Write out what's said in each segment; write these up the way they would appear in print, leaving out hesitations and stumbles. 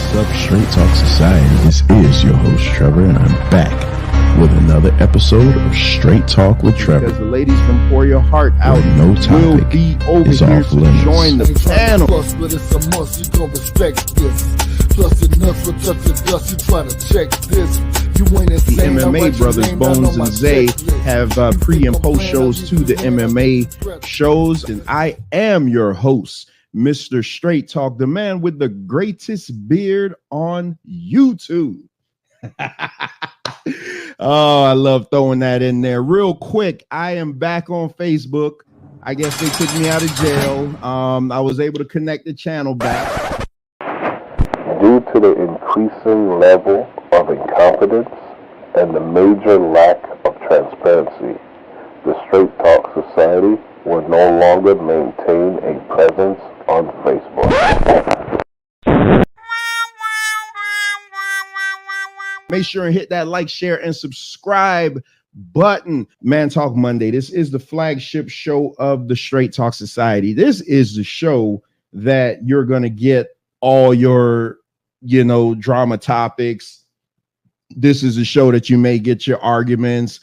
What's up, Straight Talk Society? This is your host, Trevor, and I'm back with another episode of Straight Talk with Trevor. Because the ladies from Pour Your Heart Out no topic will be over here to limits. join the panel. Plus, but it's a must, you gon' respect this. Plus, it nuts for touch the dust, you try to check this. You ain't The insane. MMA brothers, Bones and Zay, have pre and post shows to the MMA shows. And I am your host, Mr. Straight Talk, the man with the greatest beard on YouTube. Oh, I love throwing that in there. Real quick, I am back on Facebook. I guess they took me out of jail. I was able to connect the channel back. Due to the increasing level of incompetence and the major lack of transparency, the Straight Talk Society will no longer maintain a presence on Facebook. Make sure and hit that like, share, and subscribe button. Man Talk Monday. This is the flagship show of the Straight Talk Society. This is the show that you're going to get all your, drama topics. This is a show that you may get your arguments.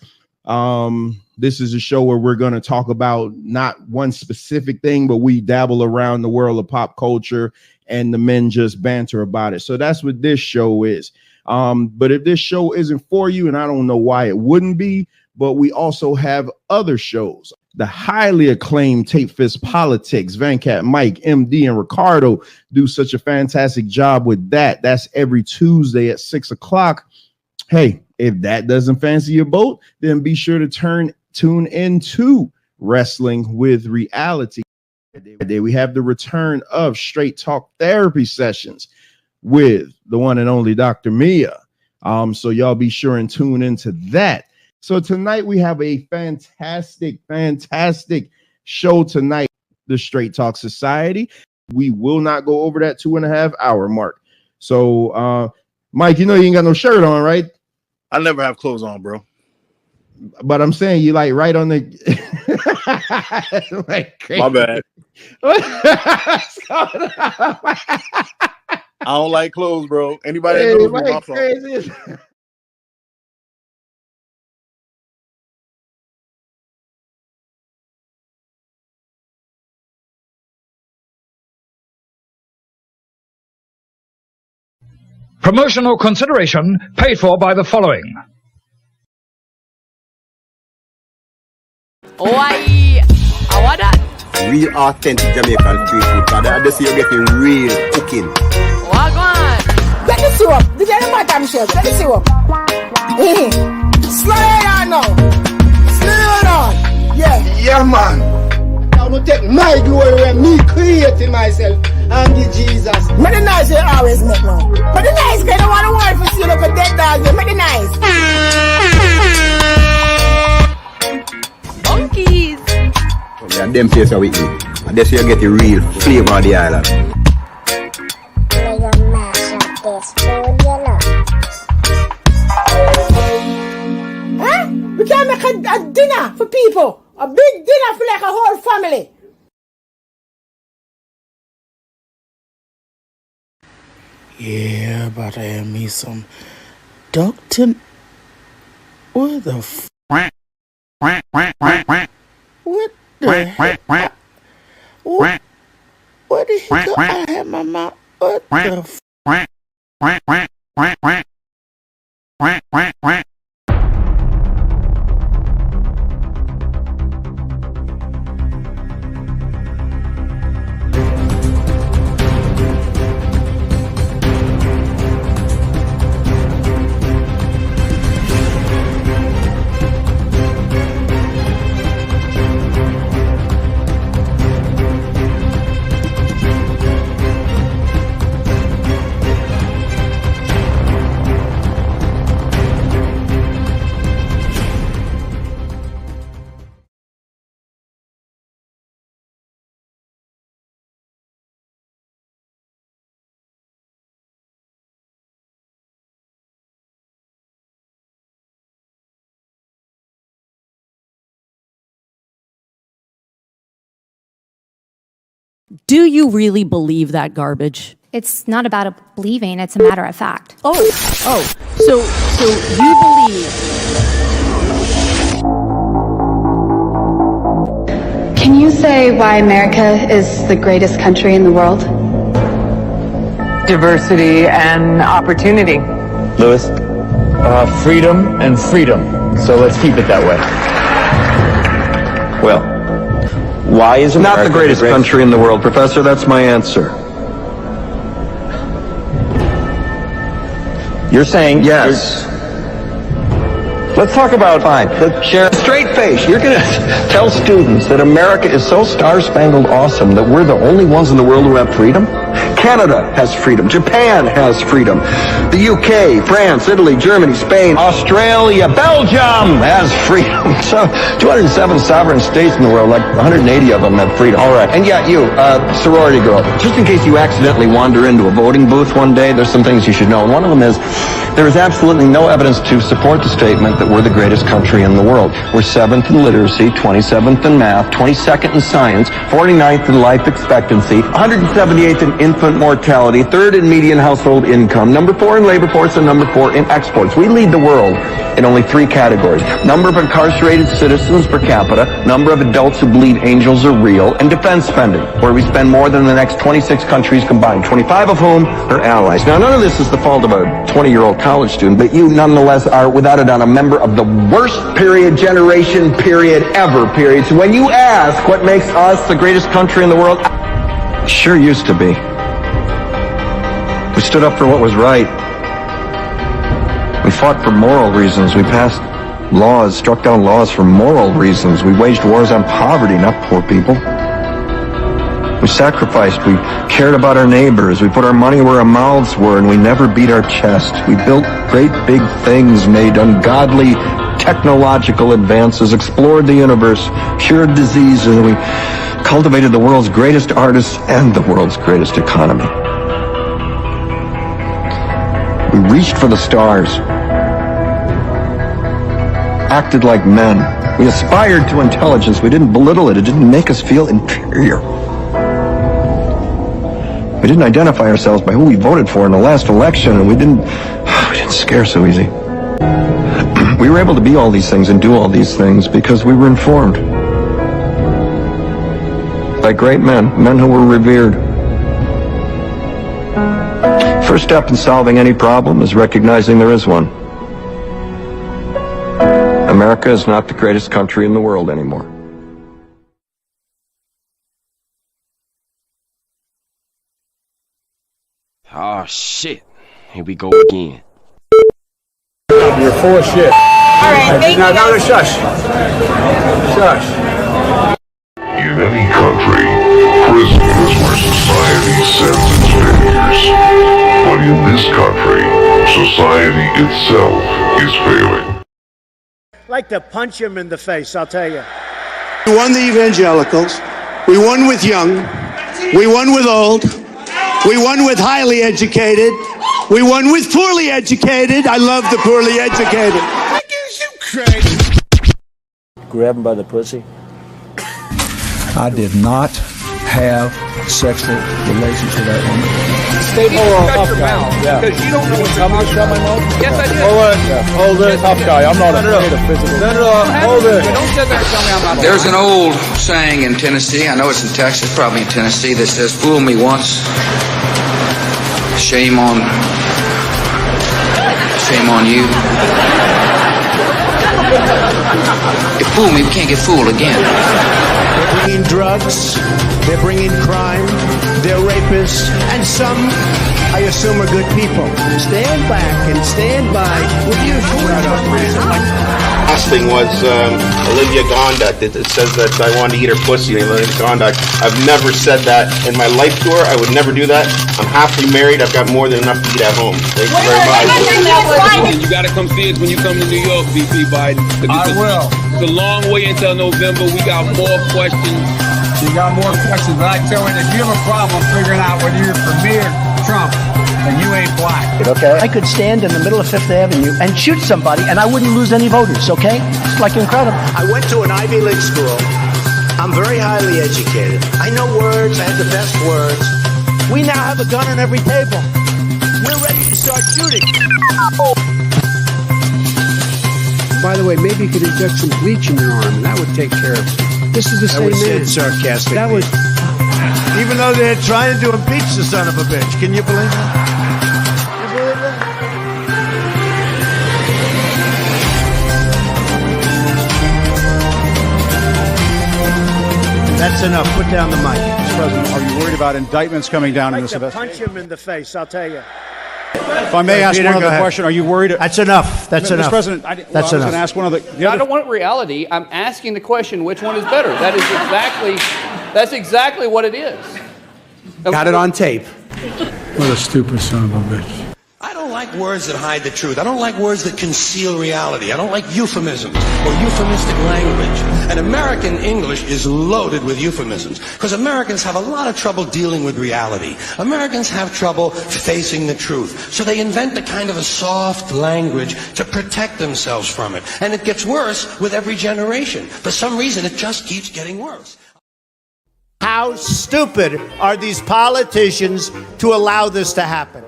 This is a show where we're going to talk about not one specific thing, but we dabble around the world of pop culture and the men just banter about it. So that's what this show is. But if this show isn't for you, and I don't know why it wouldn't be, but we also have other shows. The highly acclaimed Tape Fist Politics, Venkat, Mike, MD, and Ricardo do such a fantastic job with that. That's every Tuesday at 6 o'clock. Hey, if that doesn't fancy your boat, then be sure to tune into Wrestling with Reality. Today we have the return of Straight Talk Therapy Sessions with the one and only Dr. Mia. So y'all be sure and tune into that. So tonight we have a fantastic show tonight, the Straight Talk Society. We will not go over that 2.5 hour mark. So Mike, you ain't got no shirt on, right? I never have clothes on, bro. But I'm saying you like right on the like crazy. My bad. I don't like clothes, bro. Anybody that knows me, my crazy. Promotional consideration paid for by the following. Why? I want that. Real authentic Jamaican street food. I just see you getting real cooking. Wagwan. Get the syrup. Did you know my Michelle? Get the syrup. Slow it down now. Slow it down. Yeah, man. I'm gonna take my glory when me creating myself and give Jesus. Make the nice you always make now. But the nice guy don't want to work for you like a dead dog. Make the nice. Monkeys. Yeah, them place how we eat. And that's where you get the real flavor of the island. Mega mash up this food, Huh? We can make a dinner for people. A big dinner for like a whole family. Yeah, but I am me some Doctor. What the What the heck? What the heck? I had my mouth. What the Do you really believe that garbage? It's not about believing, it's a matter of fact. So you believe. Can you say why America is the greatest country in the world? Diversity and opportunity. Lewis? Freedom and freedom. So let's keep it that way. Well, why is America not the greatest country in the world, Professor? That's my answer. You're saying yes. Let's talk about share a straight face. You're going to tell students that America is so star-spangled awesome that we're the only ones in the world who have freedom? Canada has freedom. Japan has freedom. The UK, France, Italy, Germany, Spain, Australia, Belgium has freedom. So 207 sovereign states in the world, like 180 of them have freedom. All right. And yet you, sorority girl, just in case you accidentally wander into a voting booth one day, there's some things you should know. One of them is there is absolutely no evidence to support the statement that we're the greatest country in the world. We're 7th in literacy, 27th in math, 22nd in science, 49th in life expectancy, 178th in infant mortality, 3rd in median household income, number 4 in labor force, and number 4 in exports. We lead the world in only 3 categories: number of incarcerated citizens per capita, number of adults who believe angels are real, and defense spending, where we spend more than the next 26 countries combined, 25 of whom are allies. Now, none of this is the fault of a 20-year-old college student, but you nonetheless are, without a doubt, a member of the worst generation ever. So when you ask what makes us the greatest country in the world, sure used to be. We stood up for what was right. We fought for moral reasons. We passed laws, struck down laws for moral reasons. We waged wars on poverty, not poor people. We sacrificed. We cared about our neighbors. We put our money where our mouths were, and we never beat our chest. We built great big things, made ungodly technological advances, explored the universe, cured disease, and we cultivated the world's greatest artists and the world's greatest economy. We reached for the stars, acted like men. We aspired to intelligence. We didn't belittle it. It didn't make us feel inferior. We didn't identify ourselves by who we voted for in the last election, and we didn't scare so easy. We were able to be all these things and do all these things because we were informed by great men who were revered. First step in solving any problem is recognizing there is one. America is not the greatest country in the world anymore. Oh, shit. Here we go again. You're full of shit. All right, thank you. No, shush. Shush. In any country, prison is where society sends its failures. But in this country, society itself is failing. I'd like to punch him in the face, I'll tell you. We won the evangelicals. We won with young. We won with old. We won with highly educated. We won with poorly educated. I love the poorly educated. That gives you crazy. Grab him by the pussy. I did not have sexual relations with that woman. Stay shut your mouth, because you don't know what you're talking about. Yes, I did. Hold it, tough guy. I'm not afraid of physical. Hold it. Don't sit there and tell me I'm not. There's an old saying in Tennessee, I know it's in Texas, probably in Tennessee, that says, "Fool me once, shame on you." You fool me, we can't get fooled again. They're bringing drugs, they're bringing crime, they're rapists, and some, I assume, are good people. Stand back and stand by with your shut up. Last thing was Olivia Gondak. It says that I wanted to eat her pussy. Olivia Gondak. I've never said that in my life to her. I would never do that. I'm happily married. I've got more than enough to eat at home. Thank you very much. You got to come see us when you come to New York, VP Biden. I will. It's a long way until November. We got more questions. You got more questions, but I tell you, if you have a problem figuring out whether you're for me or Trump, then you ain't black. Okay. I could stand in the middle of Fifth Avenue and shoot somebody, and I wouldn't lose any voters, okay? It's like incredible. I went to an Ivy League school. I'm very highly educated. I know words. I have the best words. We now have a gun on every table. We're ready to start shooting. By the way, maybe you could inject some bleach in your arm, and that would take care of it. This is the same man. Sarcastic. That was... Even though they're trying to impeach the son of a bitch. Can you believe that? You believe that? That's enough. Put down the mic. Mr. President, are you worried about indictments coming down in this investigation? Punch him in the face, I'll tell you. If I may ask Peter, one other ahead. question, are you worried? That's enough. That's enough. Mr. President, I was going to ask one other. I don't want reality. I'm asking the question: which one is better? That's exactly what it is. Got it on tape. What a stupid son of a bitch. I don't like words that hide the truth. I don't like words that conceal reality. I don't like euphemisms or euphemistic language. And American English is loaded with euphemisms because Americans have a lot of trouble dealing with reality. Americans have trouble facing the truth. So they invent a kind of a soft language to protect themselves from it. And it gets worse with every generation. For some reason, it just keeps getting worse. How stupid are these politicians to allow this to happen?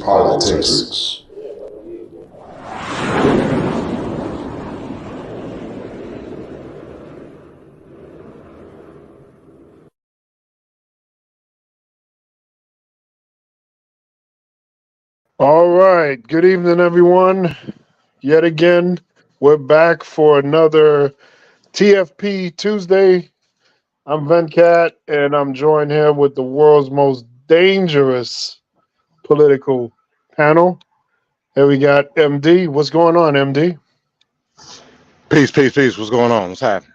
Politics. All right. Good evening, everyone. Yet again, we're back for another TFP Tuesday. I'm Venkat, and I'm joined here with the world's most dangerous political panel. Here we got MD. What's going on, MD? Peace. What's going on? What's happening?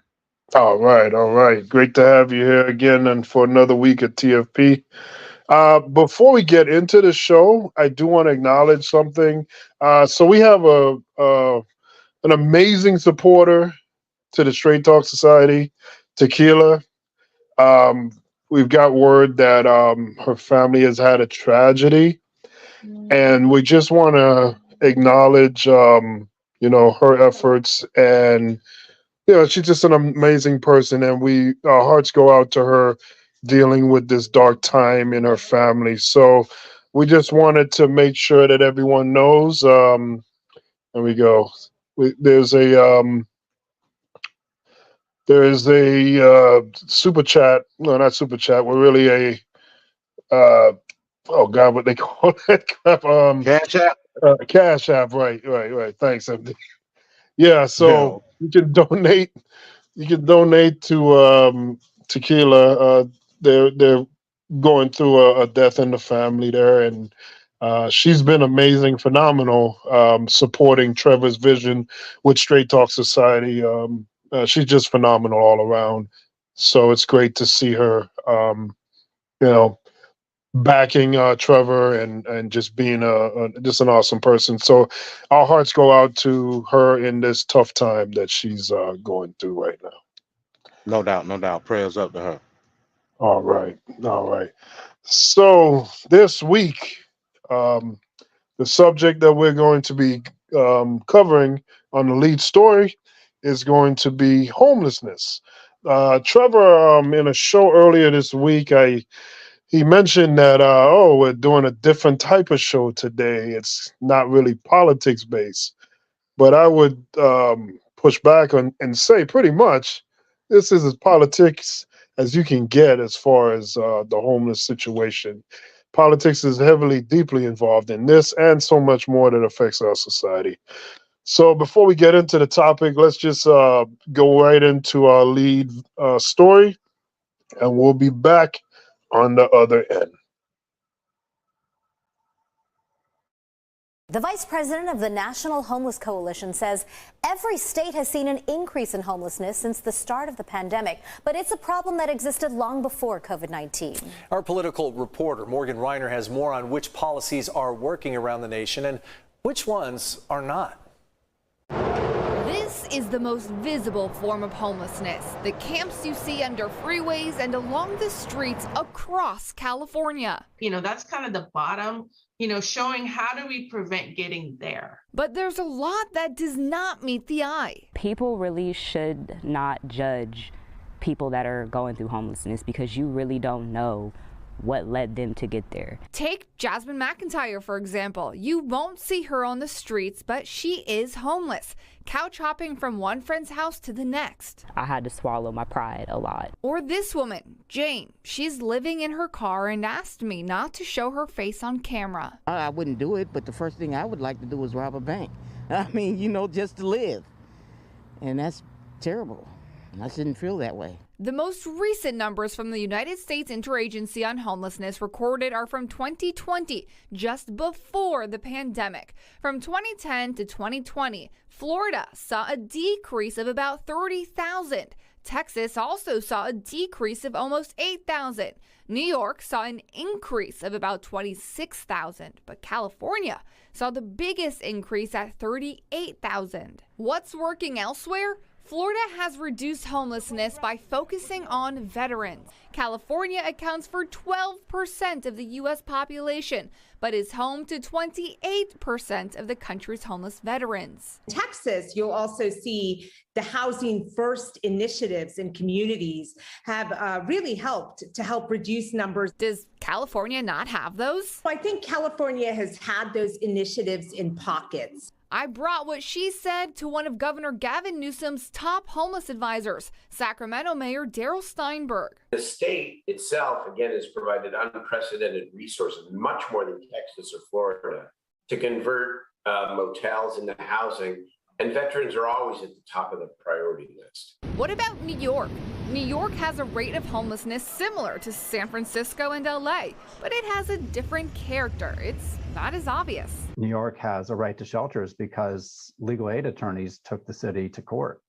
All right. Great to have you here again and for another week at TFP. Before we get into the show, I do want to acknowledge something. So we have an amazing supporter to the Straight Talk Society, Tequila. We've got word that her family has had a tragedy, and we just want to acknowledge, her efforts. And she's just an amazing person, and our hearts go out to her dealing with this dark time in her family. So we just wanted to make sure that everyone knows. There we go. There's a super chat. No, not super chat. We're really a oh God, what they call it? Cash App. Cash App. Right. Thanks, MD. Yeah. So you can donate. You can donate to Tequila. They're going through a death in the family there, and she's been amazing, phenomenal, supporting Trevor's vision with Straight Talk Society. She's just phenomenal all around. So it's great to see her, backing Trevor and just being just an awesome person. So our hearts go out to her in this tough time that she's going through right now. No doubt. Prayers up to her. All right. So this week, the subject that we're going to be covering on the lead story is going to be homelessness. Trevor, in a show earlier this week, he mentioned that, we're doing a different type of show today. It's not really politics based, but I would push back and say pretty much this is as politics as you can get as far as the homeless situation. Politics is heavily, deeply involved in this and so much more that affects our society. So before we get into the topic, let's just go right into our lead story, and we'll be back on the other end. The vice president of the National Homeless Coalition says every state has seen an increase in homelessness since the start of the pandemic, but it's a problem that existed long before COVID-19. Our political reporter, Morgan Reiner, has more on which policies are working around the nation and which ones are not. This is the most visible form of homelessness. The camps you see under freeways and along the streets across California. You know, that's kind of the bottom, you know, showing how do we prevent getting there. But there's a lot that does not meet the eye. People really should not judge people that are going through homelessness because you really don't know what led them to get there. Take Jasmine McIntyre, for example. You won't see her on the streets, but she is homeless, couch hopping from one friend's house to the next. I had to swallow my pride a lot. Or this woman, Jane. She's living in her car and asked me not to show her face on camera. I wouldn't do it, but the first thing I would like to do is rob a bank. I mean, you know, just to live. And that's terrible. I shouldn't feel that way. The most recent numbers from the United States Interagency on Homelessness recorded are from 2020, just before the pandemic. From 2010 to 2020, Florida saw a decrease of about 30,000. Texas also saw a decrease of almost 8,000. New York saw an increase of about 26,000, but California saw the biggest increase at 38,000. What's working elsewhere? Florida has reduced homelessness by focusing on veterans. California accounts for 12% of the U.S. population, but is home to 28% of the country's homeless veterans. In Texas, you'll also see the Housing First initiatives in communities have really helped to help reduce numbers. Does California not have those? I think California has had those initiatives in pockets. I brought what she said to one of Governor Gavin Newsom's top homeless advisors, Sacramento Mayor Darrell Steinberg. The state itself, again, has provided unprecedented resources, much more than Texas or Florida, to convert motels into housing. And veterans are always at the top of the priority list. What about New York? New York has a rate of homelessness similar to San Francisco and LA, but it has a different character. It's not as obvious. New York has a right to shelters because legal aid attorneys took the city to court,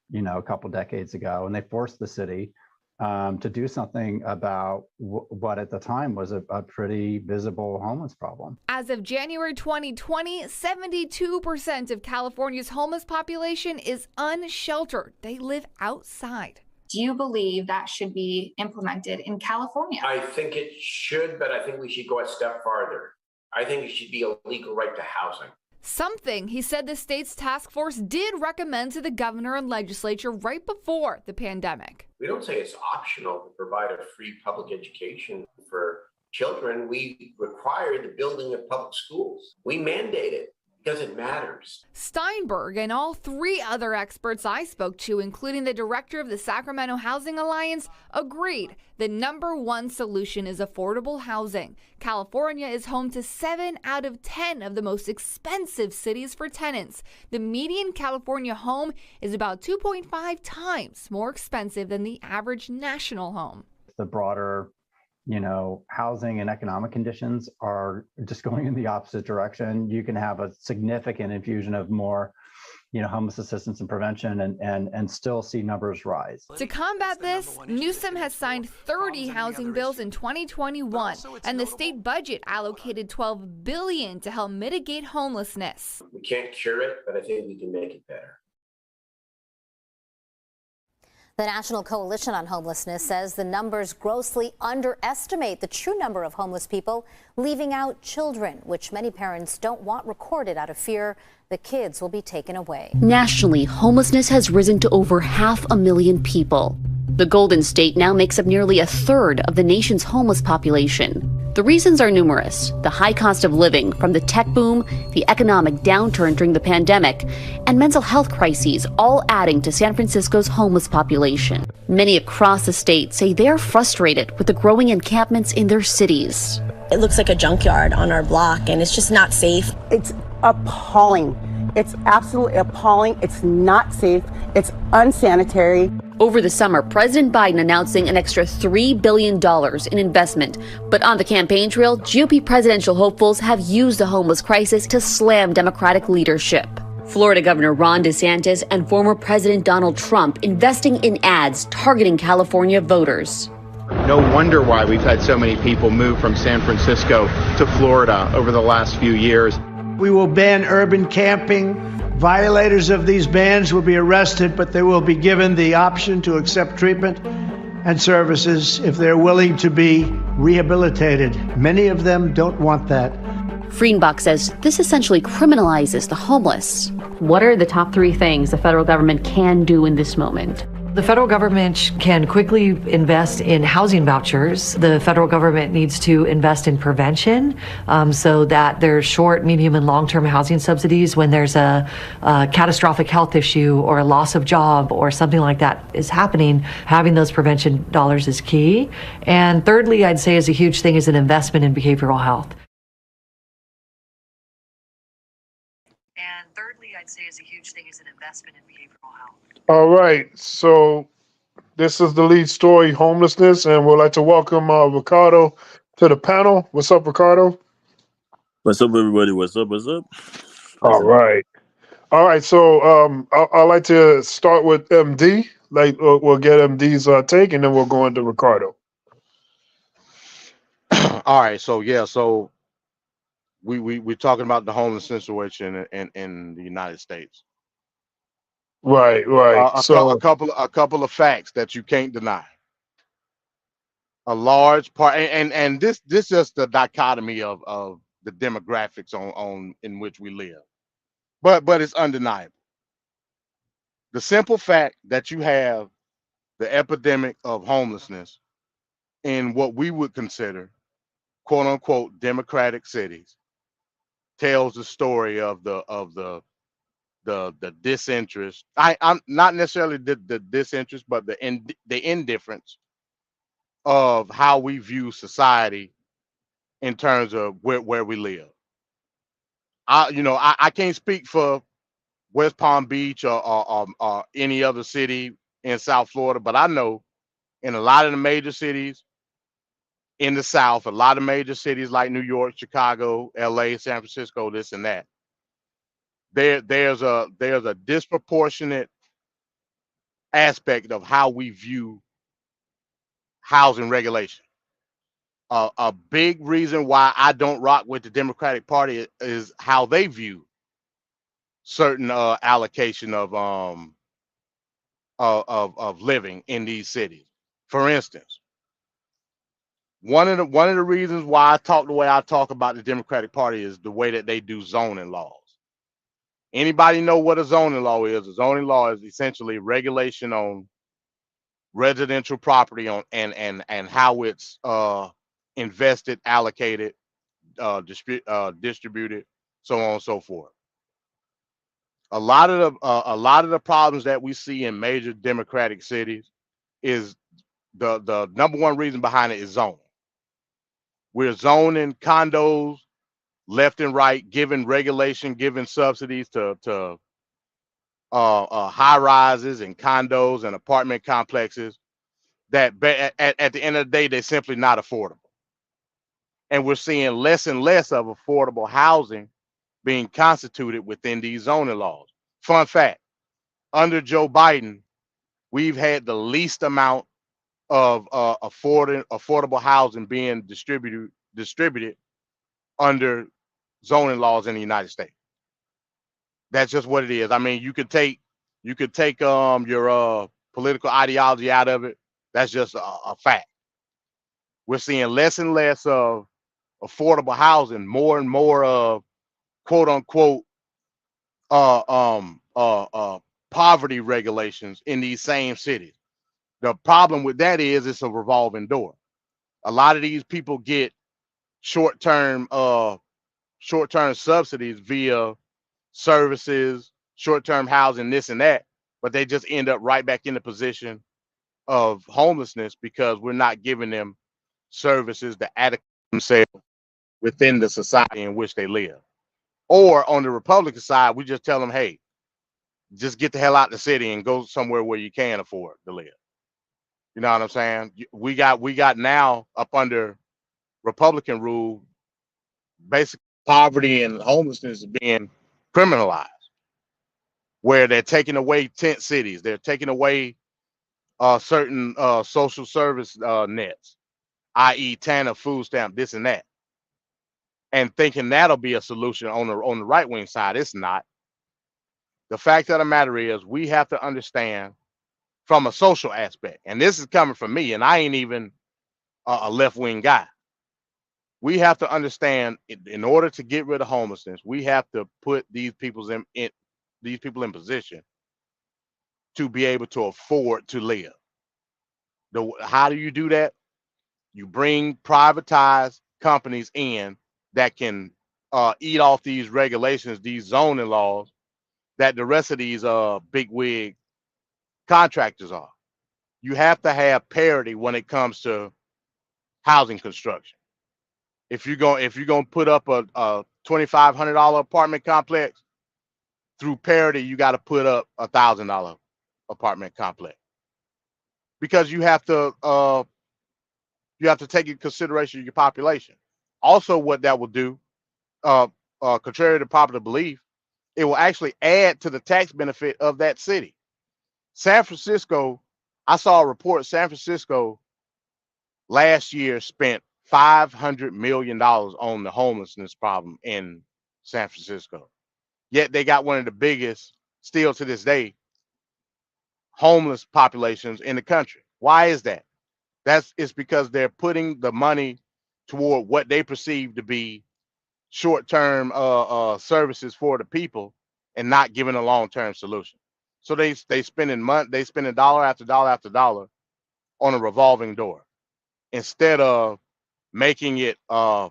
you know, a couple decades ago, and they forced the city to do something about what at the time was a pretty visible homeless problem. As of January 2020, 72% of California's homeless population is unsheltered. They live outside. Do you believe that should be implemented in California? I think it should, but I think we should go a step farther. I think it should be a legal right to housing. Something he said the state's task force did recommend to the governor and legislature right before the pandemic. We don't say it's optional to provide a free public education for children. We require the building of public schools. We mandate it because it matters. Steinberg and all three other experts I spoke to, including the director of the Sacramento Housing Alliance, agreed the number one solution is affordable housing. California is home to 7 out of 10 of the most expensive cities for tenants. The median California home is about 2.5 times more expensive than the average national home. The broader, you know, housing and economic conditions are just going in the opposite direction. You can have a significant infusion of more, you know, homeless assistance and prevention and still see numbers rise. To combat this, Newsom has signed 30 housing bills in 2021, and the state budget allocated $12 billion to help mitigate homelessness. We can't cure it, but I think we can make it better. The National Coalition on Homelessness says the numbers grossly underestimate the true number of homeless people, leaving out children, which many parents don't want recorded out of fear the kids will be taken away. Nationally, homelessness has risen to over 500,000 people. The Golden State now makes up nearly a third of the nation's homeless population. The reasons are numerous: the high cost of living from the tech boom, the economic downturn during the pandemic, and mental health crises, all adding to San Francisco's homeless population. Many across the state say they're frustrated with the growing encampments in their cities. It looks like a junkyard on our block, and it's just not safe. It's appalling. It's absolutely appalling. It's not safe. It's unsanitary. Over the summer, President Biden announcing an extra $3 billion in investment. But on the campaign trail, GOP presidential hopefuls have used the homeless crisis to slam Democratic leadership. Florida Governor Ron DeSantis and former President Donald Trump investing in ads targeting California voters. No wonder why we've had so many people move from San Francisco to Florida over the last few years. We will ban urban camping. Violators of these bans will be arrested, but they will be given the option to accept treatment and services if they're willing to be rehabilitated. Many of them don't want that. Freenbach says this essentially criminalizes the homeless. What are the top 3 things the federal government can do in this moment? The federal government can quickly invest in housing vouchers. The federal government needs to invest in prevention so that there's short, medium, and long-term housing subsidies when there's a catastrophic health issue or a loss of job or something like that is happening. Having those prevention dollars is key. And thirdly, I'd say is a huge thing is an investment in behavioral health. All right, so this is the lead story, homelessness, and we'd like to welcome Ricardo to the panel. What's up, Ricardo? What's up, everybody? What's up? What's up? All right. So I'd like to start with MD. We'll get MD's take, and then we'll go into Ricardo. All right, so we're talking about the homeless situation in the United States. Right. So a couple of facts that you can't deny. A large part, and this is the dichotomy of the demographics on in which we live, but it's undeniable. The simple fact that you have the epidemic of homelessness in what we would consider quote unquote democratic cities tells the story of the disinterest. I'm not necessarily the disinterest, but the indifference of how we view society in terms of where we live. I can't speak for West Palm Beach or any other city in South Florida, but I know in a lot of the major cities in the South, a lot of major cities like New York, Chicago, LA, San Francisco, this and that, there's a disproportionate aspect of how we view housing regulation. A big reason why I don't rock with the Democratic Party is how they view certain allocation of living in these cities. For instance, one of the reasons why I talk the way I talk about the Democratic Party is the way that they do zoning laws. Anybody know what a zoning law is? A zoning law is essentially regulation on residential property on and how it's invested, allocated, distributed, so on and so forth. A lot of the problems that we see in major democratic cities is the number one reason behind it is zoning. We're zoning condos left and right, giving regulation, giving subsidies to high rises and condos and apartment complexes that at the end of the day, they're simply not affordable. And we're seeing less and less of affordable housing being constituted within these zoning laws. Fun fact, under Joe Biden, we've had the least amount of affordable housing being distributed under zoning laws in the United States. That's just what it is. I mean, you could take your political ideology out of it. That's just a fact. We're seeing less and less of affordable housing, more and more of quote unquote poverty regulations in these same cities. The problem with that is it's a revolving door. A lot of these people get short-term subsidies via services, short-term housing, this and that, but they just end up right back in the position of homelessness because we're not giving them services to adequate themselves within the society in which they live. Or on the Republican side, we just tell them, hey, just get the hell out the city and go somewhere where you can afford to live. You know what I'm saying? We got now up under Republican rule, basic poverty and homelessness is being criminalized, where they're taking away tent cities, they're taking away certain social service nets, i.e., TANF, food stamp, this and that, and thinking that'll be a solution on the right wing side. It's not. The fact of the matter is, we have to understand from a social aspect, and this is coming from me, and I ain't even a left wing guy. We have to understand in order to get rid of homelessness, we have to put these people in position to be able to afford to live. How do you do that? You bring privatized companies in that can eat off these regulations, these zoning laws that the rest of these big wig contractors are. You have to have parity when it comes to housing construction. If you're gonna put up a $2,500 apartment complex, through parity, you got to put up $1,000 apartment complex, because you have to take into consideration your population. Also, what that will do, contrary to popular belief, it will actually add to the tax benefit of that city. San Francisco, I saw a report. San Francisco last year spent $500 million on the homelessness problem in San Francisco. Yet they got one of the biggest, still to this day, homeless populations in the country. Why is that? It's because they're putting the money toward what they perceive to be short-term services for the people and not giving a long-term solution. So they spending dollar after dollar after dollar on a revolving door instead of making it a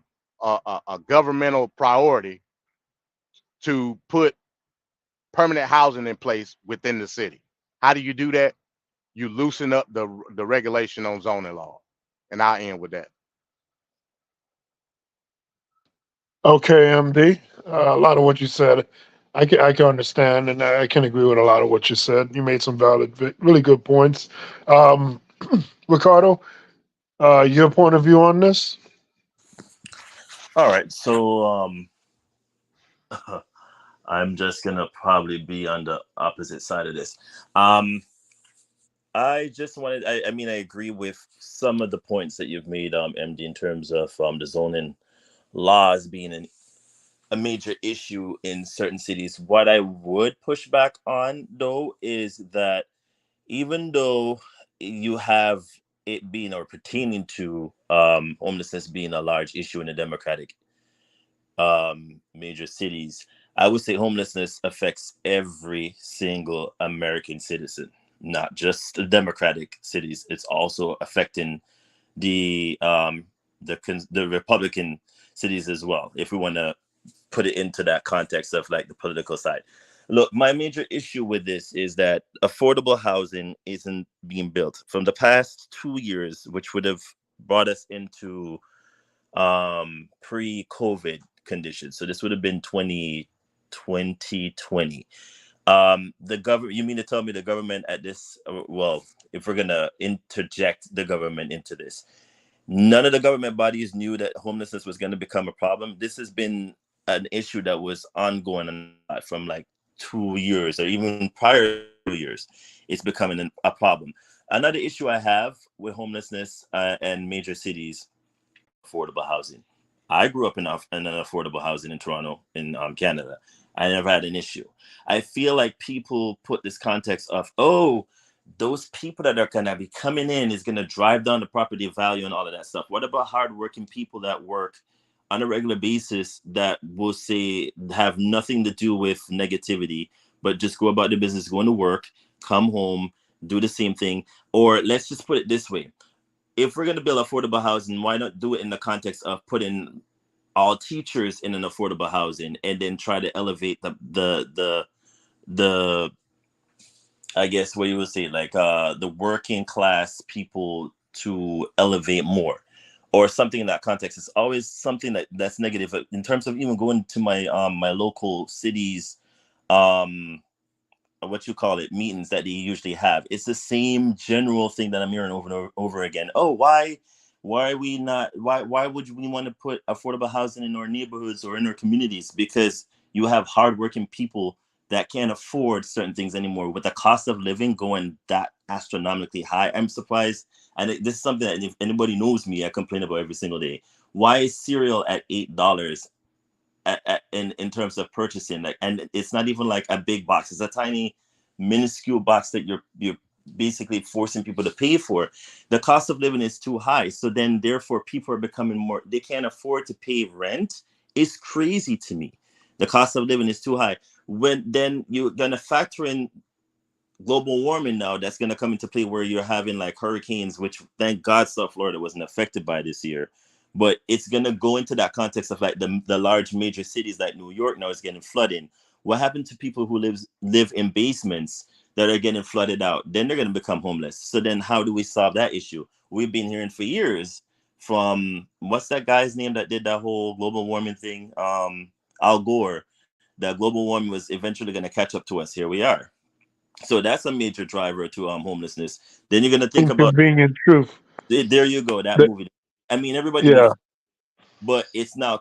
governmental priority to put permanent housing in place within the city. How do you do that? You loosen up the regulation on zoning law. And I'll end with that. Okay, MD. A lot of what you said, I can understand, and I can agree with a lot of what you said. You made some valid, really good points. Um, Ricardo, your point of view on this? All right, so I'm just gonna probably be on the opposite side of this. I just wanted, I mean, I agree with some of the points that you've made, MD, in terms of the zoning laws being a major issue in certain cities. What I would push back on, though, is that even though you have it being or pertaining to homelessness being a large issue in the Democratic major cities, I would say homelessness affects every single American citizen, not just the Democratic cities. It's also affecting the Republican cities as well, if we want to put it into that context of like the political side. Look, my major issue with this is that affordable housing isn't being built. From the past 2 years, which would have brought us into pre-COVID conditions. So this would have been 2020. The government, you mean to tell me the government at this, well, if we're gonna interject the government into this, none of the government bodies knew that homelessness was going to become a problem. This has been an issue that was ongoing from like 2 years or even prior 2 years. It's becoming a problem. Another issue I have with homelessness and major cities, affordable housing. I grew up in an affordable housing in Toronto, in Canada. I never had an issue. I feel like people put this context of, oh, those people that are going to be coming in is going to drive down the property value and all of that stuff. What about hardworking people that work on a regular basis that will say have nothing to do with negativity, but just go about the business, going to work, come home, do the same thing? Or let's just put it this way. If we're going to build affordable housing, why not do it in the context of putting all teachers in an affordable housing and then try to elevate the I guess what you would say, like the working class people to elevate more? or something in that context. It's always something that's negative. In terms of even going to my my local cities, what you call it, meetings that they usually have, it's the same general thing that I'm hearing over and over again. Oh, why are we not, why would we want to put affordable housing in our neighborhoods or in our communities? Because you have hardworking people that can't afford certain things anymore. With the cost of living going that astronomically high, I'm surprised. And this is something that if anybody knows me, I complain about every single day. Why is cereal at $8 in terms of purchasing? Like, and it's not even like a big box. It's a tiny, minuscule box that you're basically forcing people to pay for. The cost of living is too high. So then therefore people are becoming more, they can't afford to pay rent. It's crazy to me. The cost of living is too high. When then you're gonna factor in global warming now, that's going to come into play, where you're having like hurricanes, which thank God South Florida wasn't affected by this year, but it's going to go into that context of like the large major cities like New York now is getting flooding. What happened to people who live in basements that are getting flooded out? Then they're going to become homeless. So then how do we solve that issue? We've been hearing for years from, what's that guy's name that did that whole global warming thing, Al Gore, that global warming was eventually going to catch up to us. Here we are. So that's a major driver to homelessness. Then you're gonna think about, Inconvenient truth. there you go, that That- movie. I mean, everybody yeah. knows, but it's now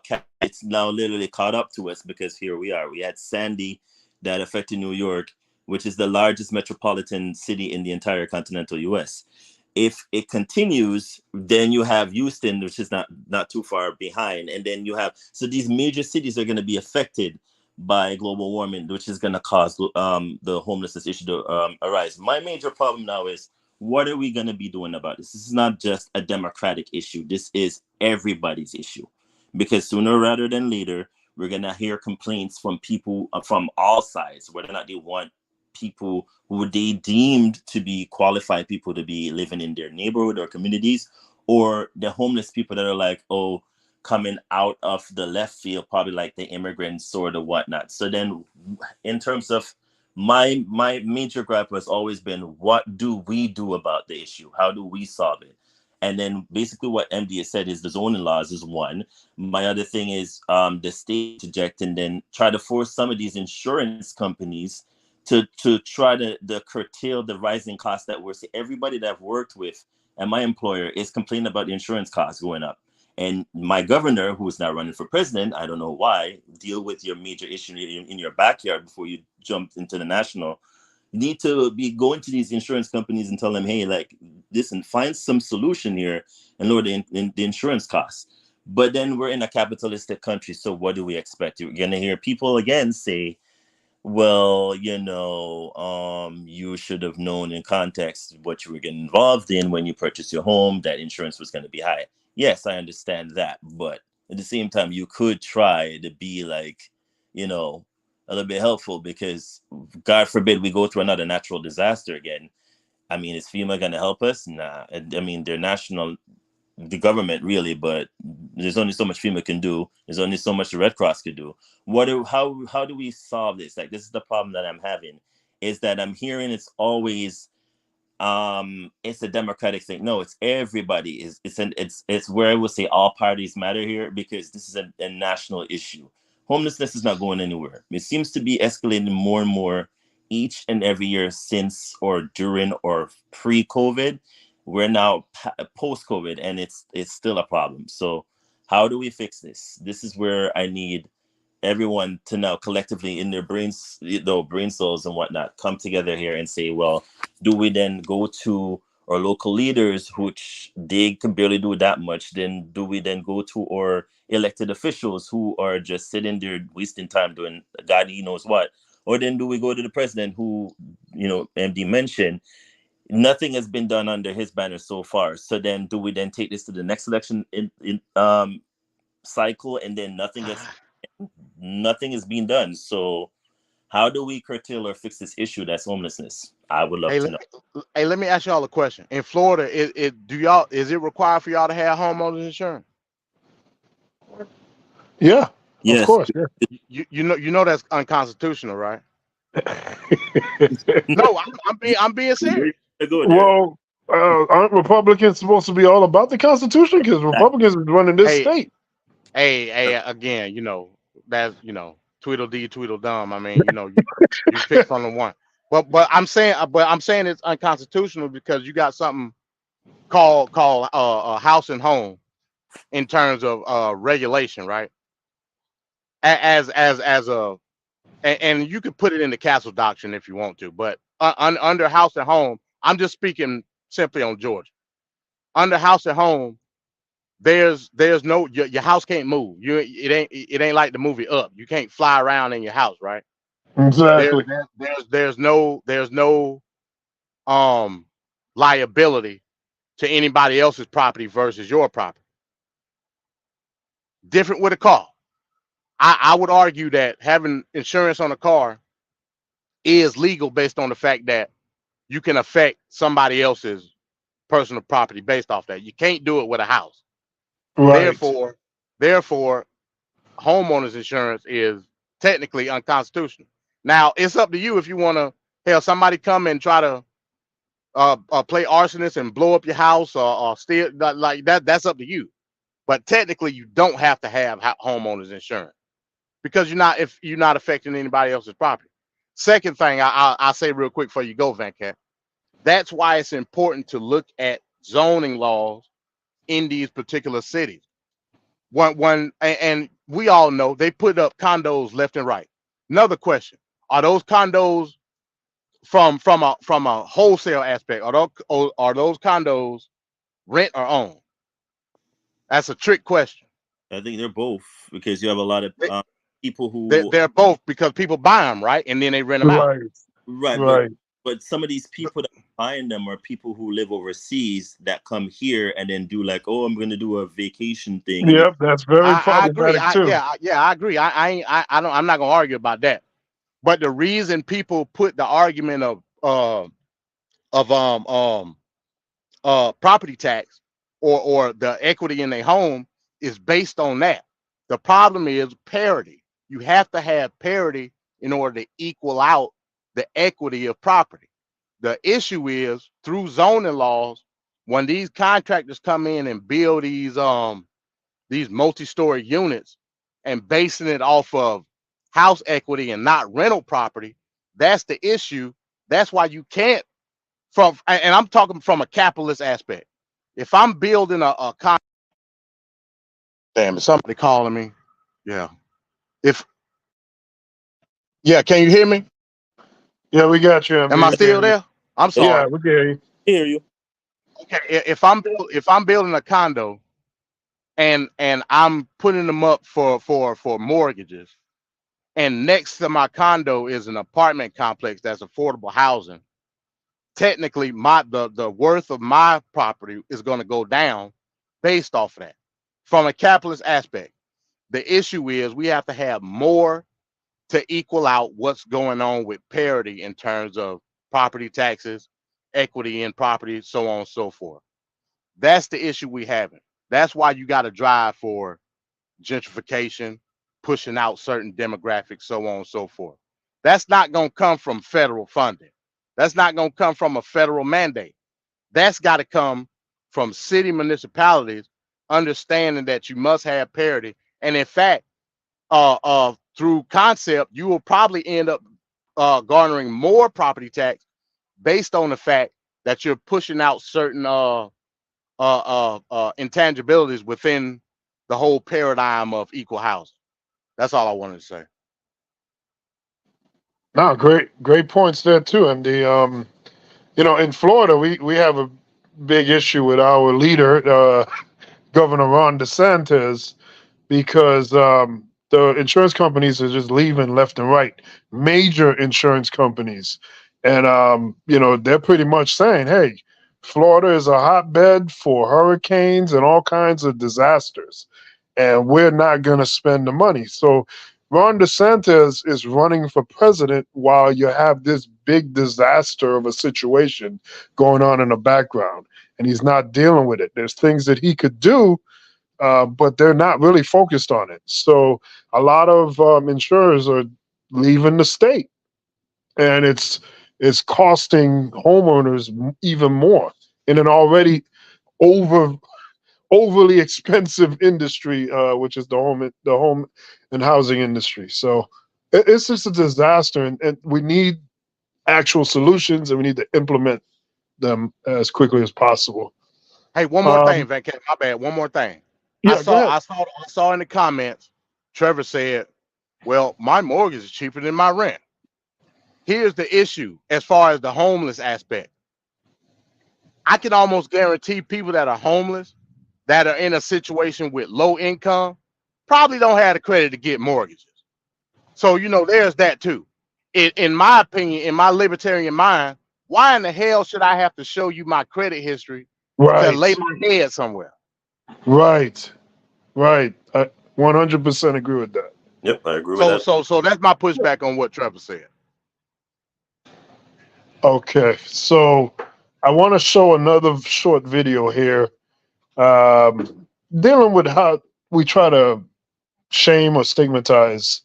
literally caught up to us, because here we are. We had Sandy that affected New York, which is the largest metropolitan city in the entire continental U.S. If it continues, then you have Houston, which is not too far behind, and then you have, so these major cities are going to be affected by global warming, which is going to cause the homelessness issue to arise. My major problem now is, what are we going to be doing about this? This is not just a Democratic issue. This is everybody's issue, because sooner rather than later, we're going to hear complaints from people from all sides, whether or not they want people who they deemed to be qualified people to be living in their neighborhood or communities, or the homeless people that are like, oh, coming out of the left field, probably like the immigrants or the whatnot. So then in terms of my major gripe has always been, what do we do about the issue? How do we solve it? And then basically what MD has said is the zoning laws is one. My other thing is the state interject and then try to force some of these insurance companies to try to curtail the rising costs that we're seeing. Everybody that I've worked with and my employer is complaining about the insurance costs going up. And my governor, who is now running for president, I don't know why, deal with your major issue in your backyard before you jump into the national. You need to be going to these insurance companies and tell them, hey, like, listen, find some solution here and lower the insurance costs. But then we're in a capitalistic country, so what do we expect? You're going to hear people again say, well, you should have known in context what you were getting involved in when you purchased your home, that insurance was going to be high. Yes, I understand that. But at the same time, you could try to be like, a little bit helpful, because God forbid we go through another natural disaster again. I mean, is FEMA going to help us? Nah. I mean, they're the government really, but there's only so much FEMA can do. There's only so much the Red Cross can do. How do we solve this? Like, this is the problem that I'm having, is that I'm hearing it's always it's a Democratic thing. No, it's everybody. It's where I would say all parties matter here, because this is a national issue. Homelessness is not going anywhere. It seems to be escalating more and more each and every year since or during or pre-COVID. We're now post-COVID, and it's still a problem. So how do we fix this? This is where I need everyone to now collectively in their brain cells and whatnot come together here and say, well, do we then go to our local leaders, which they can barely do that much? Then do we then go to our elected officials who are just sitting there wasting time doing God he knows what? Or then do we go to the president who, MD mentioned, nothing has been done under his banner so far? So then do we then take this to the next election in cycle, and then nothing is being done? So how do we curtail or fix this issue that's homelessness? I would love to know. Hey, let me ask y'all a question. In Florida, is it required for y'all to have homeowners insurance? Yeah, yes. Of course. Yeah. You know that's unconstitutional, right? No, I'm being serious. Well, Aren't Republicans supposed to be all about the Constitution? Because Republicans are running this Hey, state. hey, again, that's Tweedledee, Tweedledum. I mean, you pick from the one. But I'm saying it's unconstitutional because you got something called house and home in terms of regulation, right? As a and you could put it in the castle doctrine if you want to, but under house and home, I'm just speaking simply on Georgia. Under house and home, there's no your house can't move. It ain't like the movie Up. You can't fly around in your house, right? There, Exactly. there's no um liability to anybody else's property versus your property. Different with a car. I would argue that having insurance on a car is legal based on the fact that you can affect somebody else's personal property based off that. You can't do it with a house. Right. Therefore, homeowners insurance is technically unconstitutional. Now, it's up to you if you want to hell somebody come and try to play arsonist and blow up your house or steal like that. That's up to you. But technically, you don't have to have homeowners insurance because you're not affecting anybody else's property. Second thing, I'll say real quick before you go, Venkat. That's why it's important to look at zoning laws in these particular cities. And we all know they put up condos left and right. Another question: are those condos from a wholesale aspect? Are those condos rent or own? That's a trick question. I think they're both because you have a lot of people who They're both because people buy them, right, and then they rent them out. Right. right, Right. but some of these people that are buying them are people who live overseas that come here and then do like, oh, I'm going to do a vacation thing. And Yep, that's very I agree. problematic too. Yeah, I agree. I'm not gonna argue about that. But the reason people put the argument of property tax or the equity in their home is based on that. The problem is parity. You have to have parity in order to equal out the equity of property. The issue is through zoning laws, when these contractors come in and build these multi-story units and basing it off of house equity and not rental property, that's the issue. That's why you can't and I'm talking from a capitalist aspect. If I'm building a damn, is somebody calling me? Yeah. If yeah, can you hear me? Yeah, we got you, Am MD. I We still hear you. there? I'm Yeah, sorry. we can hear you. hear you. Okay, if I'm building a condo and I'm putting them up for mortgages, and next to my condo is an apartment complex that's affordable housing, technically the worth of my property is going to go down based off of that. From a capitalist aspect, the issue is we have to have more to equal out what's going on with parity in terms of property taxes, equity in property, so on and so forth. That's the issue we having. That's why you got to drive for gentrification, pushing out certain demographics, so on and so forth. That's not going to come from federal funding. That's not going to come from a federal mandate. That's got to come from city municipalities understanding that you must have parity. And in fact, through concept, you will probably end up garnering more property tax based on the fact that you're pushing out certain intangibilities within the whole paradigm of equal housing. That's all I wanted to say. No, great points there too, MD. In Florida, we have a big issue with our leader, Governor Ron DeSantis, because the insurance companies are just leaving left and right. Major insurance companies, and they're pretty much saying, "Hey, Florida is a hotbed for hurricanes and all kinds of disasters, and we're not going to spend the money." So Ron DeSantis is running for president while you have this big disaster of a situation going on in the background, and he's not dealing with it. There's things that he could do, but they're not really focused on it. So a lot of insurers are leaving the state, and it's costing homeowners even more. in an already overly expensive industry, which is the home and housing industry. So it's just a disaster, and we need actual solutions, and we need to implement them as quickly as possible. Hey, one more thing, Venkat. My bad. One more thing. Yeah, go ahead. I saw in the comments, Trevor said, "Well, my mortgage is cheaper than my rent." Here's the issue as far as the homeless aspect. I can almost guarantee people that are homeless, that are in a situation with low income, probably don't have the credit to get mortgages. So, there's that too. In my opinion, in my libertarian mind, why in the hell should I have to show you my credit history to lay Right, my head somewhere? right, right. I 100% agree with that. Yep, I agree with So, that. so that's my pushback on what Trevor said. Okay, so I want to show another short video here, dealing with how we try to shame or stigmatize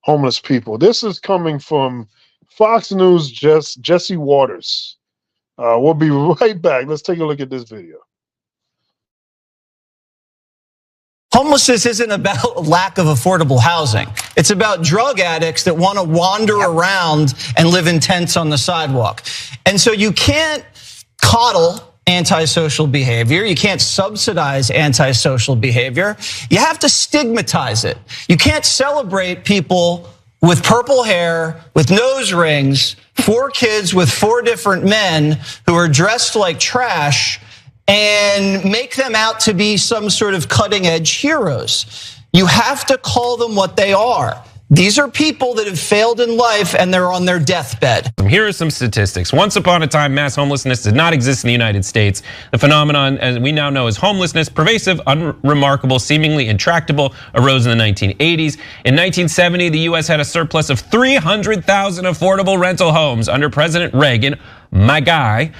homeless people. This is coming from Fox News, Jesse Waters. We'll be right back. Let's take a look at this video. Homelessness isn't about lack of affordable housing. It's about drug addicts that want to wander around and live in tents on the sidewalk. And so you can't coddle antisocial behavior. You can't subsidize antisocial behavior. You have to stigmatize it. You can't celebrate people with purple hair, with nose rings, 4 kids with 4 different men who are dressed like trash and make them out to be some sort of cutting edge heroes. You have to call them what they are. These are people that have failed in life and they're on their deathbed. Here are some statistics. Once upon a time, mass homelessness did not exist in the United States. The phenomenon, as we now know as homelessness, pervasive, unremarkable, seemingly intractable, arose in the 1980s. In 1970, the US had a surplus of 300,000 affordable rental homes under President Reagan, my guy.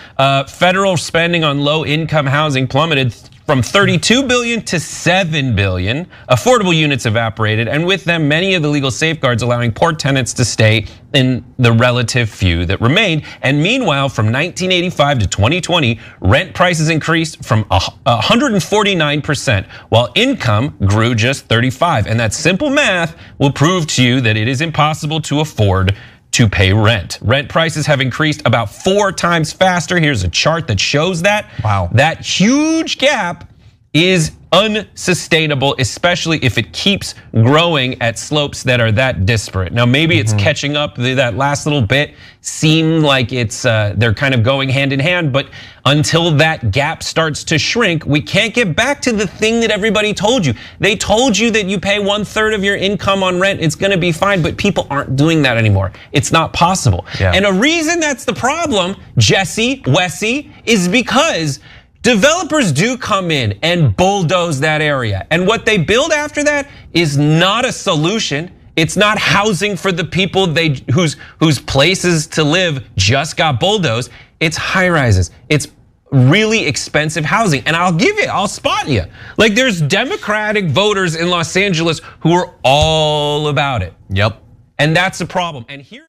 Federal spending on low-income housing plummeted from 32 billion to 7 billion. Affordable units evaporated, and with them, many of the legal safeguards allowing poor tenants to stay in the relative few that remained. And meanwhile, from 1985 to 2020, rent prices increased from 149%, while income grew just 35%. And that simple math will prove to you that it is impossible to afford to pay rent. Rent prices have increased about 4 times faster. Here's a chart that shows that. Wow. That huge gap is unsustainable, especially if it keeps growing at slopes that are that disparate. Now, maybe it's catching up. That last little bit seemed like it's they're kind of going hand in hand, but until that gap starts to shrink, we can't get back to the thing that everybody told you. They told you that you pay 1/3 of your income on rent, it's gonna be fine, but people aren't doing that anymore. It's not possible. Yeah. And a reason that's the problem, Jesse, Wessie, is because developers do come in and bulldoze that area. And what they build after that is not a solution. It's not housing for the people whose places to live just got bulldozed. It's high rises. It's really expensive housing. And I'll spot you. Like, there's Democratic voters in Los Angeles who are all about it. Yep. And that's the problem. And here.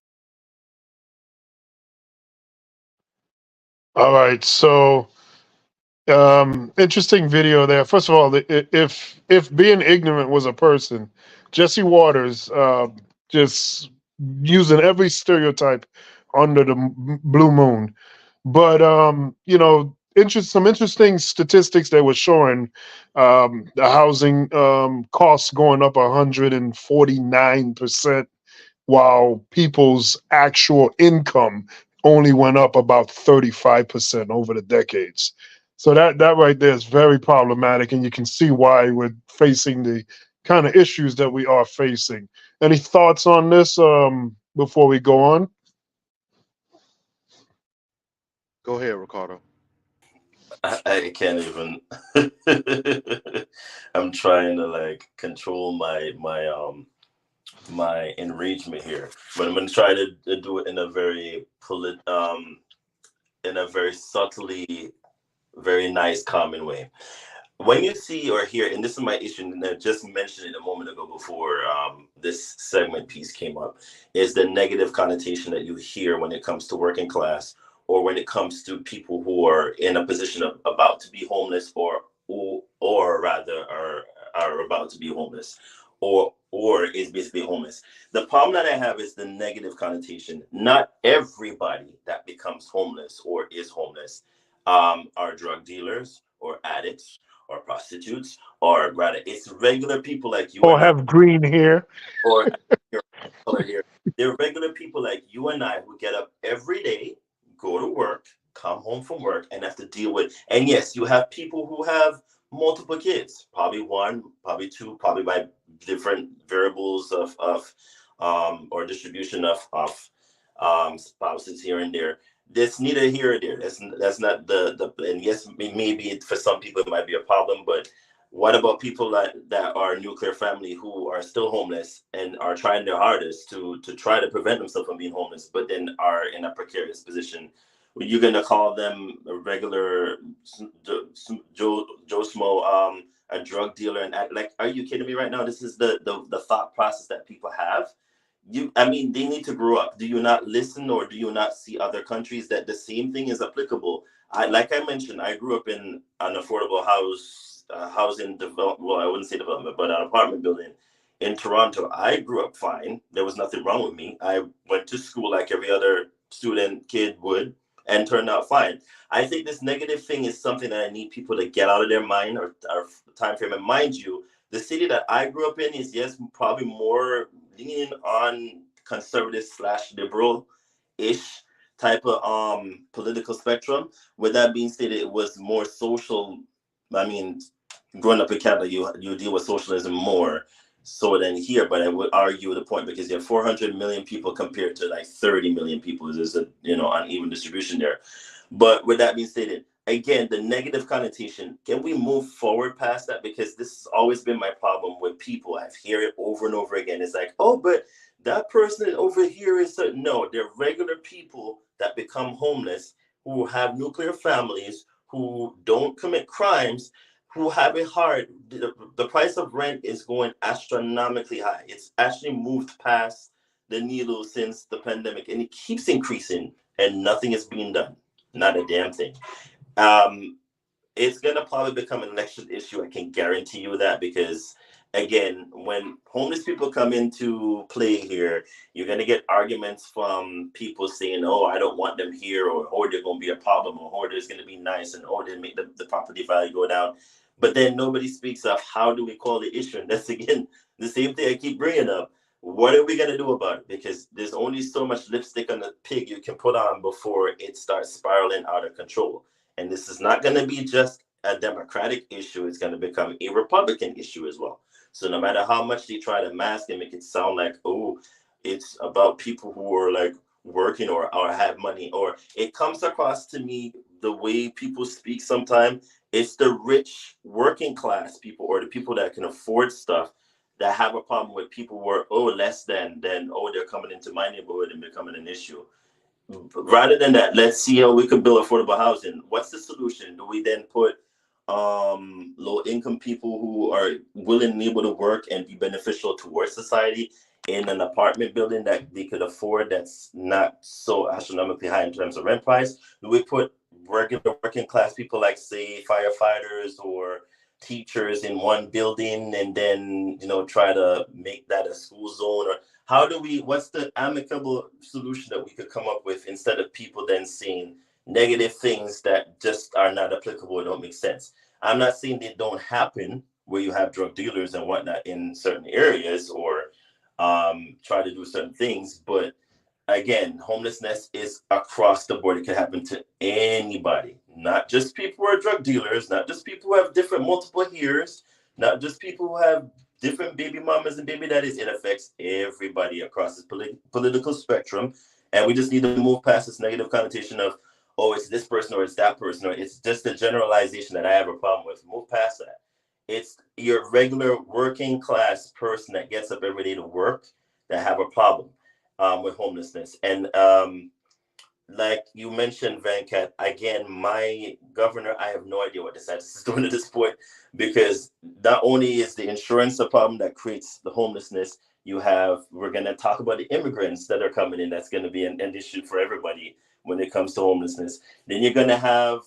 All right, so interesting video there. First of all, if being ignorant was a person, Jesse Waters just using every stereotype under the blue moon. But some interesting statistics that were showing the housing costs going up 149%, while people's actual income only went up about 35% over the decades. So that right there is very problematic, and you can see why we're facing the kind of issues that we are facing. Any thoughts on this before we go on? Go ahead, Ricardo. I can't even. I'm trying to control my enragement here, but I'm gonna try to do it in a very subtly, very nice, common way. When you see or hear, and this is my issue, and I just mentioned it a moment ago before this segment piece came up, is the negative connotation that you hear when it comes to working class or when it comes to people who are in a position of about to be homeless, or rather are about to be homeless, or is basically homeless. The problem that I have is the negative connotation. Not everybody that becomes homeless or is homeless are drug dealers or addicts or prostitutes, or rather, it's regular people like you Or and I, have green hair. or your color here. They're regular people like you and I who get up every day, go to work, come home from work, and have to deal with. And yes, you have people who have multiple kids, probably one, probably two, probably by different variables of or distribution of spouses here and there. That's neither here or there. That's not the. And yes, maybe for some people it might be a problem, but what about people that are nuclear family who are still homeless and are trying their hardest to try to prevent themselves from being homeless, but then are in a precarious position? You're gonna call them a regular Joe Schmo, a drug dealer, and like, are you kidding me right now? This is the thought process that people have. I mean, they need to grow up. Do you not listen, or do you not see other countries that the same thing is applicable? Like I mentioned, I grew up in an affordable housing development. Well, I wouldn't say development, but an apartment building in Toronto. I grew up fine. There was nothing wrong with me. I went to school like every other student kid would, and turned out fine. I think this negative thing is something that I need people to get out of their mind or time frame. And mind you, the city that I grew up in is, yes, probably more leaning on conservative / liberal-ish type of political spectrum. With that being stated, it was more social. I mean, growing up in Canada, you deal with socialism more so than here. But I would argue the point, because you have 400 million people compared to like 30 million people. There's a uneven distribution there. But with that being stated, again, the negative connotation, can we move forward past that? Because this has always been my problem with people. I've heard it over and over again. It's like, oh, but that person over here is certain. No, they're regular people that become homeless, who have nuclear families, who don't commit crimes, who have it hard. The price of rent is going astronomically high. It's actually moved past the needle since the pandemic, and it keeps increasing, and nothing is being done. Not a damn thing. It's gonna probably become an election issue. I can guarantee you that, because again, when homeless people come into play here, you're gonna get arguments from people saying, "Oh, I don't want them here," or "Oh, they're gonna be a problem," or "Oh, there's gonna be nice," and "Oh, they make the property value go down." But then nobody speaks of how do we call the issue, and that's again the same thing I keep bringing up. What are we gonna do about it? Because there's only so much lipstick on the pig you can put on before it starts spiraling out of control. And this is not gonna be just a Democratic issue; it's gonna become a Republican issue as well. So no matter how much they try to mask and make it sound like, oh, it's about people who are like working or have money, or it comes across to me the way people speak sometimes. It's the rich working class people, or the people that can afford stuff, that have a problem with people who are less than they're coming into my neighborhood and becoming an issue. Rather than that, let's see how we could build affordable housing. What's the solution? Do we then put low income people who are willing and able to work and be beneficial towards society in an apartment building that they could afford, that's not so astronomically high in terms of rent price? Do we put regular working class people like, say, firefighters or teachers in one building, and then try to make that a school zone? Or what's the amicable solution that we could come up with, instead of people then saying negative things that just are not applicable and don't make sense? I'm not saying they don't happen where you have drug dealers and whatnot in certain areas, or try to do certain things, but again, homelessness is across the board. It can happen to anybody, not just people who are drug dealers, not just people who have different multiple years, not just people who have different baby mamas and baby daddies. It affects everybody across this political spectrum. And we just need to move past this negative connotation of, oh, it's this person or it's that person, or it's just a generalization that I have a problem with. Move past that. It's your regular working class person that gets up every day to work that have a problem with homelessness. And like you mentioned, Venkat, again, my governor, I have no idea what DeSantis is doing at this point, because not only is the insurance a problem that creates the homelessness, we're going to talk about the immigrants that are coming in. That's going to be an issue for everybody when it comes to homelessness. Then you're gonna have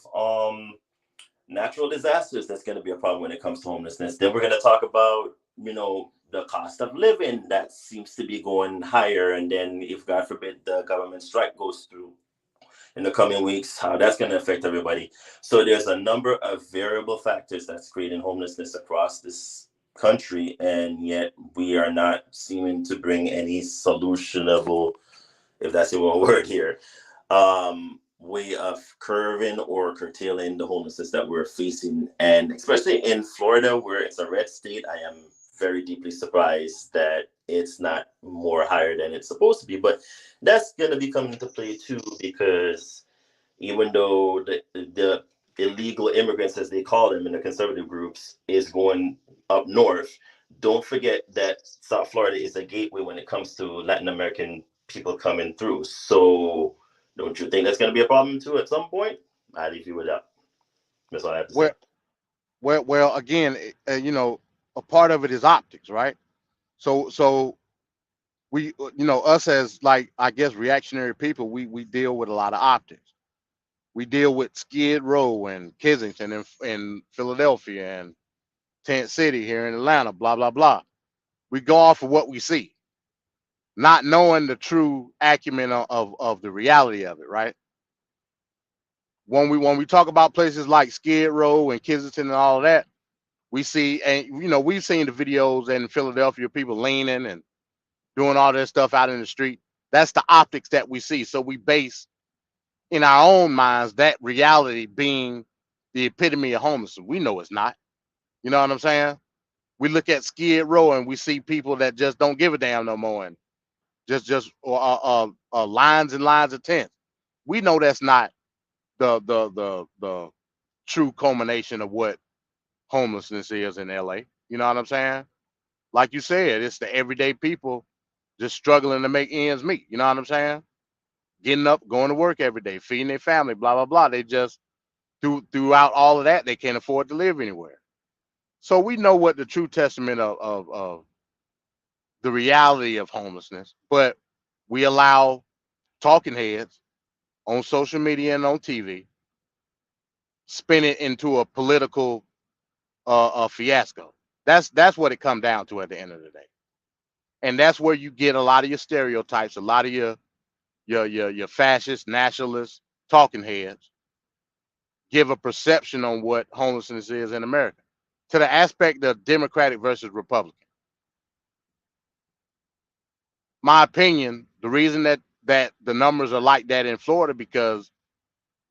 natural disasters. That's gonna be a problem when it comes to homelessness. Then we're gonna talk about, the cost of living that seems to be going higher. And then if God forbid the government strike goes through in the coming weeks, how that's going to affect everybody. So there's a number of variable factors that's creating homelessness across this country, and yet we are not seeming to bring any solutionable, if that's even a word here, way of curbing or curtailing the homelessness that we're facing. And especially in Florida, where it's a red state, I am very deeply surprised that it's not more higher than it's supposed to be. But that's going to be coming into play too, because even though the illegal immigrants, as they call them in the conservative groups, is going up north, don't forget that South Florida is a gateway when it comes to Latin American people coming through. So don't you think that's going to be a problem too at some point? I'll leave you with that. That's all I have to say. Well, again, a part of it is optics, right? So we, us as, like, I guess, reactionary people, we deal with a lot of optics. We deal with Skid Row and Kensington and Philadelphia and Tent City here in Atlanta, blah, blah, blah. We go off of what we see, not knowing the true acumen of the reality of it, right? When we talk about places like Skid Row and Kensington and all of that, we see, and we've seen the videos in Philadelphia, people leaning and doing all that stuff out in the street. That's the optics that we see. So we base in our own minds that reality being the epitome of homelessness. We know it's not. You know what I'm saying? We look at Skid Row and we see people that just don't give a damn no more, and just lines and lines of tents. We know that's not the true culmination of what homelessness is in LA. You know what I'm saying? Like you said, it's the everyday people just struggling to make ends meet. You know what I'm saying? Getting up, going to work every day, feeding their family, blah, blah, blah. They just, throughout all of that, they can't afford to live anywhere. So we know what the true testament of the reality of homelessness, but we allow talking heads on social media and on TV spin it into a political fiasco. That's what it comes down to at the end of the day. And that's where you get a lot of your stereotypes, a lot of your fascist, nationalist talking heads give a perception on what homelessness is in America, to the aspect of Democratic versus Republican. My opinion, the reason that the numbers are like that in Florida, because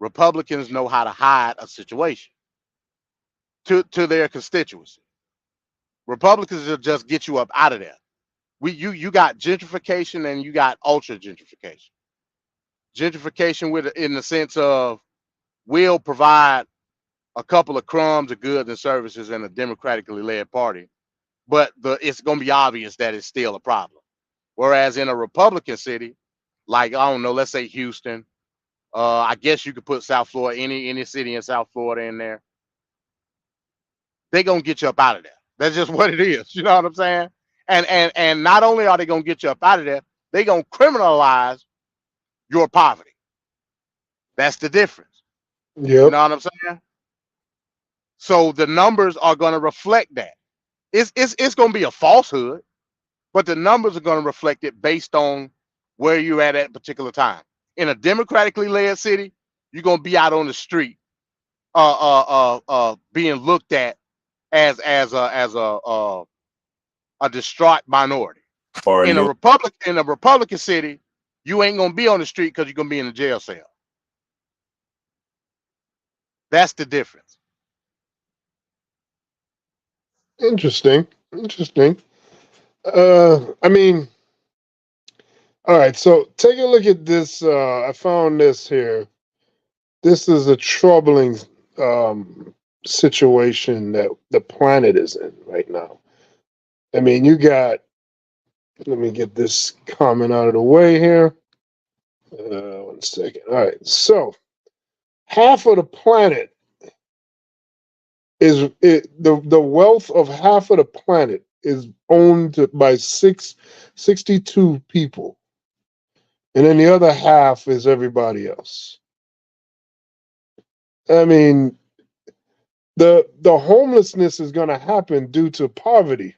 Republicans know how to hide a situation to their constituency. Republicans will just get you up out of there. You got gentrification and you got ultra gentrification. Gentrification in the sense of will provide a couple of crumbs of goods and services in a democratically led party, but it's going to be obvious that it's still a problem. Whereas in a Republican city, like, I don't know, let's say Houston, I guess you could put South Florida, any city in South Florida in there, they're going to get you up out of there. That's just what it is. You know what I'm saying? And not only are they going to get you up out of there, they're going to criminalize your poverty. That's the difference. Yep. You know what I'm saying? So the numbers are going to reflect that. It's going to be a falsehood, but the numbers are going to reflect it based on where you're at a particular time. In a democratically led city, you're going to be out on the street, being looked at as a distraught minority. In a Republican city, you ain't gonna be on the street because you're gonna be in a jail cell. That's the difference. Interesting. I mean, all right. So take a look at this. I found this here. This is a troubling situation that the planet is in right now. I mean, you got. Let me get this comment out of the way here. 1 second. All right. So half of the planet the wealth of half of the planet is owned by 62 people. and then the other half is everybody else. I mean, the homelessness is going to happen due to poverty,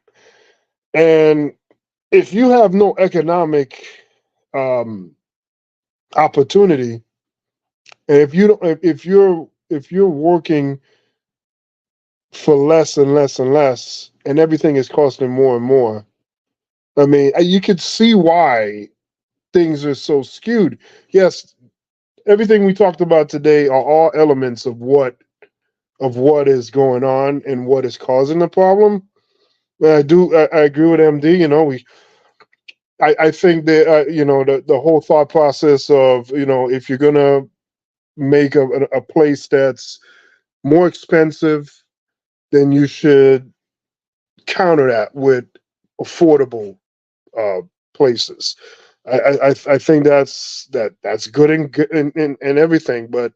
and if you have no economic opportunity, and if you don't, if you're working for less and less and less, and everything is costing more and more, I mean, you could see why things are so skewed. Yes, everything we talked about today are all elements of what is going on and what is causing the problem. But I agree with MD. You know, I think that you know, the whole thought process of, you know, if you're gonna make a place that's more expensive, then you should counter that with affordable places. I think that's good and everything, but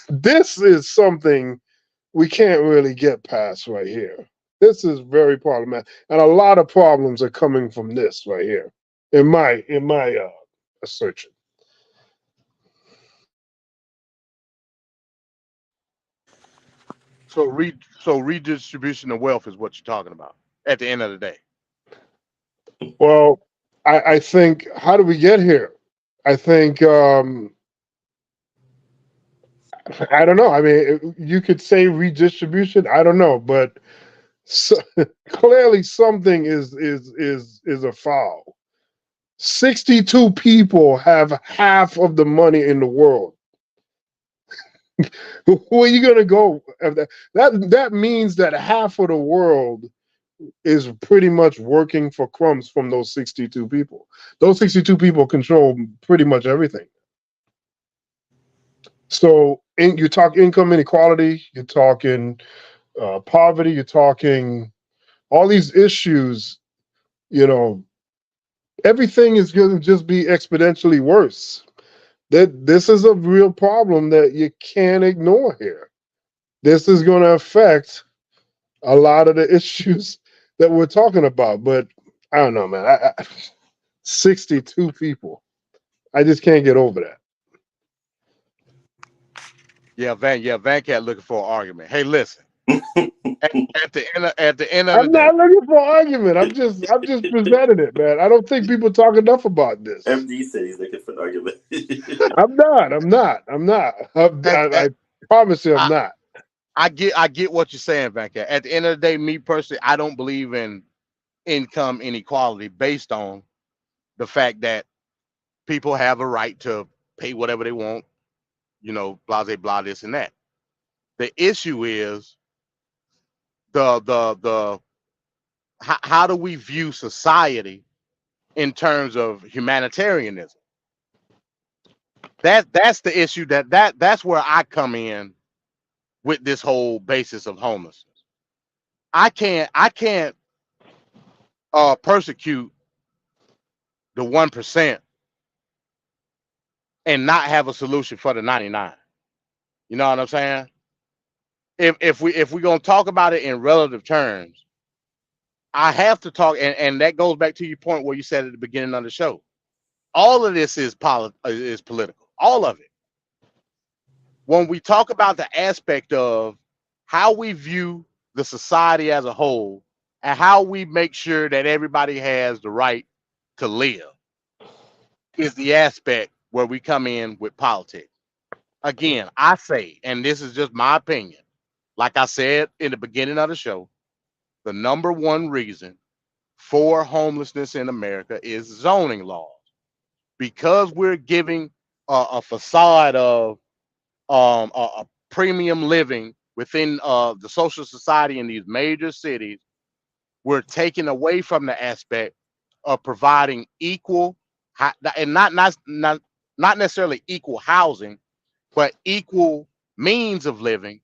this is something we can't really get past right here. This is very problematic, and a lot of problems are coming from this right here, in my assertion. So redistribution of wealth is what you're talking about at the end of the day. Well, I think, how do we get here? I think I don't know. I mean, you could say redistribution. I don't know, but so, clearly something is a foul. 62 people have half of the money in the world. Where are you going to go? That means that half of the world is pretty much working for crumbs from those 62 people. Those 62 people control pretty much everything. So you talk income inequality, you're talking poverty, you're talking all these issues, you know, everything is going to just be exponentially worse. This is a real problem that you can't ignore here. This is going to affect a lot of the issues that we're talking about. But I don't know, man. 62 people. I just can't get over that. Yeah, Venkat looking for an argument. Hey, listen. at the end of the I'm day, not looking for argument. I'm just presenting it, man. I don't think people talk enough about this. MD said he's looking for an argument. I'm not. I promise you, I'm not. I get what you're saying, Venkat. At the end of the day, me personally, I don't believe in income inequality based on the fact that people have a right to pay whatever they want, you know, blah, blah, blah, this and that. The issue is the how do we view society in terms of humanitarianism? That's the issue that's where I come in with this whole basis of homelessness. I can't persecute the 1% and not have a solution for the 99. You know what I'm saying? If we're gonna talk about it in relative terms, I have to talk, and that goes back to your point where you said at the beginning of the show. All of this is political. All of it. When we talk about the aspect of how we view the society as a whole and how we make sure that everybody has the right to live, is the aspect where we come in with politics. Again, I say, and this is just my opinion, like I said in the beginning of the show, the number one reason for homelessness in America is zoning laws. Because we're giving a facade of a premium living within the social society in these major cities, we're taking away from the aspect of providing equal and not necessarily equal housing, but equal means of living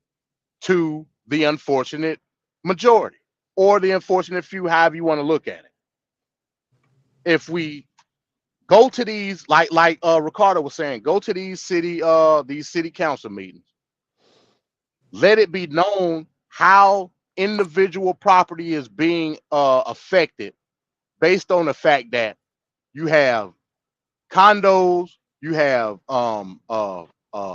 to the unfortunate majority or the unfortunate few, however you want to look at it. If we go to these, like Ricardo was saying, go to these city council meetings, let it be known how individual property is being affected based on the fact that you have condos, you have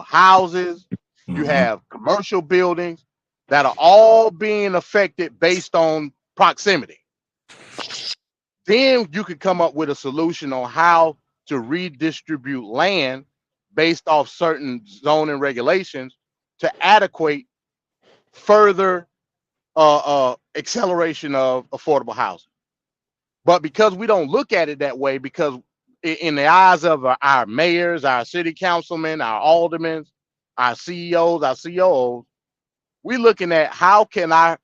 houses, you have commercial buildings that are all being affected based on proximity. Then you could come up with a solution on how to redistribute land based off certain zoning regulations to adequate further acceleration of affordable housing. But because we don't look at it that way, because in the eyes of our mayors, our city councilmen, our aldermen, our CEOs, our COOs, we're looking at how can I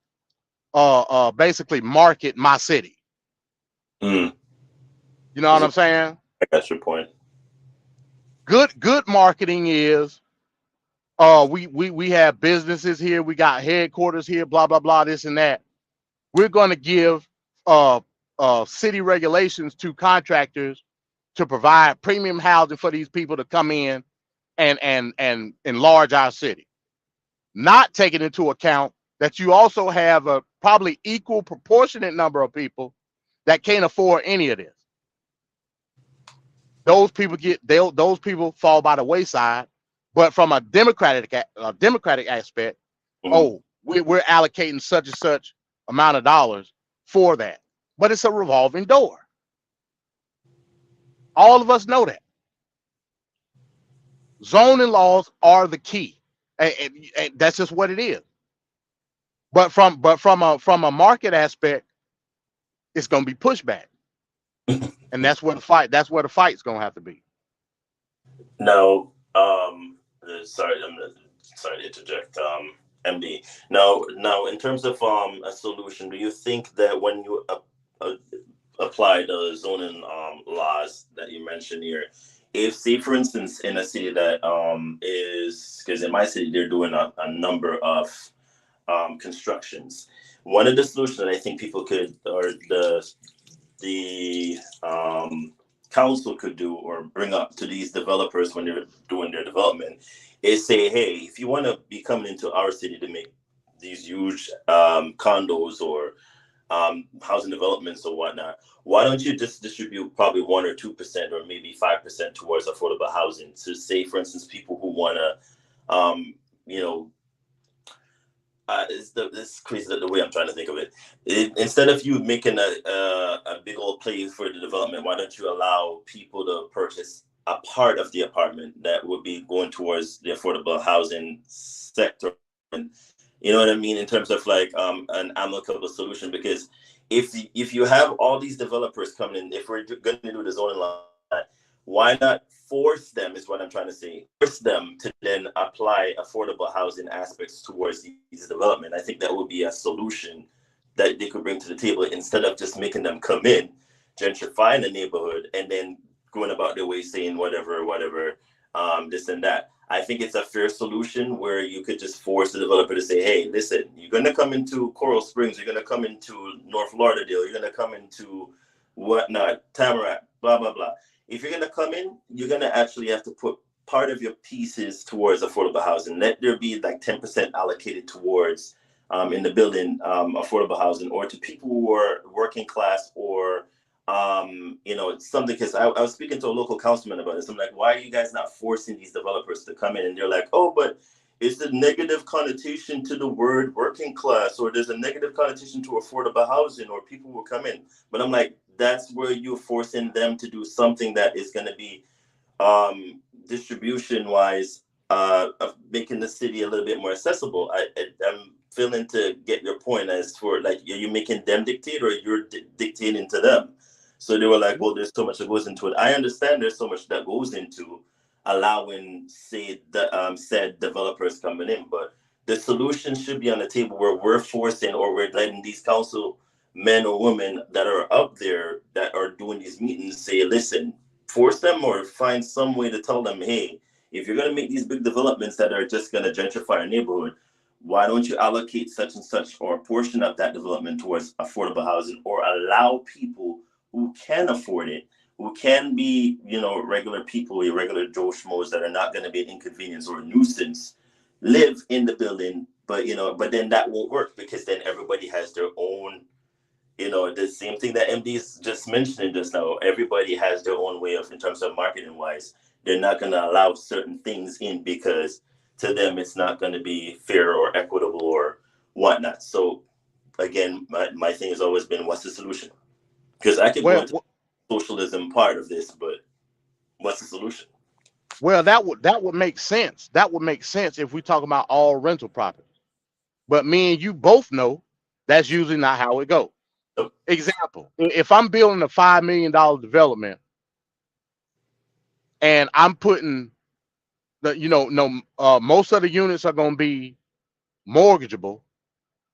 basically market my city. Mm. You know what I'm saying? I got your point. Good marketing is we have businesses here, we got headquarters here, blah blah blah, this and that. We're going to give city regulations to contractors to provide premium housing for these people to come in and enlarge our city. Not taking into account that you also have a probably equal proportionate number of people that can't afford any of this. Those people fall by the wayside. But from a democratic aspect, we're allocating such and such amount of dollars for that. But it's a revolving door. All of us know that. Zoning laws are the key. And that's just what it is. But from a market aspect, it's going to be pushback. And that's where the fight's going to have to be. Now, sorry to interject, MD. Now, in terms of a solution, do you think that when you apply the zoning laws that you mentioned here, if, say, for instance, in a city that is, because in my city they're doing a number of constructions, one of the solutions that I think people could, or the council could do or bring up to these developers when they're doing their development is say, hey, if you want to be coming into our city to make these huge condos or housing developments or whatnot, why don't you just distribute probably 1 or 2% or maybe 5% towards affordable housing? To say, for instance, people who want to, it's crazy the way I'm trying to think of it. Instead of you making a big old play for the development, why don't you allow people to purchase a part of the apartment that would be going towards the affordable housing sector? And you know what I mean, in terms of like an amicable solution. Because if you have all these developers coming in, if we're going to do the zoning law, why not force them, is what I'm trying to say, force them to then apply affordable housing aspects towards these development? I think that would be a solution that they could bring to the table, instead of just making them come in, gentrifying the neighborhood, and then going about their way saying whatever, this and that. I think it's a fair solution where you could just force the developer to say, hey, listen, you're going to come into Coral Springs, you're going to come into North Lauderdale, you're going to come into whatnot, Tamarack, blah, blah, blah. If you're going to come in, you're going to actually have to put part of your pieces towards affordable housing. Let there be like 10% allocated towards in the building affordable housing, or to people who are working class, or it's something. Because I was speaking to a local councilman about this. I'm like, why are you guys not forcing these developers to come in? And they're like, oh, but it's a negative connotation to the word working class, or there's a negative connotation to affordable housing, or people will come in. But I'm like, that's where you're forcing them to do something that is going to be distribution-wise, of making the city a little bit more accessible. I'm feeling to get your point as for, like, are you making them dictate, or you're dictating to them? So they were like, well, there's so much that goes into it. I understand there's so much that goes into allowing, say, the said developers coming in, but the solution should be on the table where we're forcing, or we're letting these council men or women that are up there that are doing these meetings say, listen, force them, or find some way to tell them, hey, if you're going to make these big developments that are just going to gentrify a neighborhood, why don't you allocate such and such, or a portion of that development towards affordable housing, or allow people who can afford it, who can be, regular people, regular Joe Schmoes that are not going to be an inconvenience or a nuisance, live in the building. But then that won't work, because then everybody has their own the same thing that MD is just mentioning just now. Everybody has their own way of, in terms of marketing wise, they're not going to allow certain things in because to them it's not going to be fair or equitable or whatnot. So again, my thing has always been, what's the solution? Because I could go into socialism part of this, but what's the solution? Well, that would make sense. That would make sense if we talk about all rental properties. But me and you both know that's usually not how it goes. Example: if I'm building a $5 million development and I'm putting most of the units are going to be mortgageable,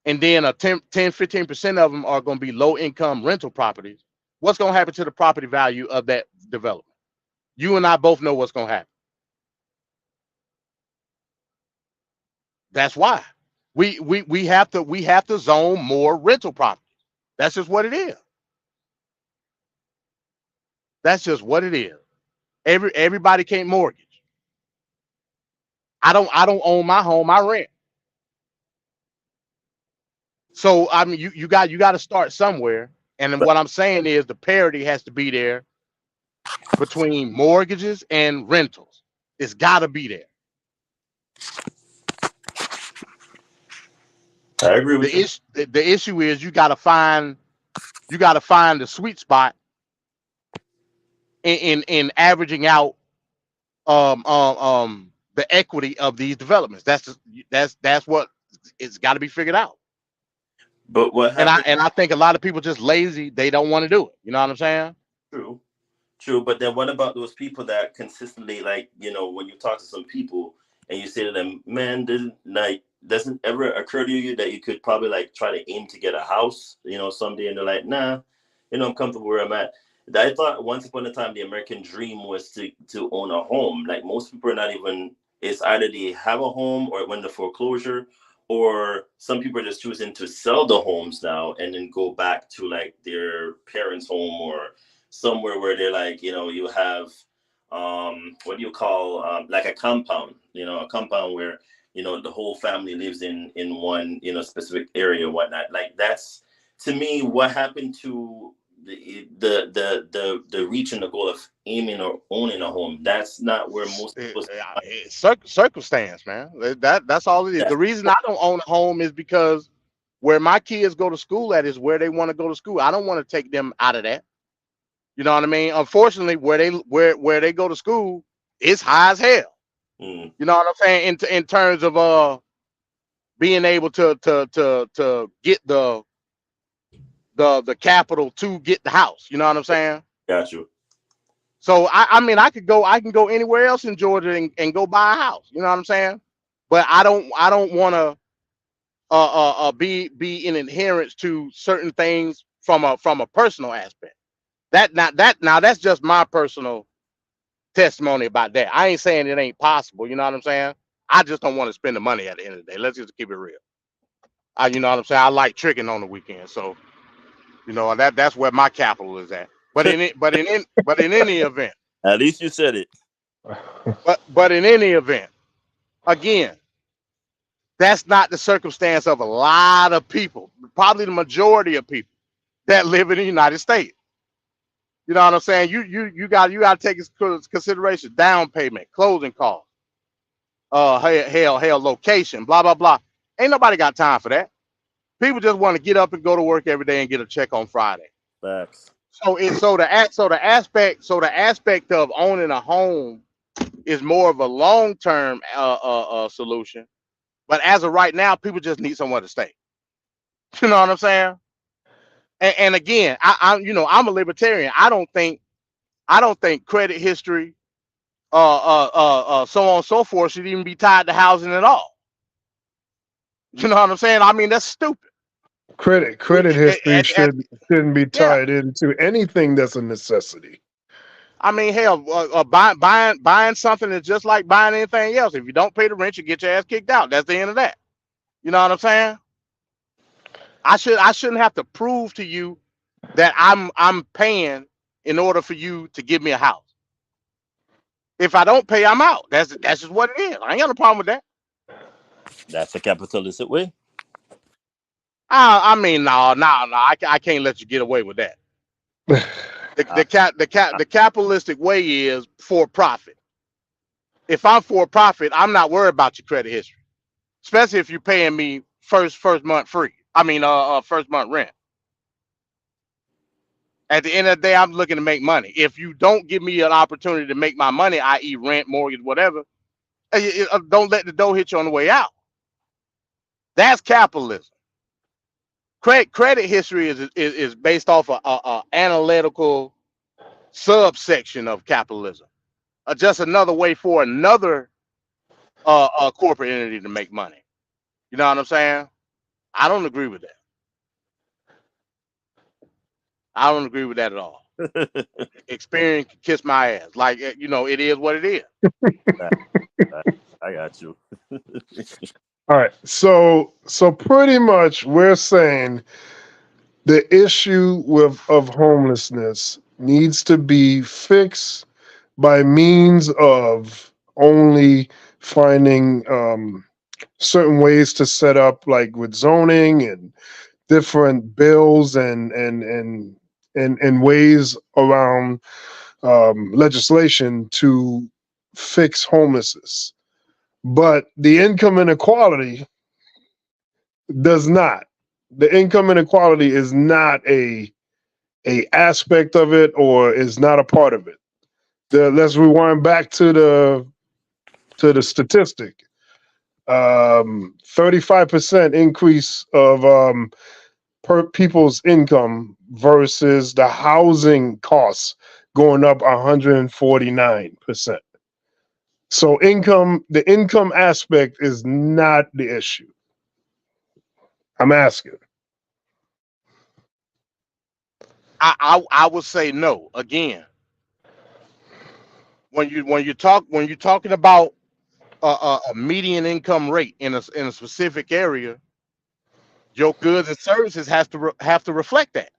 and then 10-15% of them are going to be low income rental properties, what's going to happen to the property value of that development? You and I both know what's going to happen. That's why we have to zone more rental properties. That's just what it is. That's just what it is. Everybody can't mortgage. I don't own my home, I rent. So I mean, you got to start somewhere. And then what I'm saying is the parity has to be there between mortgages and rentals. It's got to be there. I agree with you. The issue is you got to find the sweet spot in averaging out the equity of these developments. That's what it's got to be figured out. But what happens? And I think a lot of people just lazy. They don't want to do it. You know what I'm saying? True. But then what about those people that consistently, like, when you talk to some people and you say to them, man, doesn't ever occur to you that you could probably like try to aim to get a house, someday, and they're like, nah, I'm comfortable where I'm at. I thought once upon a time the American dream was to own a home. Like most people are not even, it's either they have a home or it went to foreclosure, or some people are just choosing to sell the homes now and then go back to like their parents' home or somewhere where they're like, you have what do you call like a compound, a compound where the whole family lives in one specific area or whatnot. Like that's, to me, what happened to the reach and the goal of aiming or owning a home. That's not where most people circumstance, man. That's all it is. The reason I don't own a home is because where my kids go to school at is where they want to go to school. I don't want to take them out of that. You know what I mean? Unfortunately, where they go to school, it's high as hell. You know what I'm saying? In terms of being able to get the capital to get the house. You know what I'm saying? Got you. So I mean I can go anywhere else in Georgia and go buy a house. You know what I'm saying? But I don't want to be in adherence to certain things from a personal aspect. Now that's just my personal testimony about that. I ain't saying it ain't possible. You know what I'm saying? I just don't want to spend the money at the end of the day. Let's just keep it real. You know what I'm saying? I like tricking on the weekend, so that's where my capital is at. But in any event, at least you said it. But in any event, again, that's not the circumstance of a lot of people. Probably the majority of people that live in the United States. You know what I'm saying? You got to take into consideration down payment, closing costs, location, blah blah blah. Ain't nobody got time for that. People just want to get up and go to work every day and get a check on Friday. Facts. So the aspect of owning a home is more of a long-term solution. But as of right now, people just need somewhere to stay. You know what I'm saying? And again, I'm a libertarian. I don't think credit history, so on and so forth, should even be tied to housing at all. You know what I'm saying? I mean, that's stupid. Credit history shouldn't be tied into anything that's a necessity. I mean, hell, buying something is just like buying anything else. If you don't pay the rent, you get your ass kicked out. That's the end of that. You know what I'm saying? I shouldn't have to prove to you that I'm paying in order for you to give me a house. If I don't pay, I'm out. That's just what it is. I ain't got no problem with that. That's a capitalistic way. I mean, no, I can't let you get away with that. The capitalistic way is for profit. If I'm for profit, I'm not worried about your credit history, especially if you're paying me first month free. I mean, first month rent. At the end of the day, I'm looking to make money. If you don't give me an opportunity to make my money, i.e., rent, mortgage, whatever, don't let the dough hit you on the way out. That's capitalism. Credit history is based off a analytical subsection of capitalism. Just another way for another corporate entity to make money. You know what I'm saying? I don't agree with that. I don't agree with that at all. Experience can kiss my ass. Like, you know, it is what it is. I got you. All right. So pretty much we're saying the issue of homelessness needs to be fixed by means of only finding certain ways to set up, like with zoning and different bills and ways around legislation to fix homelessness. But the income inequality does not. The income inequality is not a aspect of it, or is not a part of it. Let's rewind back to the statistic. 35% increase of per people's income versus the housing costs going up 149%. So the income aspect is not the issue. I'm asking. I would say no. Again, when you're talking about a median income rate in a specific area, your goods and services have to reflect that.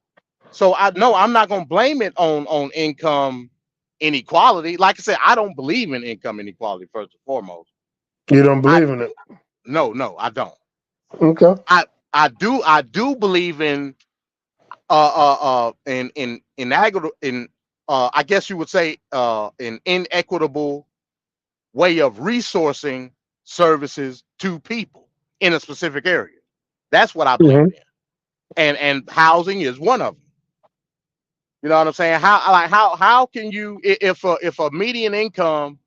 So I'm not going to blame it on income inequality. Like I said, I don't believe in income inequality first and foremost. You don't believe in it? No, I don't. Okay. I do believe in I guess you would say an inequitable way of resourcing services to people in a specific area. That's what I believe in, and housing is one of them. You know what I'm saying? How can you, if a median income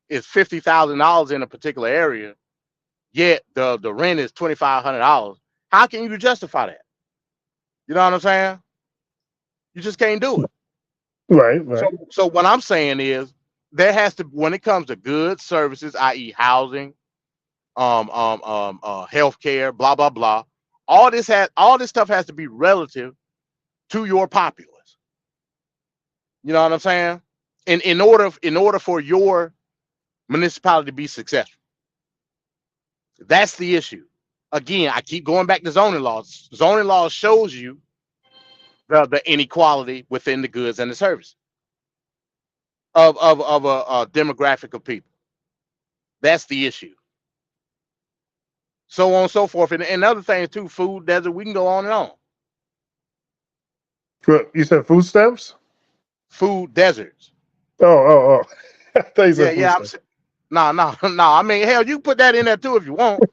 is $50,000 in a particular area, yet the rent is $2,500? How can you justify that? You know what I'm saying? You just can't do it. Right. So what I'm saying is there has to, when it comes to goods, services, i.e., housing, healthcare, blah blah blah. All this stuff has to be relative to your populace. You know what I'm saying? In order for your municipality to be successful. That's the issue. Again, I keep going back to zoning laws. Zoning laws shows you the inequality within the goods and the services of a demographic of people. That's the issue. So on and so forth. And other things too, food desert, we can go on and on. You said food stamps? Food deserts. Oh. I thought you said Yeah. food stamps. No. I mean, hell, you can put that in there too if you want.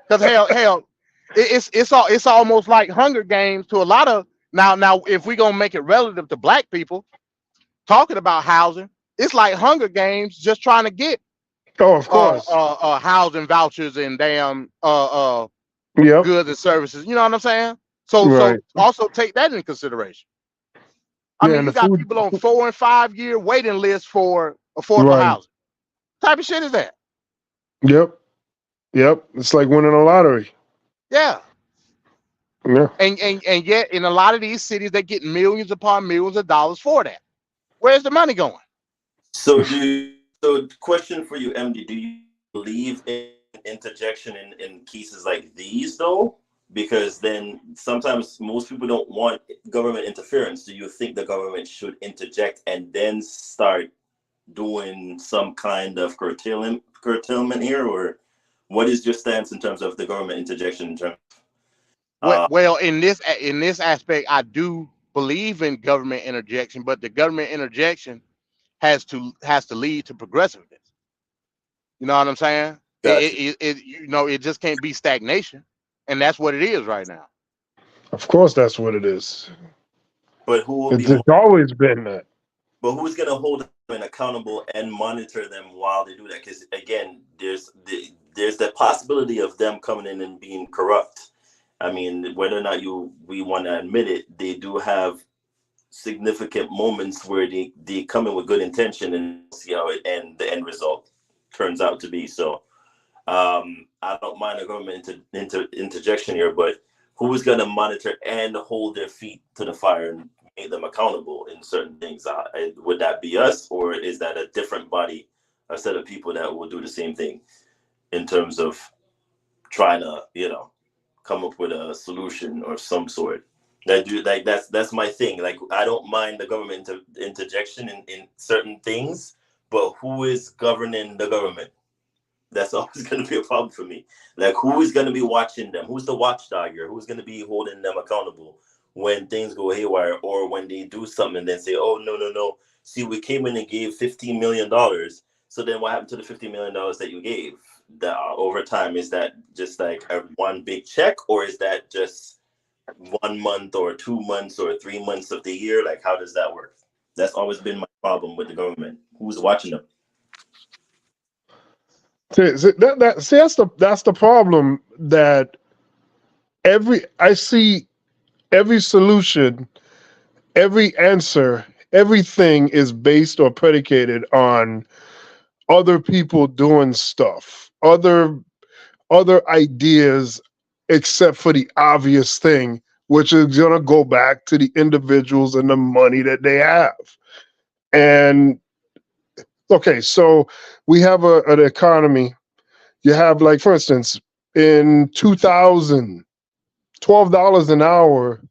Because hell, it's almost like Hunger Games to a lot of now. If we gonna make it relative to black people, talking about housing, it's like Hunger Games, just trying to get of course housing vouchers and damn yep. goods and services. You know what I'm saying? So Right. also take that into consideration. I mean, you got people on 4 and 5 year waiting lists for affordable housing. What type of shit is that? Yep. It's like winning a lottery. Yeah. Yeah. And yet in a lot of these cities they get millions upon millions of dollars for that. Where's the money going? So question for you, MD, do you believe in interjection in cases like these though? Because then sometimes most people don't want government interference. Do you think the government should interject and then start doing some kind of curtailment here, or what is your stance in terms of the government interjection in terms Well, in this aspect, I do believe in government interjection, but the government interjection has to lead to progressiveness. You know what I'm saying? Gotcha. It just can't be stagnation, and that's what it is right now. Of course, that's what it is. But who will be? It's always been that. But who's going to hold them accountable and monitor them while they do that? Because again, there's the possibility of them coming in and being corrupt. I mean, whether or not we want to admit it, they do have significant moments where they come in with good intention and see how the end result turns out to be. So I don't mind the government interjection here, but who is going to monitor and hold their feet to the fire and make them accountable in certain things? Would that be us, or is that a different body, a set of people that will do the same thing in terms of trying to, come up with a solution or some sort? That's my thing. Like, I don't mind the government interjection in certain things, but who is governing the government? That's always going to be a problem for me. Like, who is going to be watching them? Who's the watchdog here? Who's going to be holding them accountable when things go haywire, or when they do something and then say, oh, no. See, we came in and gave $15 million. So then what happened to the $15 million that you gave? Over time, is that just like one big check, or is that just 1 month or 2 months or 3 months of the year? Like, how does that work? That's always been my problem with the government. Who's watching them? That's the problem, that I see every solution, every answer, everything is based or predicated on other people doing stuff, other ideas, except for the obvious thing, which is going to go back to the individuals and the money that they have. And okay, so we have an economy. You have, like, for instance, in 2000, $12 an hour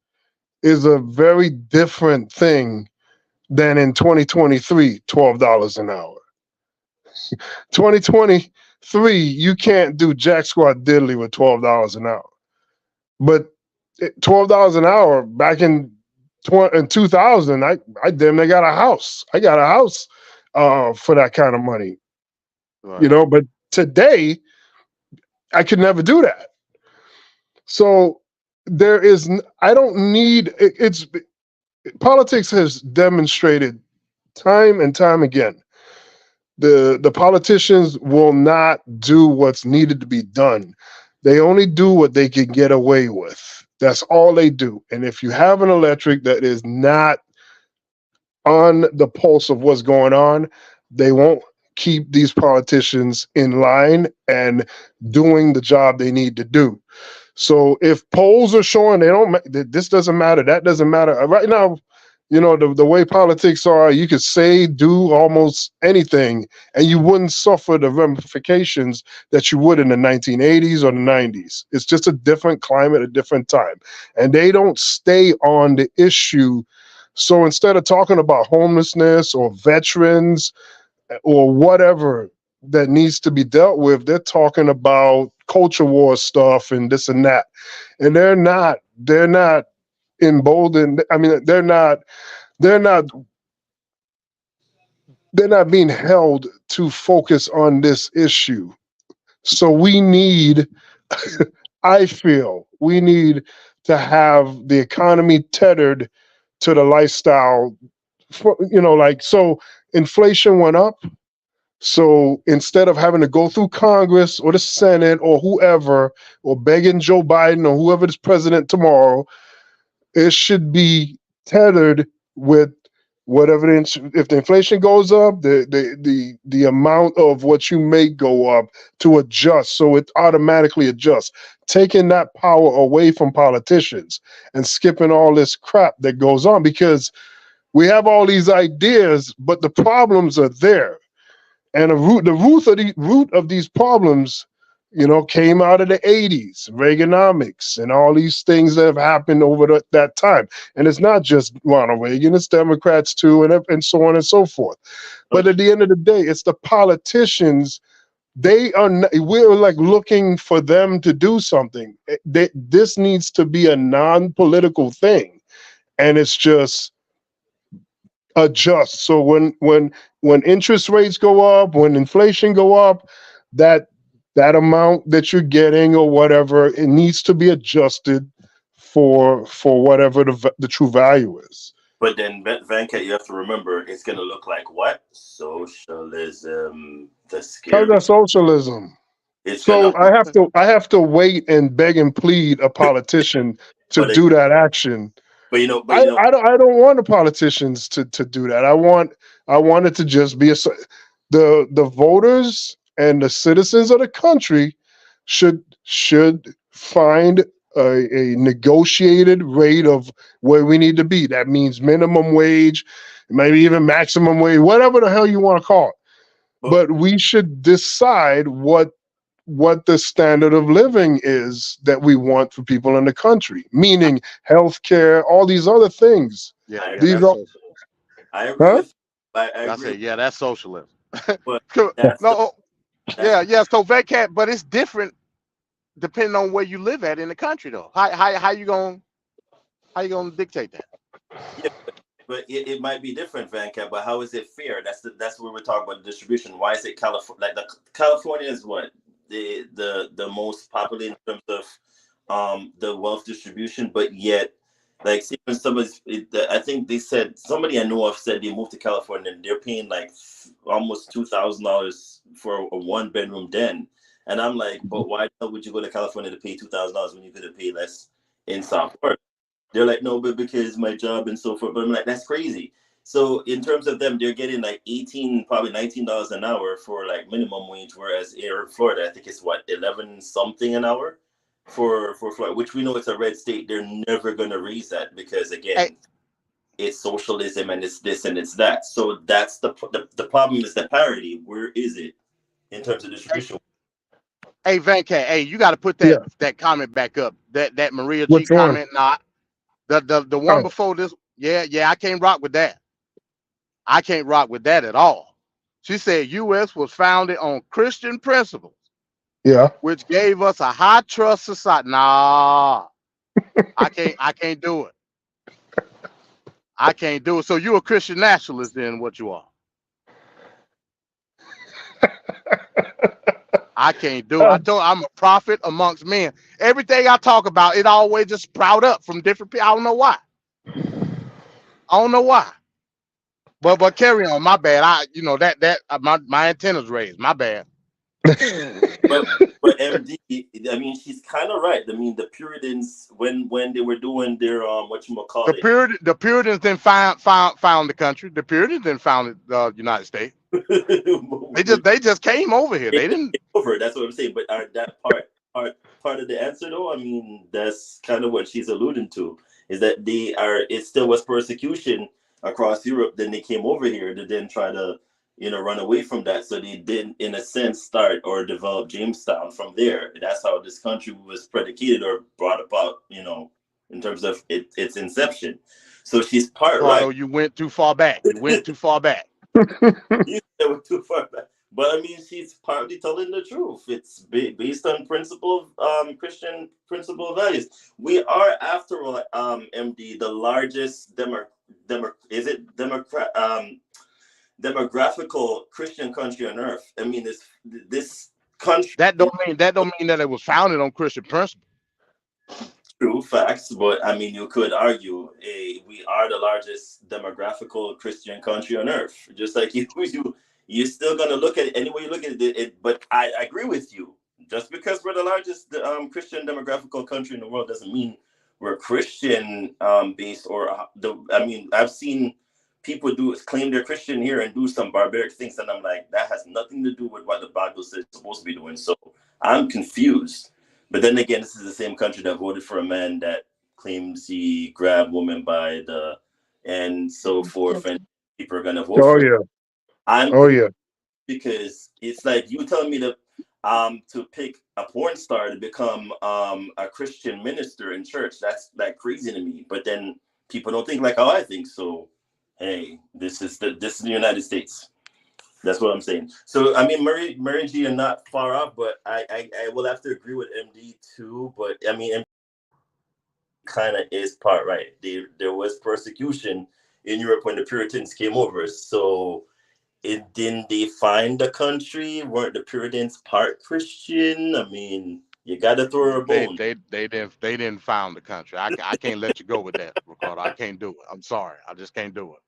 is a very different thing than in 2023, $12 an hour. 2023, you can't do jack squat diddly with $12 an hour. But $12 an hour back in 2000, I damn near got a house. I got a house for that kind of money. Right. But today I could never do that. So I don't need, politics has demonstrated time and time again, the politicians will not do what's needed to be done. They only do what they can get away with. That's all they do. And if you have an electric that is not on the pulse of what's going on, they won't keep these politicians in line and doing the job they need to do. So if polls are showing this doesn't matter, that doesn't matter. Right now, the way politics are, you could say, do almost anything, and you wouldn't suffer the ramifications that you would in the 1980s or the 90s. It's just a different climate, a different time. And they don't stay on the issue. So instead of talking about homelessness or veterans or whatever that needs to be dealt with, they're talking about culture war stuff and this and that. And they're not emboldened. I mean, they're not being held to focus on this issue. So we need, I feel, we need to have the economy tethered to the lifestyle. So inflation went up. So instead of having to go through Congress or the Senate or whoever, or begging Joe Biden or whoever is president tomorrow, it should be tethered with whatever. If the inflation goes up, the amount of what you make go up to adjust, so it automatically adjusts, taking that power away from politicians and skipping all this crap that goes on, because we have all these ideas, but the problems are there. And the root of these problems, came out of the 80s, Reaganomics, and all these things that have happened over that time. And it's not just Ronald Reagan, it's Democrats too, and so on and so forth. But at the end of the day, it's the politicians we're like looking for them to do something. This needs to be a non-political thing, and it's just adjust. So when interest rates go up, when inflation go up, that amount that you're getting or whatever, it needs to be adjusted for whatever the true value is. But then, Venkat, you have to remember, it's going to look like what? Socialism. The How's scary. that socialism? It's So gonna. I have to wait and beg and plead a politician to But do that action. But you know. I don't want the politicians to do that. I want it to just be the voters and the citizens of the country should find a negotiated rate of where we need to be. That means minimum wage, maybe even maximum wage, whatever the hell you want to call it. But we should decide what the standard of living is that we want for people in the country, meaning healthcare, all these other things. Yeah, These that's are, socialism. I agree huh? with. I I agree. said, yeah, that's socialism. But that's No, yeah. So Venkat, but it's different depending on where you live at in the country, though. How you gonna dictate that? Yeah, but it might be different, Venkat. But how is it fair? That's where we're talking about the distribution. Why is it California? Like California is what the most populated in terms of the wealth distribution, but yet. Like, see, when I think they said, somebody I know of said they moved to California and they're paying like almost $2,000 for a 1-bedroom den. And I'm like, but why the hell would you go to California to pay $2,000 when you could have paid less in South Florida? They're like, no, but because my job and so forth. But I'm like, that's crazy. So in terms of them, they're getting like probably $19 an hour for like minimum wage, whereas here in Florida, I think it's what, 11 something an hour? For Florida, which we know it's a red state. They're never going to raise that because again, it's socialism and it's this and it's that. So that's the problem is the parity. Where is it in terms of distribution? Hey Venkat, hey, you got to put that comment back up. That Maria G Which one? comment, not the one before this. Yeah, I can't rock with that. I can't rock with that at all. She said U.S. was founded on Christian principles. Yeah. Which gave us a high trust society. Nah, I can't do it. I can't do it. So you're a Christian nationalist then, what you are? I can't do it. I'm a prophet amongst men. Everything I talk about, it always just sprout up from different people. I don't know why. But carry on. My bad. My antennas raised. My bad. But MD, I mean, she's kind of right. I mean, the Puritans, when they were doing their the Puritans didn't found the country. The Puritans didn't found the United States. they just came over here. They didn't over. That's what I'm saying. But that part of the answer, though, I mean, that's kind of what she's alluding to. Is that it still was persecution across Europe. Then they came over here to then try to run away from that. So they did, in a sense, start or develop Jamestown from there. That's how this country was predicated or brought about, in terms of its inception. So she's right. You went too far back. You went too far back. You went too far back. But I mean, she's partly telling the truth. It's based on Christian principle values. We are, after all, MD, the largest demographical Christian country on earth. I mean, this country. That don't mean that it was founded on Christian principles. True facts, but I mean, you could argue we are the largest demographical Christian country on earth. Just like you're still gonna look at it any way you look at it. But I agree with you. Just because we're the largest Christian demographical country in the world doesn't mean we're Christian based I've seen people claim they're Christian here and do some barbaric things, and I'm like, that has nothing to do with what the Bible says it's supposed to be doing. So I'm confused. But then again, this is the same country that voted for a man that claims he grabbed women and so forth, and people are gonna vote for him. Because it's like you telling me to pick a porn star to become a Christian minister in church. That's like crazy to me. But then people don't think like how I think. So hey, this is the United States. That's what I'm saying. So, I mean, Murray G, you're not far off, but I will have to agree with MD too. But I mean, MD kind of is part right. There was persecution in Europe when the Puritans came over. So, didn't they find the country? Weren't the Puritans part Christian? I mean, you got to throw a bone. They didn't found the country. I can't let you go with that, Ricardo. I can't do it. I'm sorry. I just can't do it.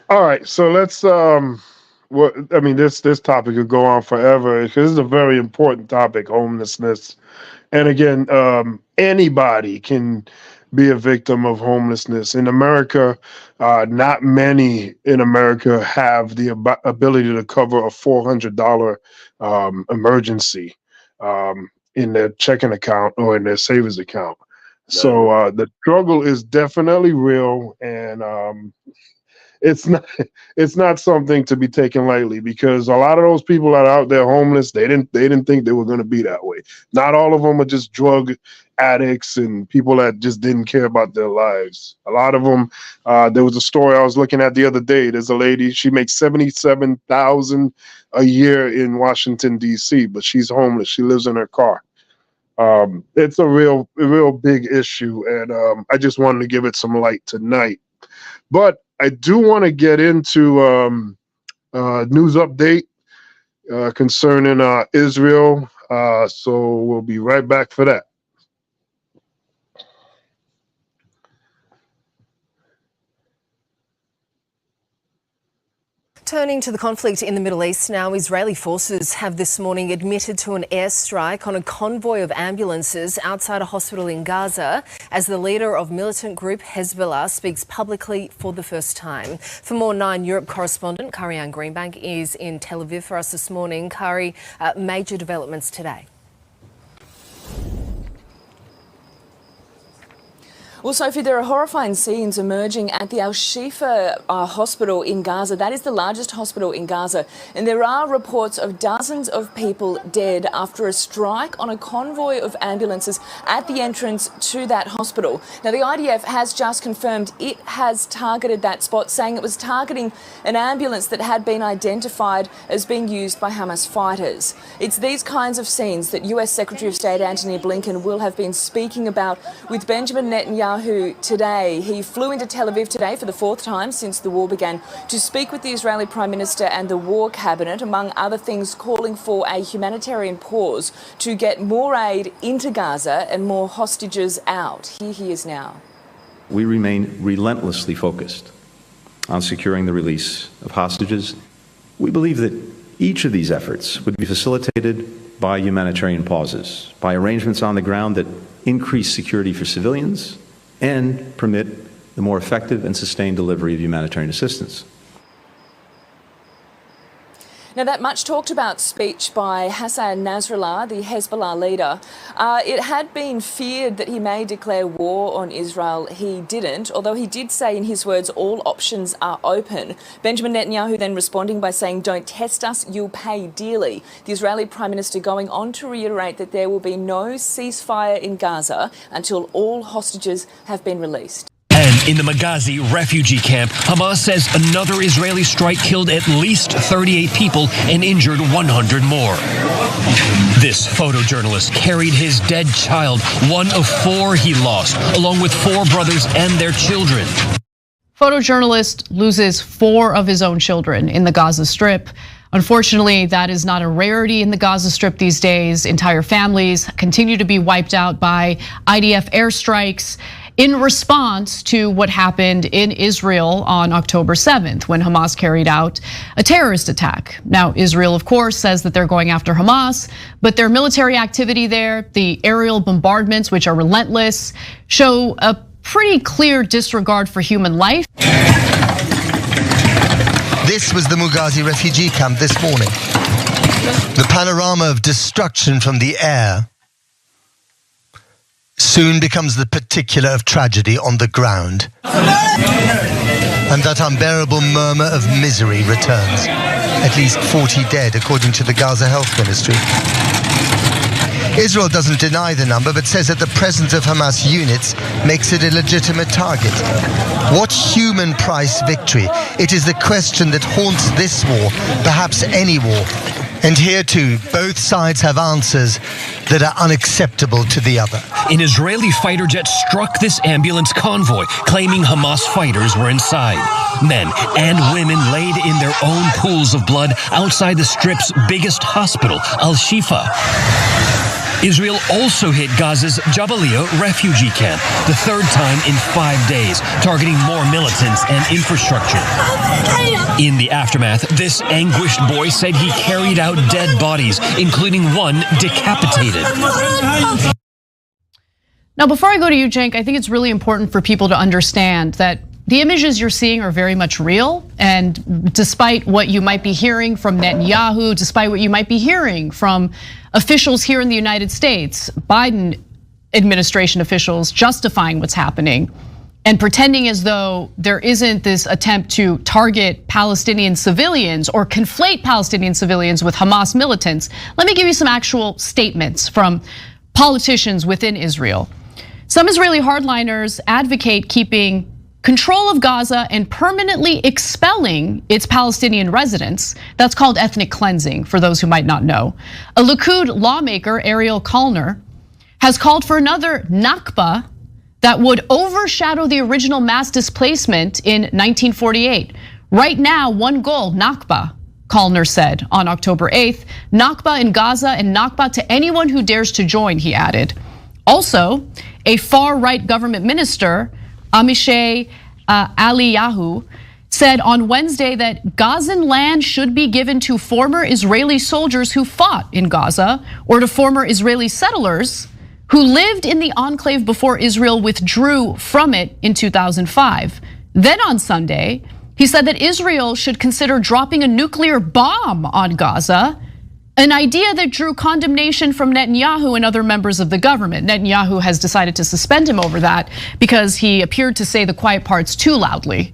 All right. So let's this topic could go on forever because this is a very important topic, homelessness. And again, anybody can be a victim of homelessness. In America, not many in America have the ability to cover a $400 emergency in their checking account or in their savings account. So the struggle is definitely real, and it's not something to be taken lightly, because a lot of those people that are out there homeless, they didn't think they were going to be that way. Not all of them are just drug addicts and people that just didn't care about their lives. A lot of them, there was a story I was looking at the other day. There's a lady, she makes $77,000 a year in Washington, D.C., but she's homeless. She lives in her car. It's a real big issue, and I just wanted to give it some light tonight. But I do want to get into news update concerning Israel. So we'll be right back for that. Turning to the conflict in the Middle East now, Israeli forces have this morning admitted to an airstrike on a convoy of ambulances outside a hospital in Gaza as the leader of militant group Hezbollah speaks publicly for the first time. For more, 9 Europe correspondent Kari-Anne Greenbank is in Tel Aviv for us this morning. Kari, major developments today. Well, Sophie, there are horrifying scenes emerging at the Al-Shifa hospital in Gaza. That is the largest hospital in Gaza. And there are reports of dozens of people dead after a strike on a convoy of ambulances at the entrance to that hospital. Now, the IDF has just confirmed it has targeted that spot, saying it was targeting an ambulance that had been identified as being used by Hamas fighters. It's these kinds of scenes that US Secretary of State Antony Blinken will have been speaking about with Benjamin Netanyahu today. He flew into Tel Aviv today for the 4th time since the war began to speak with the Israeli Prime Minister and the War Cabinet, among other things calling for a humanitarian pause to get more aid into Gaza and more hostages out. Here he is now. We remain relentlessly focused on securing the release of hostages. We believe that each of these efforts would be facilitated by humanitarian pauses, by arrangements on the ground that increase security for civilians and permit the more effective and sustained delivery of humanitarian assistance. Now, that much talked about speech by Hassan Nasrallah, the Hezbollah leader, it had been feared that he may declare war on Israel. He didn't, although he did say in his words, all options are open. Benjamin Netanyahu then responding by saying, don't test us, you'll pay dearly. The Israeli Prime Minister going on to reiterate that there will be no ceasefire in Gaza until all hostages have been released. In the Maghazi refugee camp, Hamas says another Israeli strike killed at least 38 people and injured 100 more. This photojournalist carried his dead child, one of 4 he lost, along with 4 brothers and their children. Photojournalist loses 4 of his own children in the Gaza Strip. Unfortunately, that is not a rarity in the Gaza Strip these days. Entire families continue to be wiped out by IDF airstrikes in response to what happened in Israel on October 7th when Hamas carried out a terrorist attack. Now, Israel, of course, says that they're going after Hamas, but their military activity there, the aerial bombardments, which are relentless, show a pretty clear disregard for human life. This was the Maghazi refugee camp this morning. The panorama of destruction from the air soon becomes the particular of tragedy on the ground. And that unbearable murmur of misery returns. At least 40 dead, according to the Gaza Health Ministry. Israel doesn't deny the number, but says that the presence of Hamas units makes it a legitimate target. What human price victory? It is the question that haunts this war, perhaps any war. And here too, both sides have answers that are unacceptable to the other. An Israeli fighter jet struck this ambulance convoy, claiming Hamas fighters were inside. Men and women laid in their own pools of blood outside the Strip's biggest hospital, Al-Shifa. Israel also hit Gaza's Jabalia refugee camp, the third time in 5 days, targeting more militants and infrastructure. In the aftermath, this anguished boy said he carried out dead bodies, including one decapitated. Now, before I go to you, Cenk, I think it's really important for people to understand that the images you're seeing are very much real. And despite what you might be hearing from Netanyahu, despite what you might be hearing from officials here in the United States, Biden administration officials justifying what's happening and pretending as though there isn't this attempt to target Palestinian civilians or conflate Palestinian civilians with Hamas militants, let me give you some actual statements from politicians within Israel. Some Israeli hardliners advocate keeping control of Gaza and permanently expelling its Palestinian residents. That's called ethnic cleansing, for those who might not know. A Likud lawmaker, Ariel Kalner, has called for another Nakba that would overshadow the original mass displacement in 1948. Right now, one goal, Nakba, Kalner said on October 8th. Nakba in Gaza and Nakba to anyone who dares to join, he added. Also, a far-right government minister, Amishai Aliyahu, said on Wednesday that Gazan land should be given to former Israeli soldiers who fought in Gaza or to former Israeli settlers who lived in the enclave before Israel withdrew from it in 2005. Then on Sunday, he said that Israel should consider dropping a nuclear bomb on Gaza, an idea that drew condemnation from Netanyahu and other members of the government. Netanyahu has decided to suspend him over that because he appeared to say the quiet parts too loudly.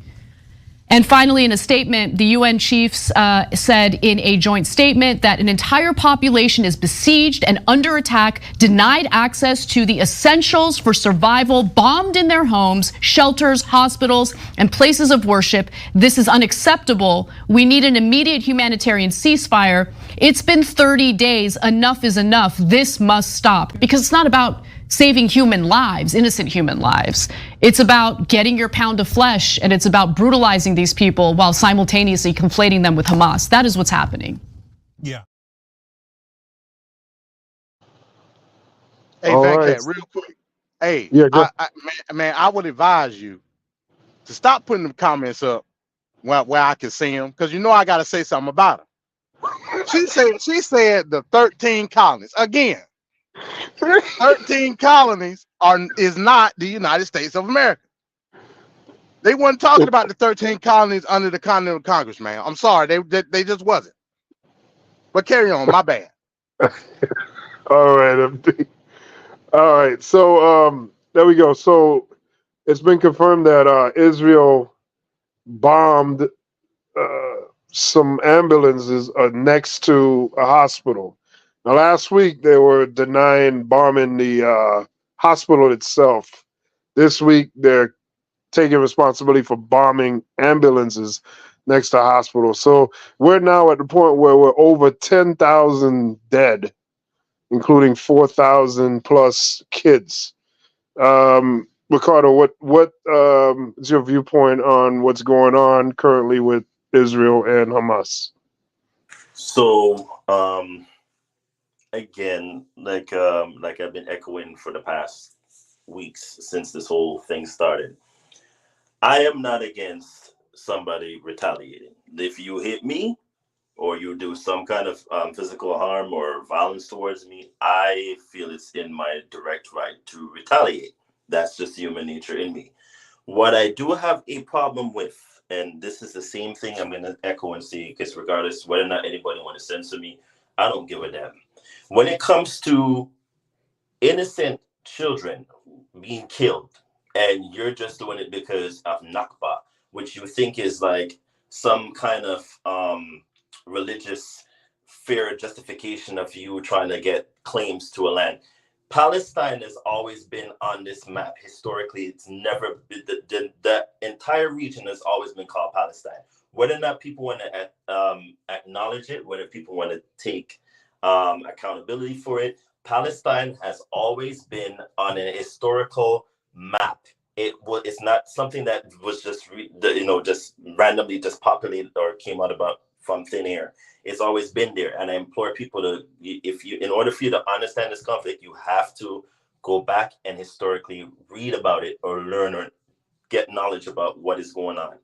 And finally, in a statement, the UN chiefs said in a joint statement that an entire population is besieged and under attack, denied access to the essentials for survival, bombed in their homes, shelters, hospitals, and places of worship. This is unacceptable. We need an immediate humanitarian ceasefire. It's been 30 days. Enough is enough. This must stop. Because it's not about saving human lives, innocent human lives. It's about getting your pound of flesh, and it's about brutalizing these people while simultaneously conflating them with Hamas. That is what's happening. Yeah. Hey, Venkat, real quick. Hey, Yeah, I would advise you to stop putting the comments up where I can see them, because you know I got to say something about them. She said the 13 colonies again. 13 colonies is not the United States of America. They weren't talking about the 13 colonies under the Continental Congress, man. I'm sorry, they just wasn't. But carry on, my bad. All right, MD. All right, so there we go. So it's been confirmed that Israel bombed some ambulances next to a hospital. Now, last week they were denying bombing the hospital itself. This week they're taking responsibility for bombing ambulances next to hospitals. So we're now at the point where we're over 10,000 dead, including 4,000 plus kids. Ricardo, what is your viewpoint on what's going on currently with Israel and Hamas? So again, like I've been echoing for the past weeks since this whole thing started, I am not against somebody retaliating. If you hit me or you do some kind of physical harm or violence towards me, I feel it's in my direct right to retaliate. That's just human nature in me. What I do have a problem with, and this is the same thing I'm going to echo and say, because regardless whether or not anybody want to censor me, I don't give a damn. When it comes to innocent children being killed, and you're just doing it because of Nakba, which you think is like some kind of religious fair justification of you trying to get claims to a land. Palestine has always been on this map. Historically, it's never been, the entire region has always been called Palestine. Whether or not people want to acknowledge it, whether people want to take accountability for it, Palestine has always been on an historical map. It's not something that was just just randomly just populated or came out from thin air. It's always been there, and I implore people to, in order for you to understand this conflict, you have to go back and historically read about it or learn or get knowledge about what is going on.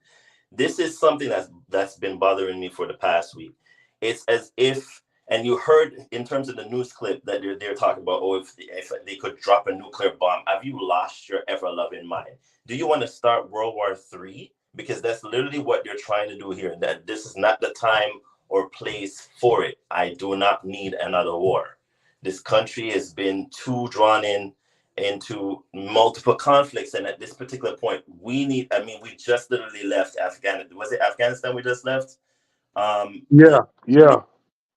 This is something that's been bothering me for the past week. It's as if, and you heard in terms of the news clip that they're talking about, if they could drop a nuclear bomb, have you lost your ever-loving mind? Do you want to start World War III? Because that's literally what they're trying to do here. That this is not the time or place for it. I do not need another war. This country has been too drawn into multiple conflicts, and at this particular point, we just literally left Afghanistan. Was it Afghanistan we just left? Yeah.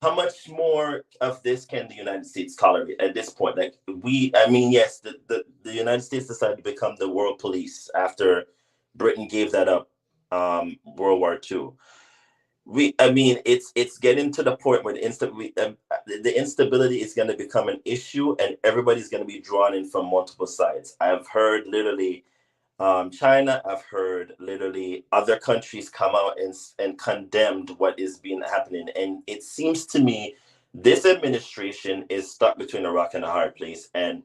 How much more of this can the United States tolerate at this point? Yes, the United States decided to become the world police after Britain gave that up, World War II. It's getting to the point where the instability is going to become an issue, and everybody's going to be drawn in from multiple sides. I've heard literally China, I've heard literally other countries come out and condemned what is happening. And it seems to me this administration is stuck between a rock and a hard place. And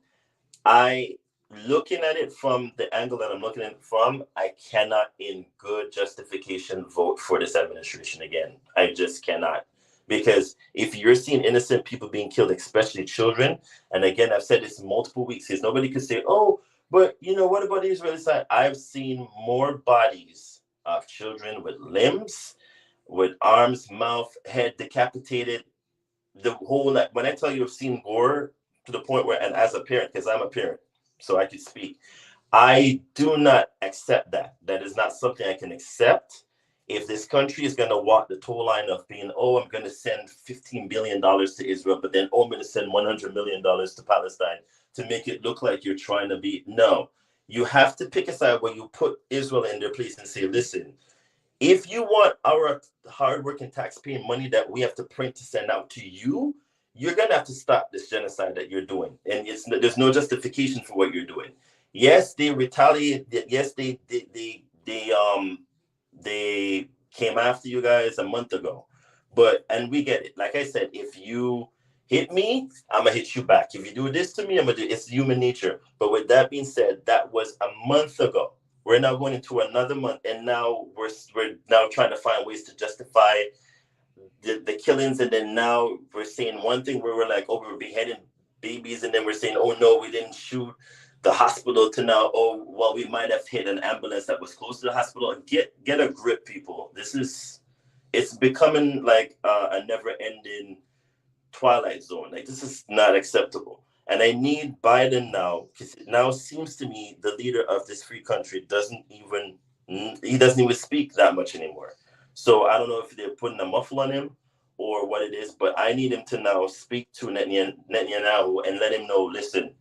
looking at it from the angle that I'm looking at it from, I cannot in good justification vote for this administration again. I just cannot. Because if you're seeing innocent people being killed, especially children, and again, I've said this in multiple weeks, because nobody could say, oh, but what about the Israeli side? I've seen more bodies of children with limbs, with arms, mouth, head decapitated. The whole, when I tell you I've seen gore to the point where, and as a parent, because I'm a parent, so I can speak, I do not accept that. That is not something I can accept. If this country is going to walk the toll line of being, I'm going to send $15 billion to Israel, but then, I'm going to send $100 million to Palestine to make it look like you're trying to be. No, you have to pick a side where you put Israel in their place and say, listen, if you want our hardworking taxpaying money that we have to print to send out to you, you're going to have to stop this genocide that you're doing. And there's no justification for what you're doing. Yes, they retaliate. Yes, they came after you guys a month ago. And we get it. Like I said, if you hit me, I'm going to hit you back. If you do this to me, I'm going to do it. It's human nature. But with that being said, that was a month ago. We're now going into another month, and now we're now trying to find ways to justify the killings. And then now we're saying one thing where we're like, we were beheading babies, and then we're saying, oh no, we didn't shoot the hospital, to now, we might have hit an ambulance that was close to the hospital. Get a grip, people. It's becoming like a never-ending twilight zone. Like, this is not acceptable. And I need Biden now, because it now seems to me the leader of this free country doesn't even speak that much anymore. So I don't know if they're putting a muffle on him or what it is, but I need him to now speak to Netanyahu and let him know, listen,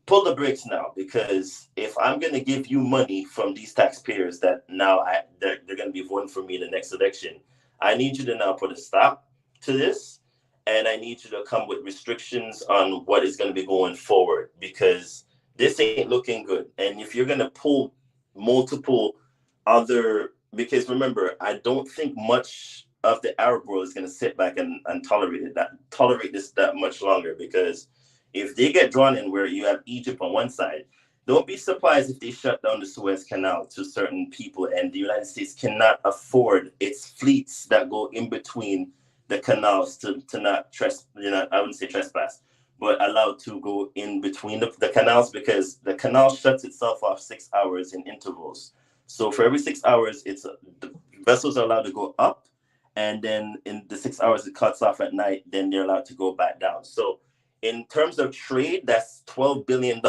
pull the brakes now, because if I'm going to give you money from these taxpayers that now they're going to be voting for me in the next election, I need you to now put a stop to this. And I need you to come with restrictions on what is going to be going forward, because this ain't looking good. And if you're going to pull multiple other, because remember, I don't think much of the Arab world is going to sit back and tolerate this that much longer, because if they get drawn in where you have Egypt on one side, don't be surprised if they shut down the Suez Canal to certain people, and the United States cannot afford its fleets that go in between the canals to not I wouldn't say trespass, but allowed to go in between the canals, because the canal shuts itself off 6 hours in intervals. So for every 6 hours, the vessels are allowed to go up, and then in the 6 hours it cuts off at night, then they're allowed to go back down. So in terms of trade, that's $12 billion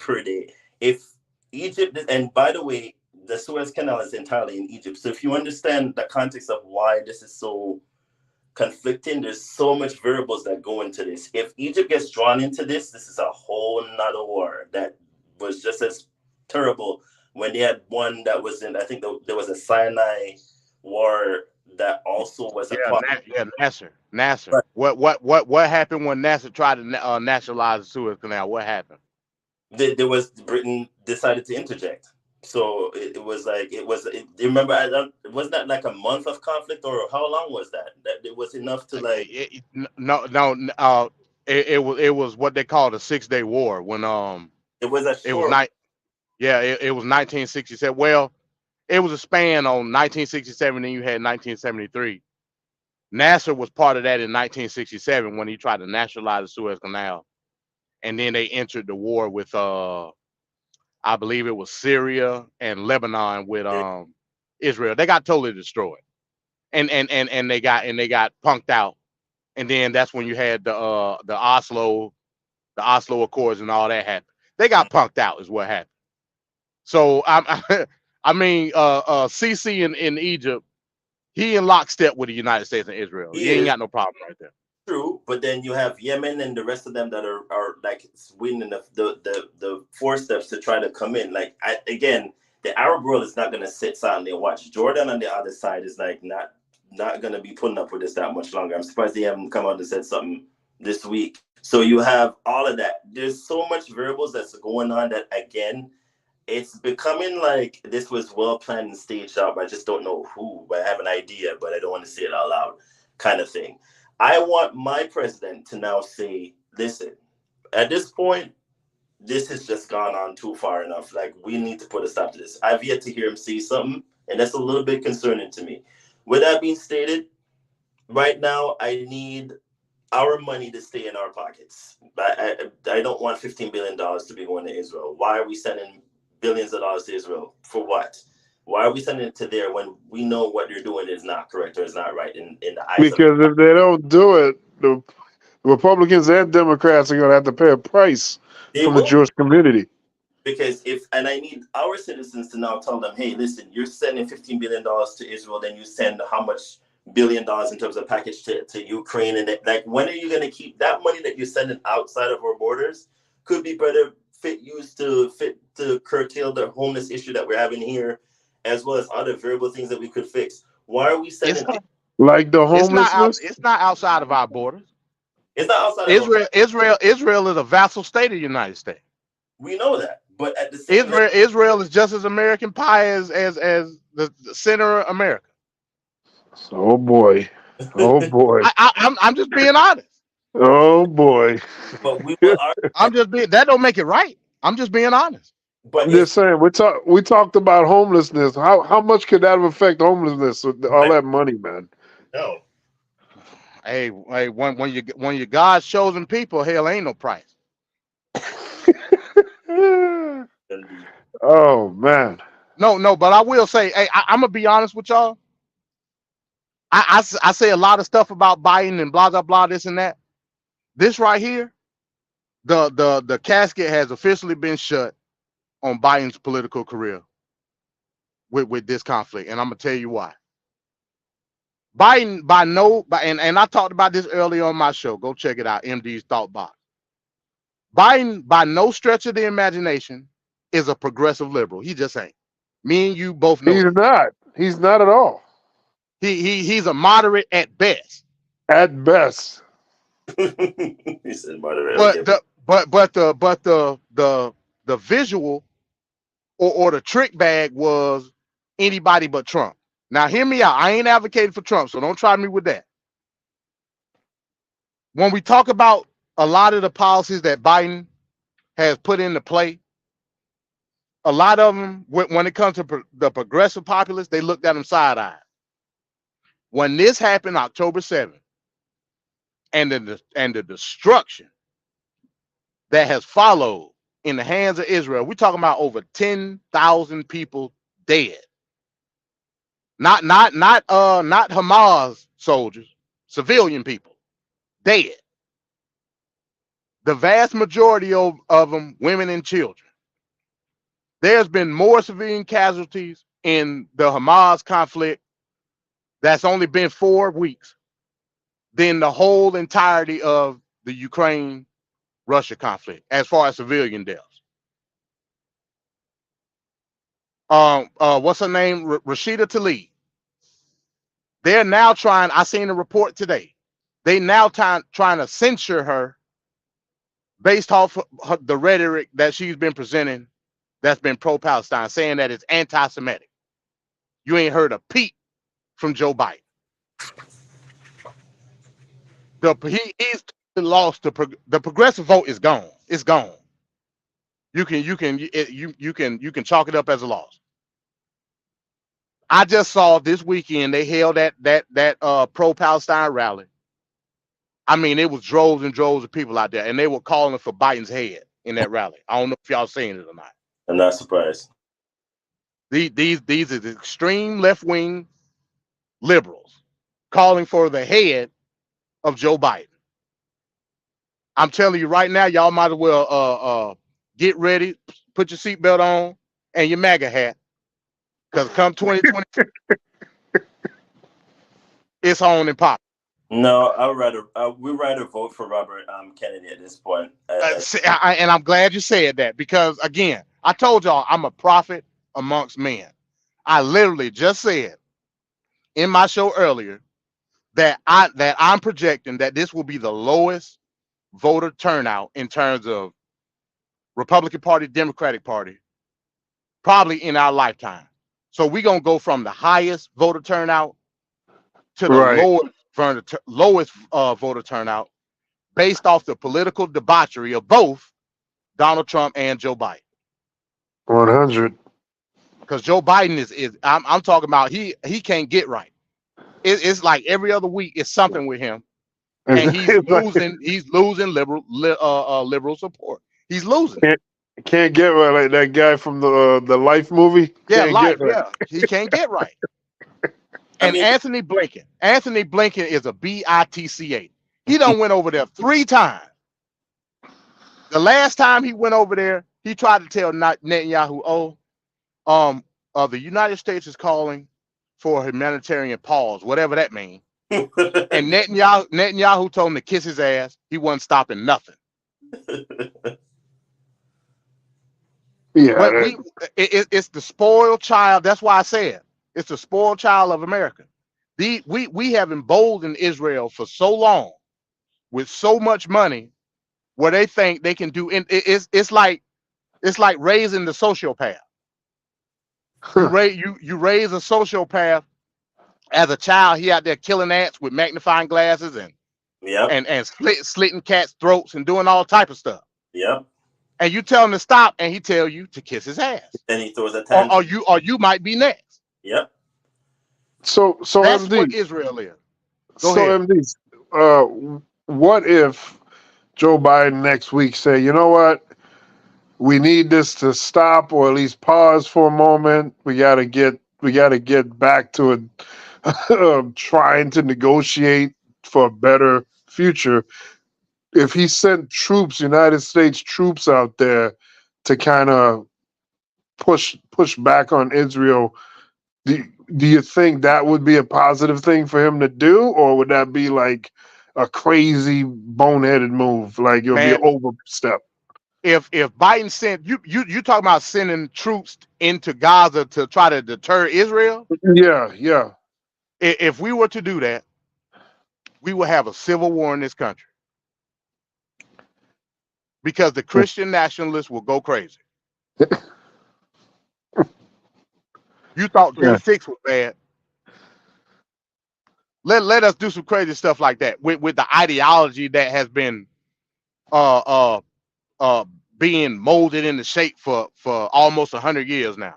per day. If Egypt, and by the way, the Suez Canal is entirely in Egypt. So if you understand the context of why this is so conflicting. There's so much variables that go into this. If Egypt gets drawn into this, this is a whole nother war that was just as terrible when they had one that was in, I think there was a Sinai war that also was a part. Nasser. Right. What happened when Nasser tried to nationalize the Suez Canal? What happened? There was Britain decided to interject. So it was like remember, was that like a month of conflict, or how long was that? That it was enough to like it was what they called a 6-day war when it was a it was short. it was 1967. Well, it was a span on 1967, and you had 1973. Nasser was part of that in 1967 when he tried to nationalize the Suez Canal, and then they entered the war with I believe it was Syria and Lebanon with Israel. They got totally destroyed, and they got punked out, and then that's when you had the Oslo Accords and all that happened. They got punked out is what happened. So I mean Sisi in Egypt, he in lockstep with the United States and Israel. He ain't got no problem right there. True, but then you have Yemen and the rest of them that are like winning the footsteps to try to come in. Like again, the Arab world is not gonna sit silently and watch. Jordan on the other side is like not gonna be putting up with this that much longer. I'm surprised they haven't come out and said something this week. So you have all of that. There's so much variables that's going on that again, it's becoming like this was well planned and staged out. I just don't know who. But I have an idea, but I don't want to say it out loud, kind of thing. I want my president to now say, listen, at this point, this has just gone on too far enough. Like, we need to put a stop to this. I've yet to hear him say something, and that's a little bit concerning to me. With that being stated, right now, I need our money to stay in our pockets. I don't want $15 billion to be going to Israel. Why are we sending billions of dollars to Israel? For what? Why are we sending it to there when we know what they're doing is not correct or is not right in the eyes because if they don't do it, the Republicans and Democrats are going to have to pay a price from the Jewish community. Because I need our citizens to now tell them, hey, listen, you're sending $15 billion to Israel, then you send how much $1 billion in terms of package to Ukraine, and like, when are you going to keep that money that you're sending outside of our borders? Could be better used to curtail the homeless issue that we're having here, as well as other variable things that we could fix. Why are we sending like the homelessness? It's not outside of our borders. It's not outside Israel. of Israel is a vassal state of the United States. We know that, but at the same Israel is just as American pie as the center of America. Oh boy, oh boy. I'm just being honest. Oh boy. But I'm just being. That don't make it right. I'm just being honest. But I'm just saying, we talked about homelessness. How much could that affect homelessness with all that money, man? No. Hey, when you God's chosen people, hell ain't no price. Oh man. No, but I will say, hey, I'm gonna be honest with y'all. I say a lot of stuff about Biden and blah blah blah, this and that. This right here, the casket has officially been shut on Biden's political career with this conflict, and I'm gonna tell you why. Biden, and I talked about this earlier on my show. Go check it out, MD's Thought Box. Biden, by no stretch of the imagination, is a progressive liberal. He just ain't. Me and you both know. He's not. He's not at all. He's a moderate at best. At best. He said moderate. But the visual or the trick bag was anybody but Trump. Now hear me out. I ain't advocating for Trump, so don't try me with that. When we talk about a lot of the policies that Biden has put into play, a lot of them, when it comes to the progressive populace, they looked at him side-eyed. When this happened October 7th, and the destruction that has followed in the hands of Israel, we're talking about over 10,000 people dead. Not Hamas soldiers, civilian people dead. The vast majority of them women and children. There's been more civilian casualties in the Hamas conflict that's only been 4 weeks than the whole entirety of the Ukraine-Russia conflict as far as civilian deaths. What's her name? Rashida Tlaib. They're now trying, I seen a report today. They now trying to censure her based off of the rhetoric that she's been presenting that's been pro-Palestine, saying that it's anti-Semitic. You ain't heard a peep from Joe Biden. He's lost the progressive vote is gone. It's gone. You can chalk it up as a loss. I just saw this weekend they held that pro-Palestine rally. I mean, it was droves and droves of people out there, and they were calling for Biden's head in that rally. I don't know if y'all seen it or not. I'm not surprised. These are the extreme left-wing liberals calling for the head of Joe Biden. I'm telling you right now, y'all might as well get ready, put your seatbelt on and your MAGA hat, because come 2020, it's on and pop. No, we'd rather vote for Robert Kennedy at this point. And I'm glad you said that, because again, I told y'all I'm a prophet amongst men. I literally just said in my show earlier that I'm projecting that this will be the lowest voter turnout in terms of Republican Party, Democratic Party, probably in our lifetime. So we're gonna go from the highest voter turnout to the lowest voter turnout based off the political debauchery of both Donald Trump and Joe Biden. 100. Because Joe Biden is I'm talking about he can't get right. It's like every other week it's something with him, and he's losing liberal support. He's losing. Can't get right, like that guy from the Life movie. Yeah, Life. Yeah, he can't get right. And Anthony Blinken is a BITCA. He done went over there 3 times. The last time he went over there, he tried to tell Netanyahu, the United States is calling for a humanitarian pause, whatever that means. And Netanyahu told him to kiss his ass. He wasn't stopping nothing. Yeah, but it's the spoiled child. That's why I said it's the spoiled child of America. We have emboldened Israel for so long with so much money, where they think they can do. It's like raising the sociopath. You raise a sociopath as a child. He out there killing ants with magnifying glasses and slitting cats' throats and doing all type of stuff. Yep. And you tell him to stop, and he tell you to kiss his ass. And he throws a tantrum. Or you might be next. Yep. So that's MD, what Israel is. Go ahead. MD, what if Joe Biden next week say, you know what, we need this to stop or at least pause for a moment. We gotta get back to trying to negotiate for a better future. If he sent troops, United States troops out there to kind of push back on Israel, do you think that would be a positive thing for him to do, or would that be like a crazy boneheaded move? Like it'll be an overstep. If Biden sent you talking about sending troops into Gaza to try to deter Israel? Yeah. If we were to do that, we would have a civil war in this country. Because the Christian nationalists will go crazy. You thought J6 was bad. Let us do some crazy stuff like that with the ideology that has been being molded into shape for almost 100 years now.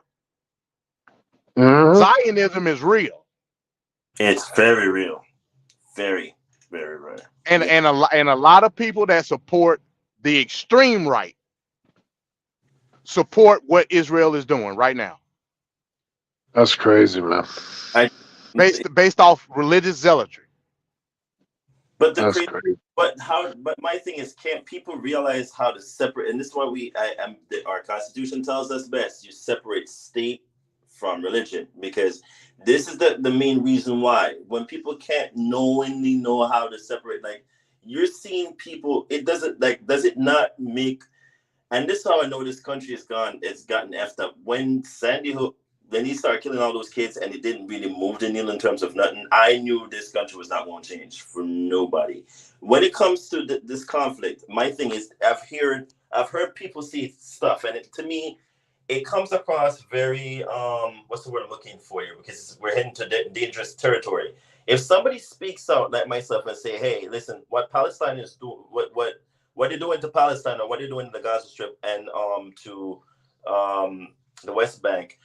Zionism is real. It's very real. Very, very real. And a lot of people that support the extreme right support what Israel is doing right now. That's crazy, man. Based off religious zealotry. But but my thing is, can't people realize how to separate? And this is why our Constitution tells us best: you separate state from religion, because this is the main reason why when people can't knowingly know how to separate, like you're seeing people, it doesn't like, does it not make, and this is how I know this country is gone, it's gotten effed up. When Sandy Hook, when he started killing all those kids and it didn't really move the needle in terms of nothing, I knew this country was not going to change for nobody. When it comes to this conflict, my thing is I've heard people see stuff, and to me, it comes across very, what's the word I'm looking for here? Because we're heading to dangerous territory. If somebody speaks out like myself and say, hey, listen, what Palestine is doing, what they're doing to Palestine or what they're doing in the Gaza Strip and to the West Bank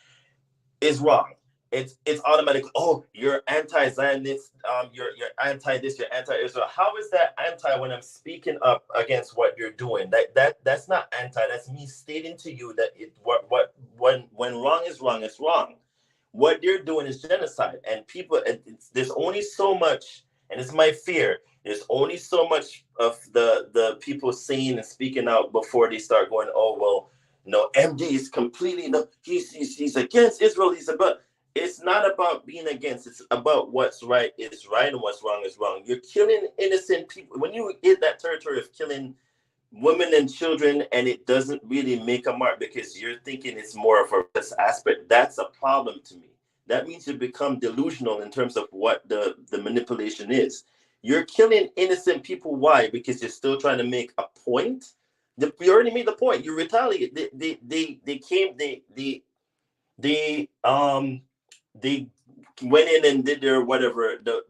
is wrong. It's automatic. Oh, you're anti-Zionist. You're anti-this. You're anti-Israel. How is that anti when I'm speaking up against what you're doing? That's not anti. That's me stating to you that when wrong is wrong, it's wrong. What they're doing is genocide, and people. There's only so much, and it's my fear. There's only so much of the people saying and speaking out before they start going, oh well, no, MD is completely no. He's against Israel. It's not about being against. It's about what's right is right and what's wrong is wrong. You're killing innocent people. When you hit that territory of killing women and children and it doesn't really make a mark because you're thinking it's more of a risk aspect, that's a problem to me. That means you become delusional in terms of what the manipulation is. You're killing innocent people. Why? Because you're still trying to make a point. You already made the point. You retaliate. They went in and did their whatever the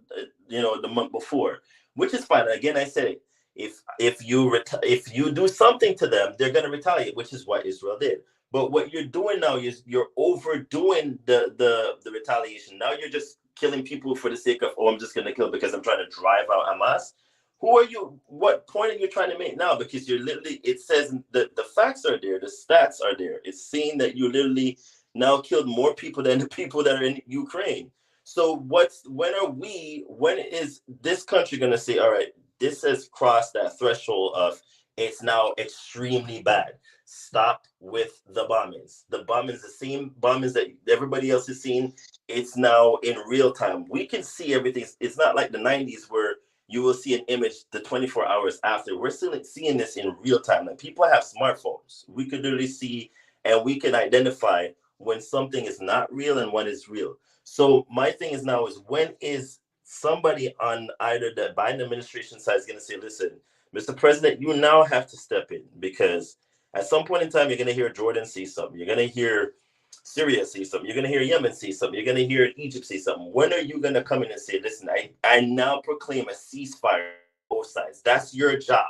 month before, which is fine. Again, I say if you do something to them, they're going to retaliate, which is what Israel did. But what you're doing now is you're overdoing the retaliation. Now you're just killing people for the sake of, oh, I'm just going to kill because I'm trying to drive out Hamas. Who are you? What point are you trying to make now? Because you're literally, it says the facts are there, the stats are there. It's saying that you literally now killed more people than the people that are in Ukraine. So when is this country going to say, all right, this has crossed that threshold of it's now extremely bad. Stop with the bombings. The bombings, the same bombings that everybody else is seeing, it's now in real time. We can see everything. It's not like the 90s where you will see an image the 24 hours after. We're still seeing this in real time. Like people have smartphones. We could literally see and we can identify when something is not real and when it's real. So my thing is now is when is somebody on either the Biden administration side is going to say, listen, Mr. President, you now have to step in, because at some point in time, you're going to hear Jordan say something. You're going to hear Syria say something. You're going to hear Yemen say something. You're going to hear Egypt say something. When are you going to come in and say, listen, I now proclaim a ceasefire on both sides? That's your job.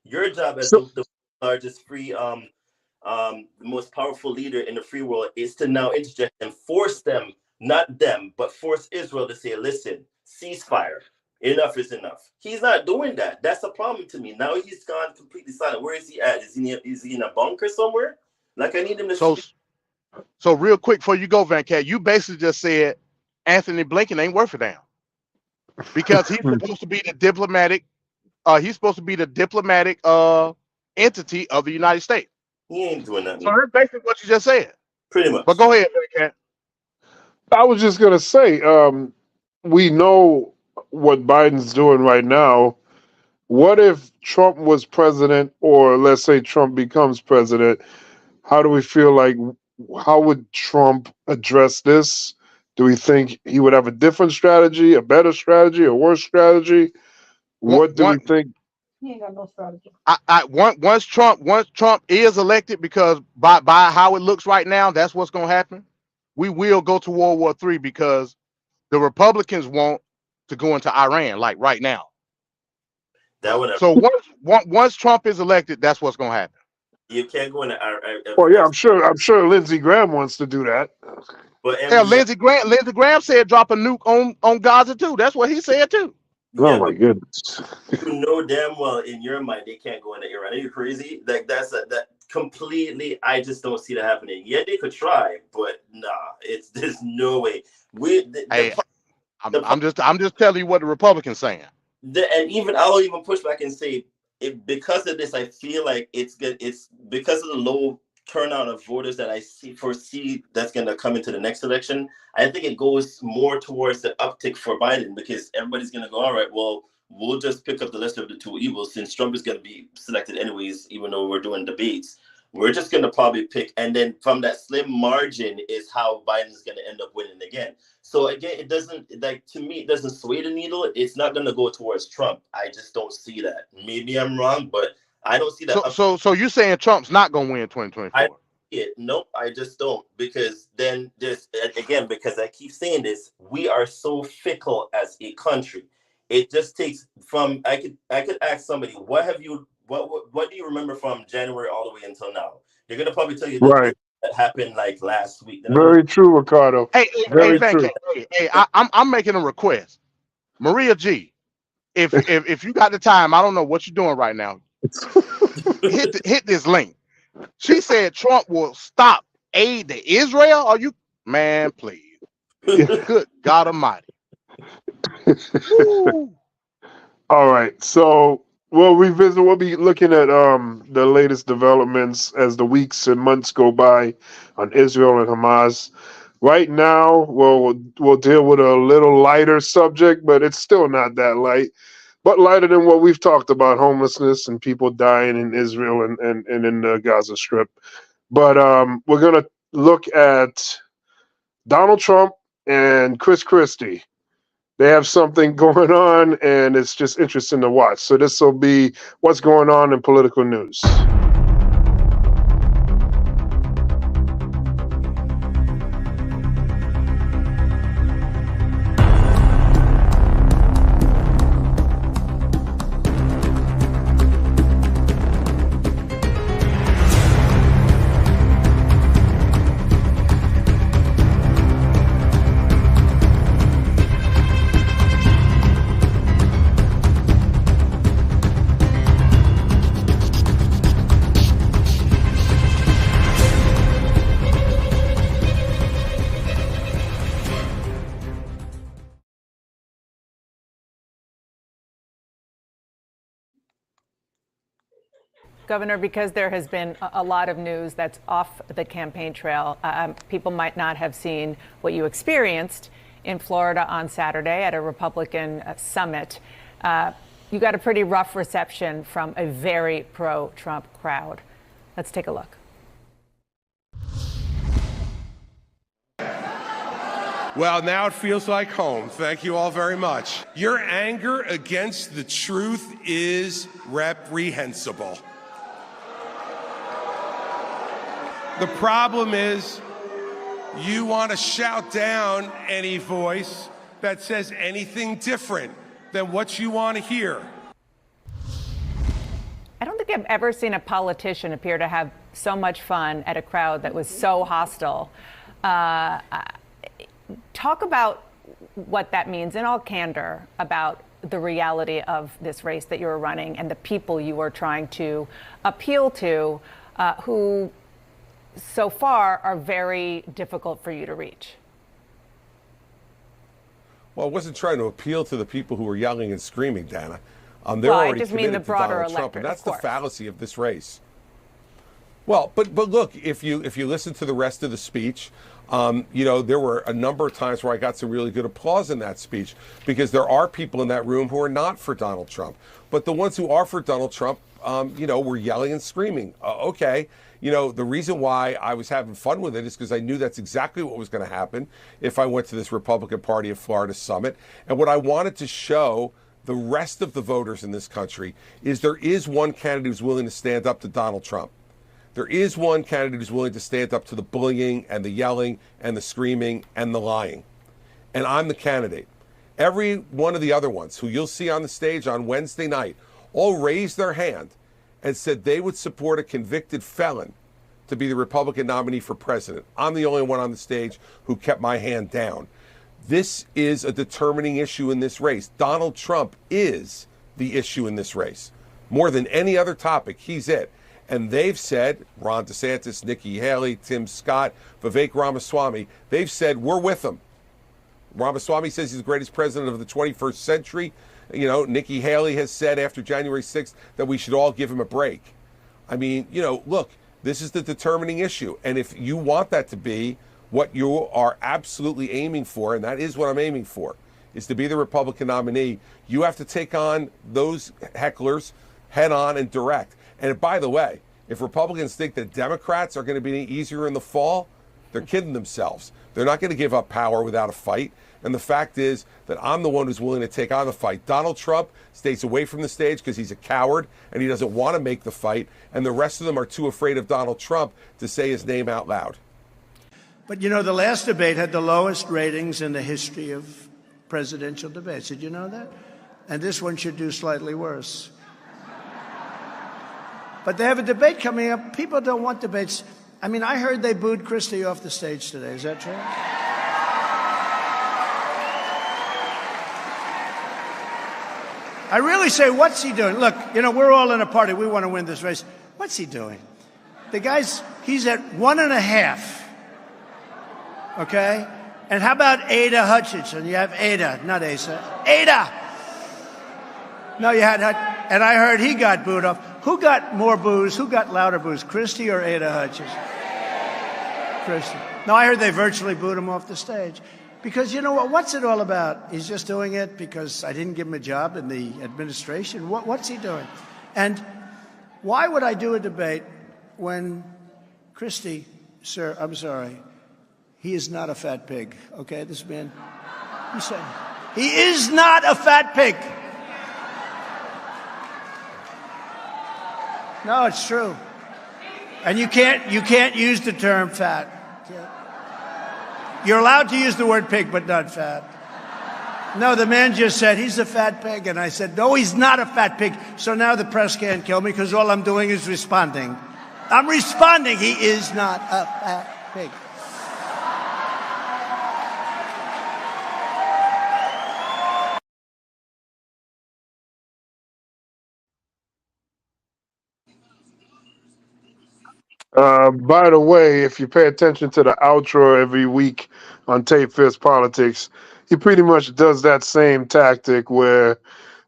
Your job as the largest free the most powerful leader in the free world is to now interject and force them, not them, but force Israel to say, listen, ceasefire. Enough is enough. He's not doing that. That's a problem to me. Now he's gone completely silent. Where is he at? Is he in a bunker somewhere? Like, I need him to... So real quick before you go, Venkat, you basically just said Anthony Blinken ain't worth a damn. Because he's supposed to be the diplomatic, entity of the United States. He ain't doing nothing. So that's basically what you just said. Pretty much. But go ahead, Venkat. I was just gonna say, we know what Biden's doing right now. What if Trump was president, or let's say Trump becomes president? How do we feel like? How would Trump address this? Do we think he would have a different strategy, a better strategy, a worse strategy? What do we think? He ain't got no strategy. Once Trump is elected, because by how it looks right now, that's what's going to happen. We will go to World War III because the Republicans want to go into Iran, like right now. So once Trump is elected, that's what's going to happen. You can't go into Iran. Well, yeah, I'm sure Lindsey Graham wants to do that. But hell, Lindsey Graham said drop a nuke on Gaza too. That's what he said too. Oh my goodness! You know damn well in your mind they can't go into Iran. Are you crazy? Like that completely. I just don't see that happening. Yeah, they could try, but nah, there's no way. I'm just telling you what the Republicans saying. And even I'll even push back and say, because of this, I feel like it's good. It's because of the low turnout of voters that I foresee that's going to come into the next election, I think it goes more towards the uptick for Biden, because everybody's going to go, all right, well, we'll just pick up the lesser of the two evils since Trump is going to be selected anyways, even though we're doing debates. We're just going to probably pick, and then from that slim margin is how Biden's going to end up winning again. So again, it doesn't, like, to me, it doesn't sway the needle. It's not going to go towards Trump. I just don't see that. Maybe I'm wrong, but I don't see that. So you're saying Trump's not going to win 2024? Nope, I just don't, because then there's, again, because I keep saying this, we are so fickle as a country. It just takes from, I could ask somebody, what do you remember from January all the way until now? They're gonna probably tell you that happened like last week. Very true, Ricardo. Hey, Very Venkat, true. I'm making a request. Maria G, if you got the time, I don't know what you're doing right now. hit this link. She said Trump will stop aid to Israel. Are you, man? Please, good God Almighty. All right, so we'll be looking at the latest developments as the weeks and months go by on Israel and Hamas. Right now, we'll deal with a little lighter subject, but it's still not that light, but lighter than what we've talked about: homelessness and people dying in Israel and in the Gaza Strip. But we're gonna look at Donald Trump and Chris Christie. They have something going on, and it's just interesting to watch. So this will be what's going on in political news. Governor, because there has been a lot of news that's off the campaign trail, people might not have seen what you experienced in Florida on Saturday at a Republican summit. You got a pretty rough reception from a very pro-Trump crowd. Let's take a look. Well, now it feels like home. Thank you all very much. Your anger against the truth is reprehensible. The problem is you want to shout down any voice that says anything different than what you want to hear. I don't think I've ever seen a politician appear to have so much fun at a crowd that was so hostile. Talk about what that means in all candor about the reality of this race that you were running and the people you were trying to appeal to, who so far are very difficult for you to reach. Well, I wasn't trying to appeal to the people who were yelling and screaming, Dana. They're Well, I already just mean the committed to broader Donald Trump, electorate, and that's of the course. fallacy of this race. Well, but look, if you listen to the rest of the speech, there were a number of times where I got some really good applause in that speech, because there are people in that room who are not for Donald Trump. But the ones who are for Donald Trump, were yelling and screaming. Okay. The reason why I was having fun with it is because I knew that's exactly what was going to happen if I went to this Republican Party of Florida summit. And what I wanted to show the rest of the voters in this country is there is one candidate who's willing to stand up to Donald Trump. There is one candidate who's willing to stand up to the bullying and the yelling and the screaming and the lying. And I'm the candidate. Every one of the other ones who you'll see on the stage on Wednesday night all raised their hand and said they would support a convicted felon to be the Republican nominee for president. I'm the only one on the stage who kept my hand down. This is a determining issue in this race. Donald Trump is the issue in this race. More than any other topic, he's it. And they've said, Ron DeSantis, Nikki Haley, Tim Scott, Vivek Ramaswamy, they've said, we're with him. Ramaswamy says he's the greatest president of the 21st century. Nikki Haley has said after January 6th that we should all give him a break. I mean, look, This is the determining issue. And if you want that to be what you are absolutely aiming for, and that is what I'm aiming for, is to be the Republican nominee, you have to take on those hecklers head on and direct. And by the way, if Republicans think that Democrats are going to be any easier in the fall, they're kidding themselves. They're not going to give up power without a fight. And the fact is that I'm the one who's willing to take on the fight. Donald Trump stays away from the stage because he's a coward and he doesn't want to make the fight. And the rest of them are too afraid of Donald Trump to say his name out loud. But you know, the last debate had the lowest ratings in the history of presidential debates. Did you know that? And this one should do slightly worse. But they have a debate coming up. People don't want debates. I mean, I heard they booed Christie off the stage today. Is that true? I really say, what's he doing? Look, you know, we're all in a party. We want to win this race. What's he doing? The guy's, he's at 1.5. Okay? And how about Ada Hutchinson? You have Ada, not Asa. Ada! No, you had, and I heard he got booed off. Who got more boos? Who got louder boos? Christie or Ada Hutchinson? Christie. No, I heard they virtually booed him off the stage. Because you know what? What's it all about? He's just doing it because I didn't give him a job in the administration. What's he doing? And why would I do a debate when Christie, sir, I'm sorry, he is not a fat pig, okay? This man, he said, he is not a fat pig. No, it's true. And you can't use the term fat. You're allowed to use the word pig, but not fat. No, the man just said, he's a fat pig. And I said, no, he's not a fat pig. So now the press can't kill me because all I'm doing is responding. I'm responding. He is not a fat pig. By the way, if you pay attention to the outro every week on Tape Fist Politics, he pretty much does that same tactic where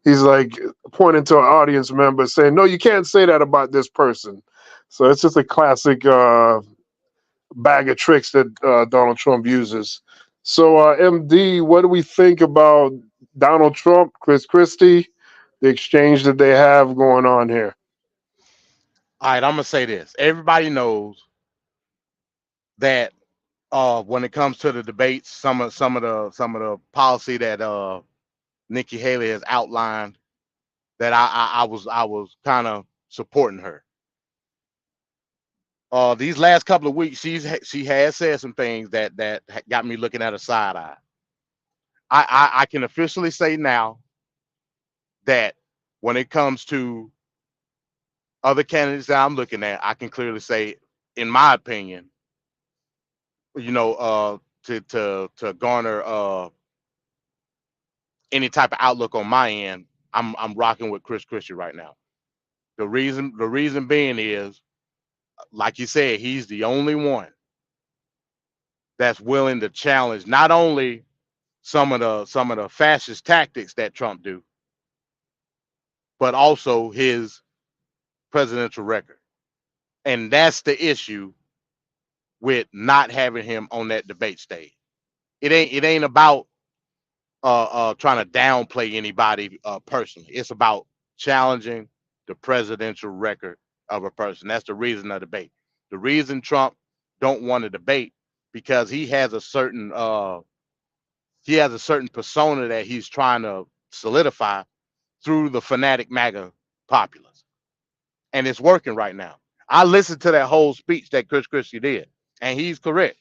he's like pointing to an audience member saying, no, you can't say that about this person. So it's just a classic bag of tricks that Donald Trump uses. So, MD, what do we think about Donald Trump, Chris Christie, the exchange that they have going on here? All right, I'm gonna say this. Everybody knows that when it comes to the debates, some of the policy that Nikki Haley has outlined, that I was kind of supporting her. These last couple of weeks, she has said some things that got me looking at her side eye. I can officially say now that when it comes to other candidates that I'm looking at, I can clearly say, in my opinion, you know, to garner any type of outlook on my end, I'm rocking with Chris Christie right now. The reason being is, like you said, he's the only one that's willing to challenge not only some of the fascist tactics that Trump do, but also his presidential record. And that's the issue with not having him on that debate stage. It ain't about trying to downplay anybody personally. It's about challenging the presidential record of a person. That's the reason of the debate. The reason Trump don't want to debate, because he has a certain persona that he's trying to solidify through the fanatic MAGA populace. And it's working right now. I listened to that whole speech that Chris Christie did, and he's correct.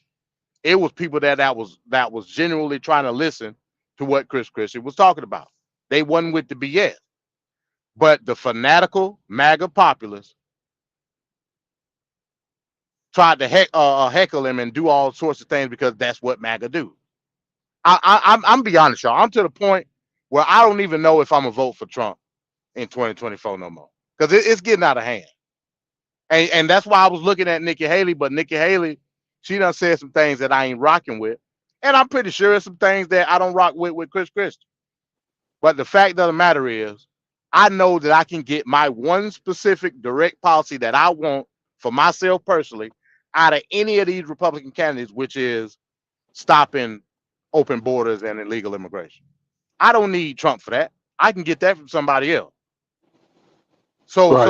It was people that was genuinely trying to listen to what Chris Christie was talking about. They wasn't with the BS. But the fanatical MAGA populace tried to heckle him and do all sorts of things because that's what MAGA do. I'm be honest, y'all. I'm to the point where I don't even know if I'm gonna vote for Trump in 2024 no more, because it's getting out of hand. And that's why I was looking at Nikki Haley, but Nikki Haley, she done said some things that I ain't rocking with, and I'm pretty sure it's some things that I don't rock with Chris Christie. But the fact of the matter is, I know that I can get my one specific direct policy that I want for myself personally, out of any of these Republican candidates, which is stopping open borders and illegal immigration. I don't need Trump for that. I can get that from somebody else. So Right.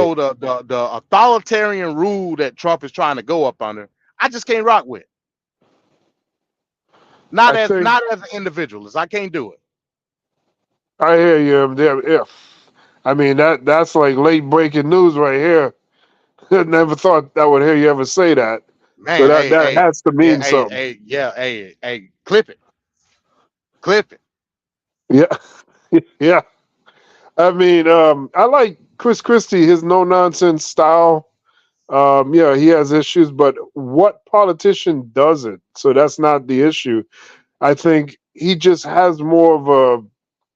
the authoritarian rule that Trump is trying to go up under, I just can't rock with. Not I as think an individualist. I can't do it. I hear you. Yeah. I mean that's like late breaking news right here. Never thought I would hear you ever say that. So Man, that has to mean something. Clip it. Clip it. Yeah. Yeah. I mean, I like Chris Christie, his no nonsense style. Yeah, he has issues, but what politician doesn't? So that's not the issue. I think he just has more of a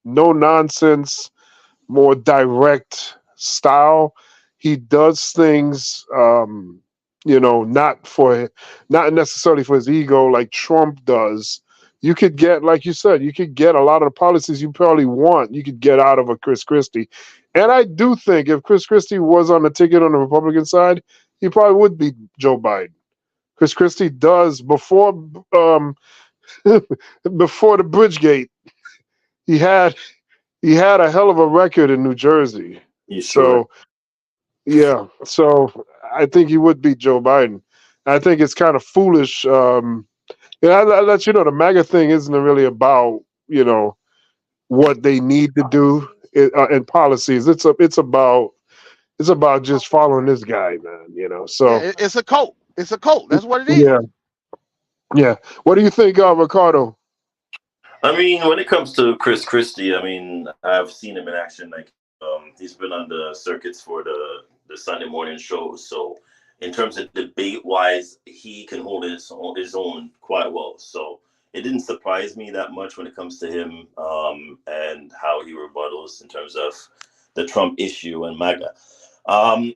no nonsense, more direct style. He does things, not necessarily for his ego like Trump does. You could get, like you said, you could get a lot of the policies you probably want. You could get out of a Chris Christie, and I do think if Chris Christie was on the ticket on the Republican side, he probably would beat Joe Biden. Chris Christie does before the Bridgegate, he had a hell of a record in New Jersey. You sure? So yeah, so I think he would beat Joe Biden. I think it's kind of foolish. I let you know the MAGA thing isn't really about what they need to do in policies. It's about just following this guy, man. So Yeah, it's a cult. It's a cult. That's what it is. Yeah. What do you think, Ricardo? I mean, when it comes to Chris Christie, I mean, I've seen him in action. Like, he's been on the circuits for the Sunday morning shows. So, in terms of debate wise, he can hold his own quite well. So, it didn't surprise me that much when it comes to him and how he rebuttals in terms of the Trump issue and MAGA. I'm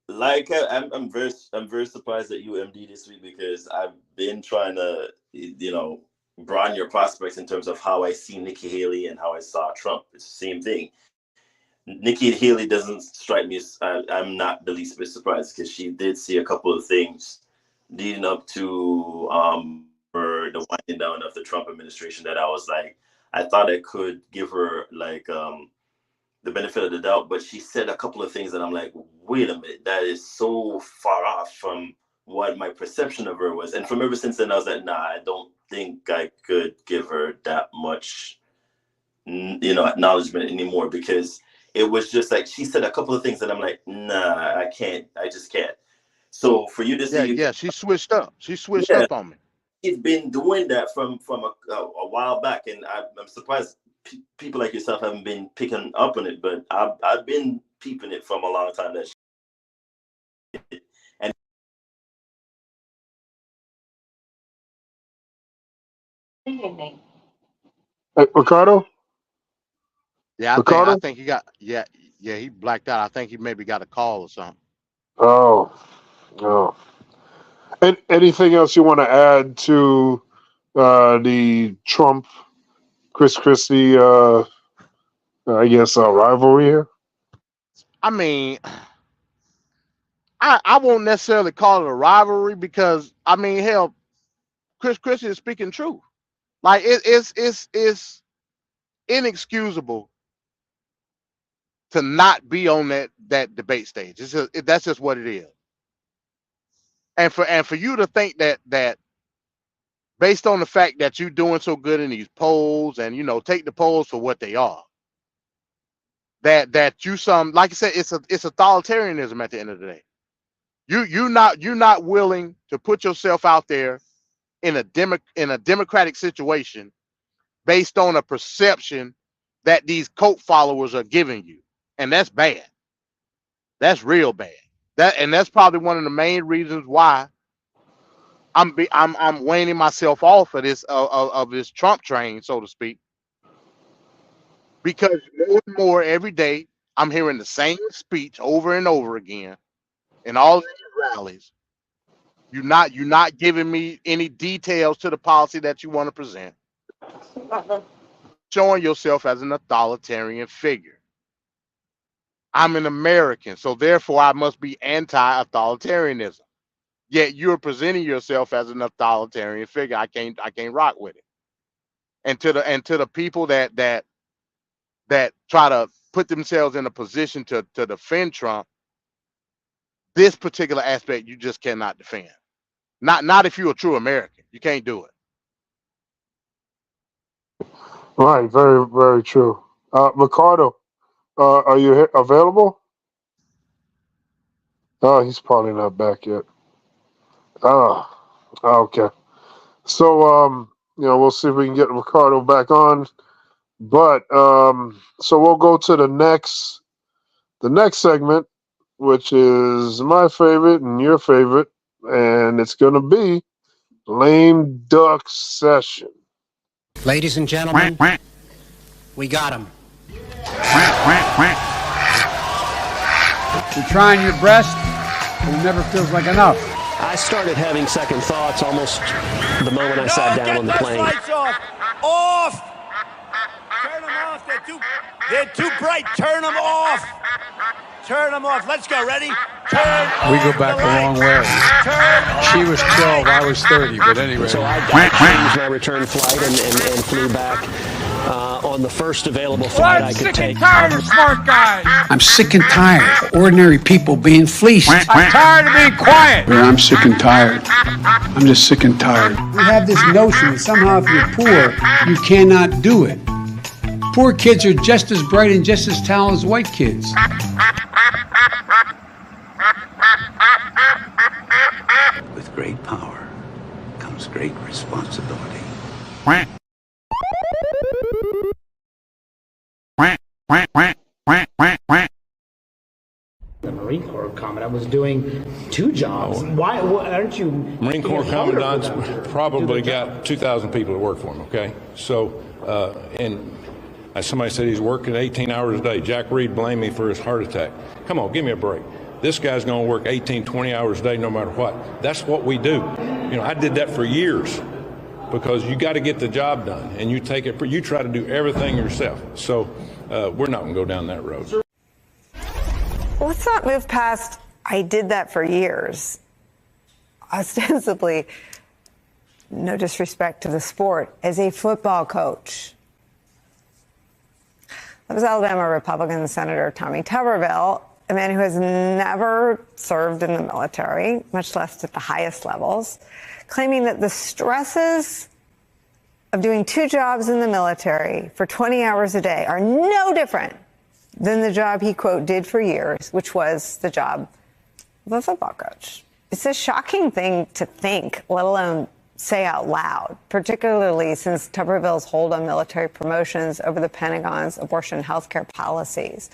very surprised at you, MD, this week, because I've been trying to broaden your prospects in terms of how I see Nikki Haley and how I saw Trump. It's the same thing. Nikki Haley doesn't strike me as I'm not the least bit surprised, because she did see a couple of things leading up to for the winding down of the Trump administration that I was like, I thought I could give her like the benefit of the doubt, but she said a couple of things that I'm like, wait a minute, that is so far off from what my perception of her was. And from ever since then, I was like, nah, I don't think I could give her that much, acknowledgement anymore, because it was just like, she said a couple of things that I'm like, nah, I just can't. So for you to see, she switched up. She switched up on me. She's been doing that from a while back, and I'm surprised people like yourself haven't been picking up on it, but I've been peeping it from a long time. And Ricardo? Yeah, Ricardo? I think he got he blacked out. I think he maybe got a call or something. Oh. And anything else you want to add to the Trump Chris Christie rivalry here? I mean, I won't necessarily call it a rivalry, because I mean, hell, Chris Christie is speaking truth. Like it's inexcusable to not be on that debate stage. That's just what it is. And for you to think that based on the fact that you're doing so good in these polls, and take the polls for what they are, that you like I said, it's authoritarianism at the end of the day. You're not willing to put yourself out there in a democratic situation based on a perception that these cult followers are giving you, and that's bad. That's real bad. That's probably one of the main reasons why I'm waning myself off of this Trump train, so to speak, because more and more every day I'm hearing the same speech over and over again in all these rallies. You're not giving me any details to the policy that you want to present. Showing yourself as an authoritarian figure. I'm an American, so therefore I must be anti-authoritarianism. Yet you're presenting yourself as an authoritarian figure. I can't rock with it. And to the people that try to put themselves in a position to defend Trump, this particular aspect you just cannot defend. Not if you're a true American. You can't do it. Right, very, very true. Ricardo, are you available? Oh, he's probably not back yet. Okay. So, we'll see if we can get Ricardo back on. But so we'll go to the next segment, which is my favorite and your favorite, and it's gonna be Lame Duck Session. Ladies and gentlemen, we got him. You're trying your best, but it never feels like enough. I started having second thoughts almost the moment I sat down on the plane. Lights off! Off! Turn them off. They're too bright. Turn them off. Turn them off. Let's go. Ready? Turn We go back a long way. She was 12, I was 30, but anyway. So I changed my return flight and flew back on the first available flight I could take. I'm sick and tired of smart guys. I'm sick and tired of ordinary people being fleeced. I'm tired of being quiet. I'm sick and tired. I'm just sick and tired. We have this notion that somehow if you're poor, you cannot do it. Poor kids are just as bright and just as talented as white kids. With great power comes great responsibility. The Marine Corps Commandant was doing two jobs. Why aren't you? Marine Corps Commandant's probably got 2,000 people to work for him, okay? So, and somebody said he's working 18 hours a day. Jack Reed blamed me for his heart attack. Come on, give me a break. This guy's going to work 18, 20 hours a day no matter what. That's what we do. I did that for years because you got to get the job done, and you try to do everything yourself. So we're not going to go down that road. Let's not move past, I did that for years. Ostensibly, no disrespect to the sport, as a football coach. That was Alabama Republican Senator Tommy Tuberville, a man who has never served in the military, much less at the highest levels, claiming that the stresses of doing two jobs in the military for 20 hours a day are no different than the job he, quote, did for years, which was the job of a football coach. It's a shocking thing to think, let alone say out loud, particularly since Tuberville's hold on military promotions over the Pentagon's abortion healthcare policies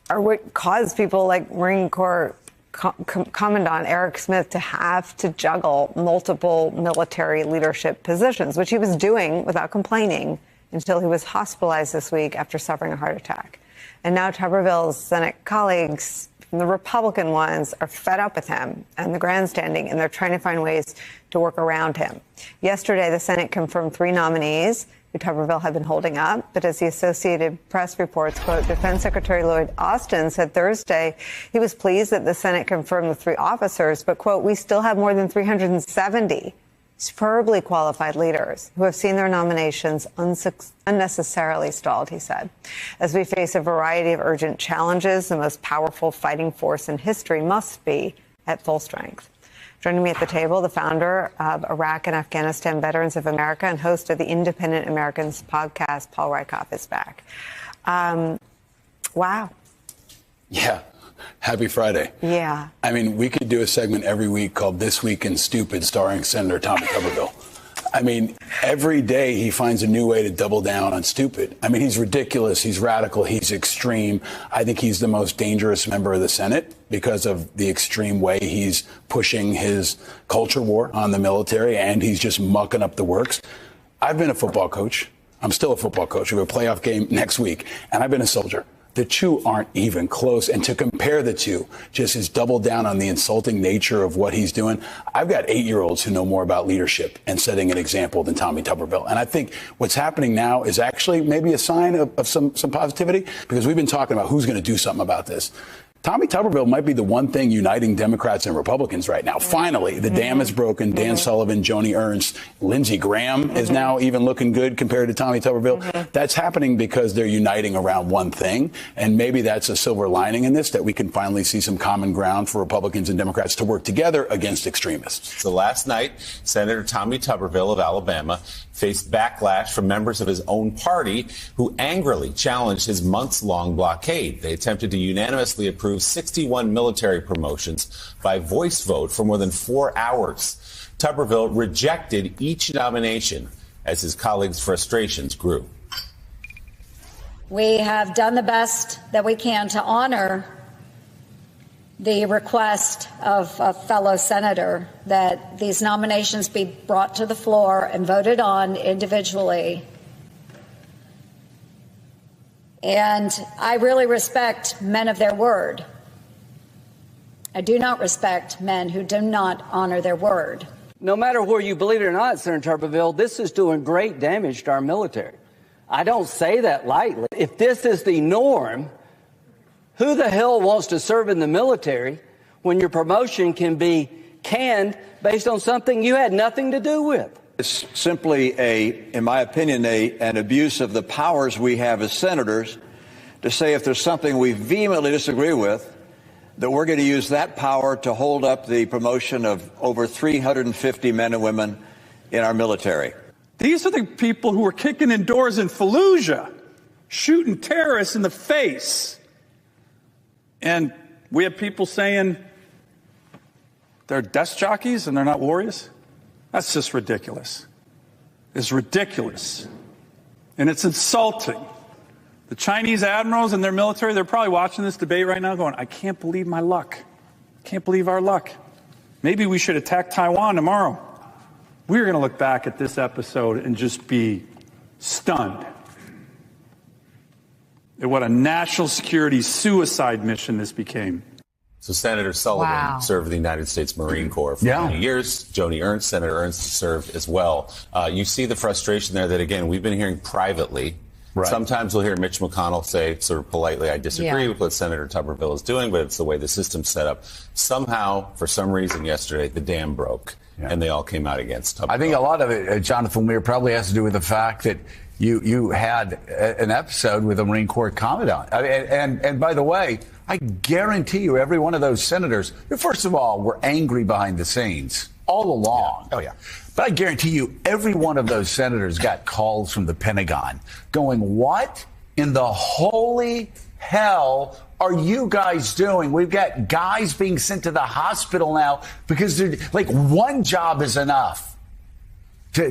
are what caused people like Marine Corps Commandant Eric Smith to have to juggle multiple military leadership positions, which he was doing without complaining until he was hospitalized this week after suffering a heart attack. And now Tuberville's Senate colleagues, the Republican ones, are fed up with him and the grandstanding, and they're trying to find ways to work around him. Yesterday, the Senate confirmed 3 nominees who Tuberville had been holding up. But as the Associated Press reports, quote, Defense Secretary Lloyd Austin said Thursday he was pleased that the Senate confirmed the 3 officers, but, quote, we still have more than 370 superbly qualified leaders who have seen their nominations unnecessarily stalled, he said. As we face a variety of urgent challenges, the most powerful fighting force in history must be at full strength. Joining me at the table, the founder of Iraq and Afghanistan Veterans of America and host of the Independent Americans podcast, Paul Rykoff, is back. Wow. Yeah. Happy Friday. Yeah. I mean, we could do a segment every week called This Week in Stupid, starring Senator Tommy Tuberville. I mean, every day he finds a new way to double down on stupid. I mean, he's ridiculous, he's radical, he's extreme. I think he's the most dangerous member of the Senate because of the extreme way he's pushing his culture war on the military, and he's just mucking up the works. I've been a football coach. I'm still a football coach. We have a playoff game next week, and I've been a soldier. The two aren't even close. And to compare the two just is double down on the insulting nature of what he's doing. I've got 8-year-olds who know more about leadership and setting an example than Tommy Tuberville. And I think what's happening now is actually maybe a sign of some positivity, because we've been talking about who's going to do something about this. Tommy Tuberville might be the one thing uniting Democrats and Republicans right now. Finally, the dam is broken. Dan Sullivan, Joni Ernst, Lindsey Graham is now even looking good compared to Tommy Tuberville. That's happening because they're uniting around one thing. And maybe that's a silver lining in this, that we can finally see some common ground for Republicans and Democrats to work together against extremists. So last night, Senator Tommy Tuberville of Alabama faced backlash from members of his own party who angrily challenged his months-long blockade. They attempted to unanimously approve 61 military promotions by voice vote for more than 4 hours. Tuberville rejected each nomination as his colleagues' frustrations grew. We have done the best that we can to honor the request of a fellow senator that these nominations be brought to the floor and voted on individually. And I really respect men of their word. I do not respect men who do not honor their word. No matter where you believe it or not, Senator Tuberville, this is doing great damage to our military. I don't say that lightly. If this is the norm, who the hell wants to serve in the military when your promotion can be canned based on something you had nothing to do with? It's simply in my opinion, an abuse of the powers we have as senators to say if there's something we vehemently disagree with, that we're going to use that power to hold up the promotion of over 350 men and women in our military. These are the people who were kicking in doors in Fallujah, shooting terrorists in the face. And we have people saying they're desk jockeys and they're not warriors. That's just ridiculous. It's ridiculous. And it's insulting. The Chinese admirals and their military, they're probably watching this debate right now going, I can't believe my luck. I can't believe our luck. Maybe we should attack Taiwan tomorrow. We're going to look back at this episode and just be stunned at what a national security suicide mission this became. So Senator Sullivan served in the United States Marine Corps for many years. Joni Ernst, Senator Ernst, served as well. You see the frustration there that, again, we've been hearing privately. Right. Sometimes we'll hear Mitch McConnell say sort of politely, I disagree with what Senator Tuberville is doing, but it's the way the system's set up. Somehow, for some reason yesterday, the dam broke, and they all came out against Tuberville. I think a lot of it, Jonathan Weir, probably has to do with the fact that you had an episode with a Marine Corps Commandant. And by the way, I guarantee you every one of those senators, first of all, were angry behind the scenes all along. Oh, yeah. But I guarantee you every one of those senators got calls from the Pentagon going, what in the holy hell are you guys doing? We've got guys being sent to the hospital now because they're like, one job is enough to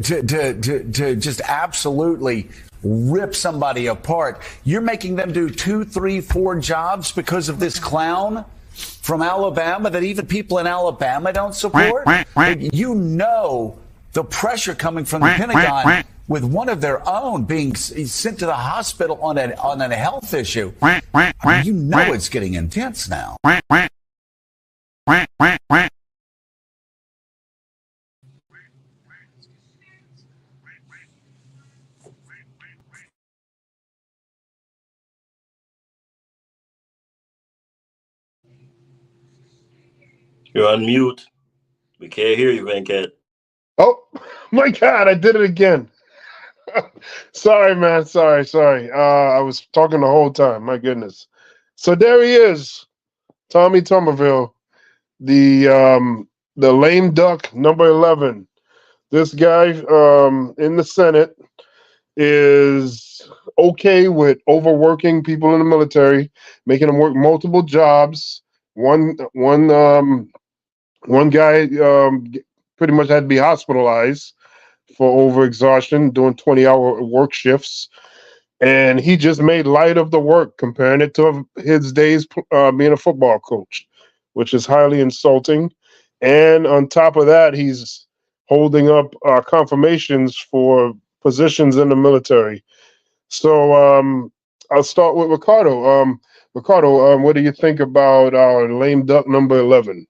just absolutely rip somebody apart. You're making them do 2, 3, 4 jobs because of this clown from Alabama that even people in Alabama don't support. You know the pressure coming from the Pentagon with one of their own being sent to the hospital on a health issue. I mean, you know it's getting intense now. You're on mute. We can't hear you, Venkat. Oh, my God, I did it again. Sorry, man. Sorry. I was talking the whole time. My goodness. So there he is, Tommy Tuberville, the lame duck, number 11. This guy in the Senate is okay with overworking people in the military, making them work multiple jobs. One guy pretty much had to be hospitalized for overexhaustion, doing 20-hour work shifts. And he just made light of the work, comparing it to his days being a football coach, which is highly insulting. And on top of that, he's holding up confirmations for positions in the military. So I'll start with Ricardo. Ricardo, what do you think about our lame duck number 11?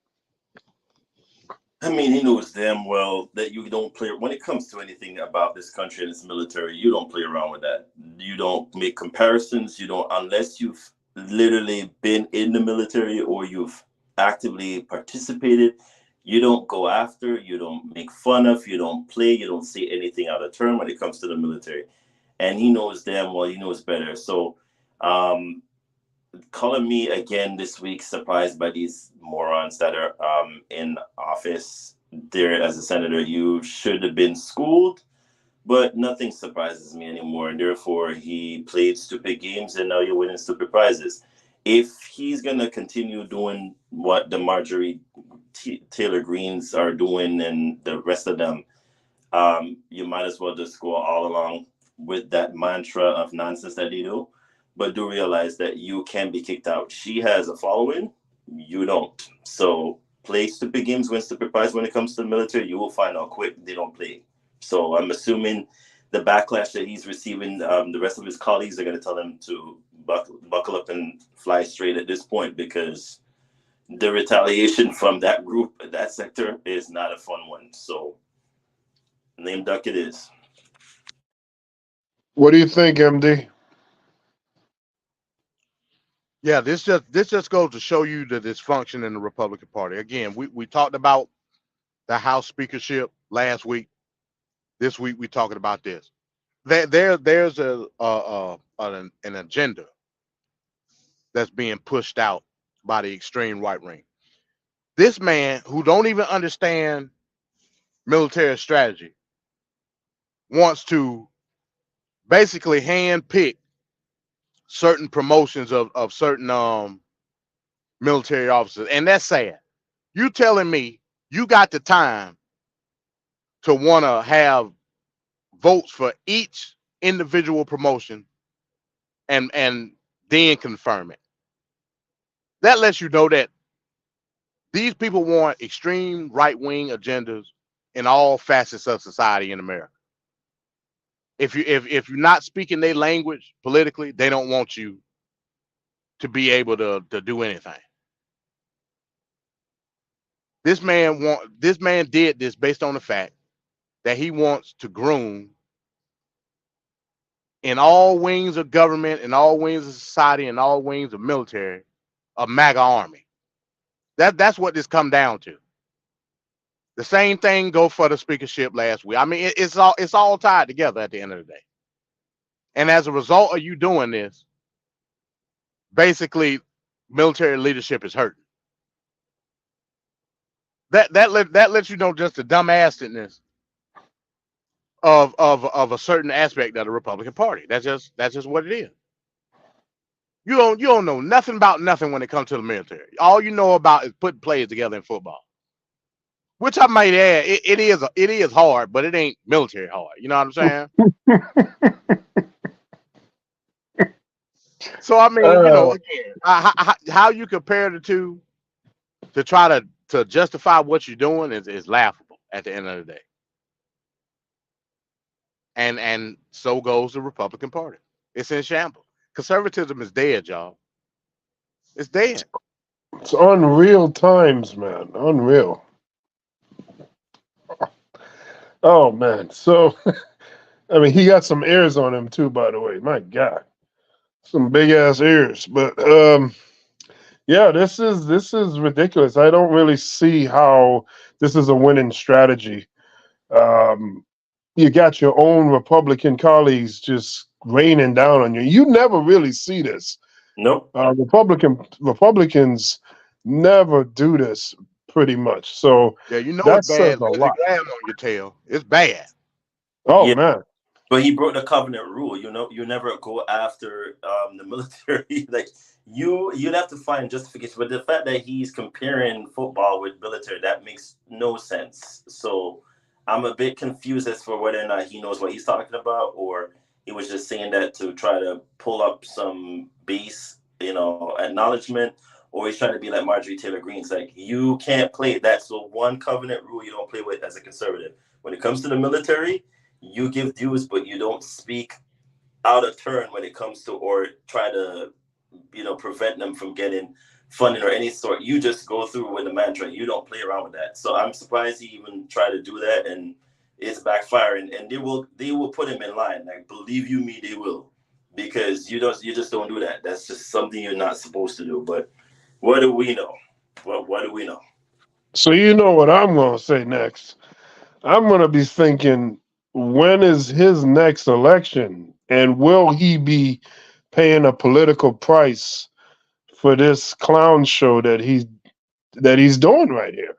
I mean, he knows damn well that you don't play when it comes to anything about this country and its military. You don't play around with that. You don't make comparisons. You don't, unless you've literally been in the military or you've actively participated. You don't go after. You don't make fun of. You don't play. You don't say anything out of turn when it comes to the military. And he knows damn well. He knows better. So, calling me again this week surprised by these morons that are in office there as a senator. You should have been schooled, but nothing surprises me anymore. And therefore, he played stupid games and now you're winning stupid prizes. If he's going to continue doing what the Marjorie Taylor Greens are doing and the rest of them, you might as well just go all along with that mantra of nonsense that they do. But do realize that you can be kicked out. She has a following, you don't. So play stupid games, win stupid prize. When it comes to the military, you will find out quick they don't play. So I'm assuming the backlash that he's receiving, the rest of his colleagues are going to tell him to buckle up and fly straight at this point, because the retaliation from that group, that sector, is not a fun one. So lame duck it is. What do you think, MD? Yeah, this just goes to show you the dysfunction in the Republican Party. Again, we talked about the House speakership last week. This week we're talking about this. There's an agenda that's being pushed out by the extreme right wing. This man, who don't even understand military strategy, wants to basically handpick certain promotions of certain military officers, and that's sad. You telling me you got the time to want to have votes for each individual promotion and then confirm it? That lets you know that these people want extreme right-wing agendas in all facets of society in America. If you're not speaking their language politically, they don't want you to be able to do anything. This man did this based on the fact that he wants to groom in all wings of government, in all wings of society, in all wings of military, a MAGA army. That's what this come down to. The same thing go for the speakership last week. I mean, it's all tied together at the end of the day. And as a result of you doing this, basically, military leadership is hurting. That lets you know just the dumbassedness of a certain aspect of the Republican Party. That's just what it is. You don't know nothing about nothing when it comes to the military. All you know about is putting players together in football. Which I might add, it is hard, but it ain't military hard. You know what I'm saying? So I mean, again, how you compare the two to try to justify what you're doing is laughable at the end of the day. And so goes the Republican Party. It's in shambles. Conservatism is dead, y'all. It's dead. It's unreal times, man. Unreal. Oh man. So I mean, he got some ears on him too, by the way. My God. Some big ass ears. But yeah, this is ridiculous. I don't really see how this is a winning strategy. You got your own Republican colleagues just raining down on you. You never really see this. Nope. Republicans never do this pretty much. So yeah, you know that it's bad. says a lot. Grab on your tail. It's bad. Oh man. But he broke the covenant rule. You know, you never go after the military. Like you'd have to find justification. But the fact that he's comparing football with military, that makes no sense. So I'm a bit confused as for whether or not he knows what he's talking about, or he was just saying that to try to pull up some base, acknowledgement, or he's trying to be like Marjorie Taylor Greene. It's like, you can't play. That's the one covenant rule you don't play with as a conservative. When it comes to the military, you give dues, but you don't speak out of turn when it comes to, or try to, prevent them from getting funding or any sort. You just go through with the mantra. You don't play around with that. So I'm surprised he even tried to do that, and it's backfiring. And they will put him in line. Like, believe you me, they will, because you just don't do that. That's just something you're not supposed to do. But what do we know? What do we know? So you know what I'm going to say next. I'm going to be thinking, when is his next election? And will he be paying a political price for this clown show that he's doing right here?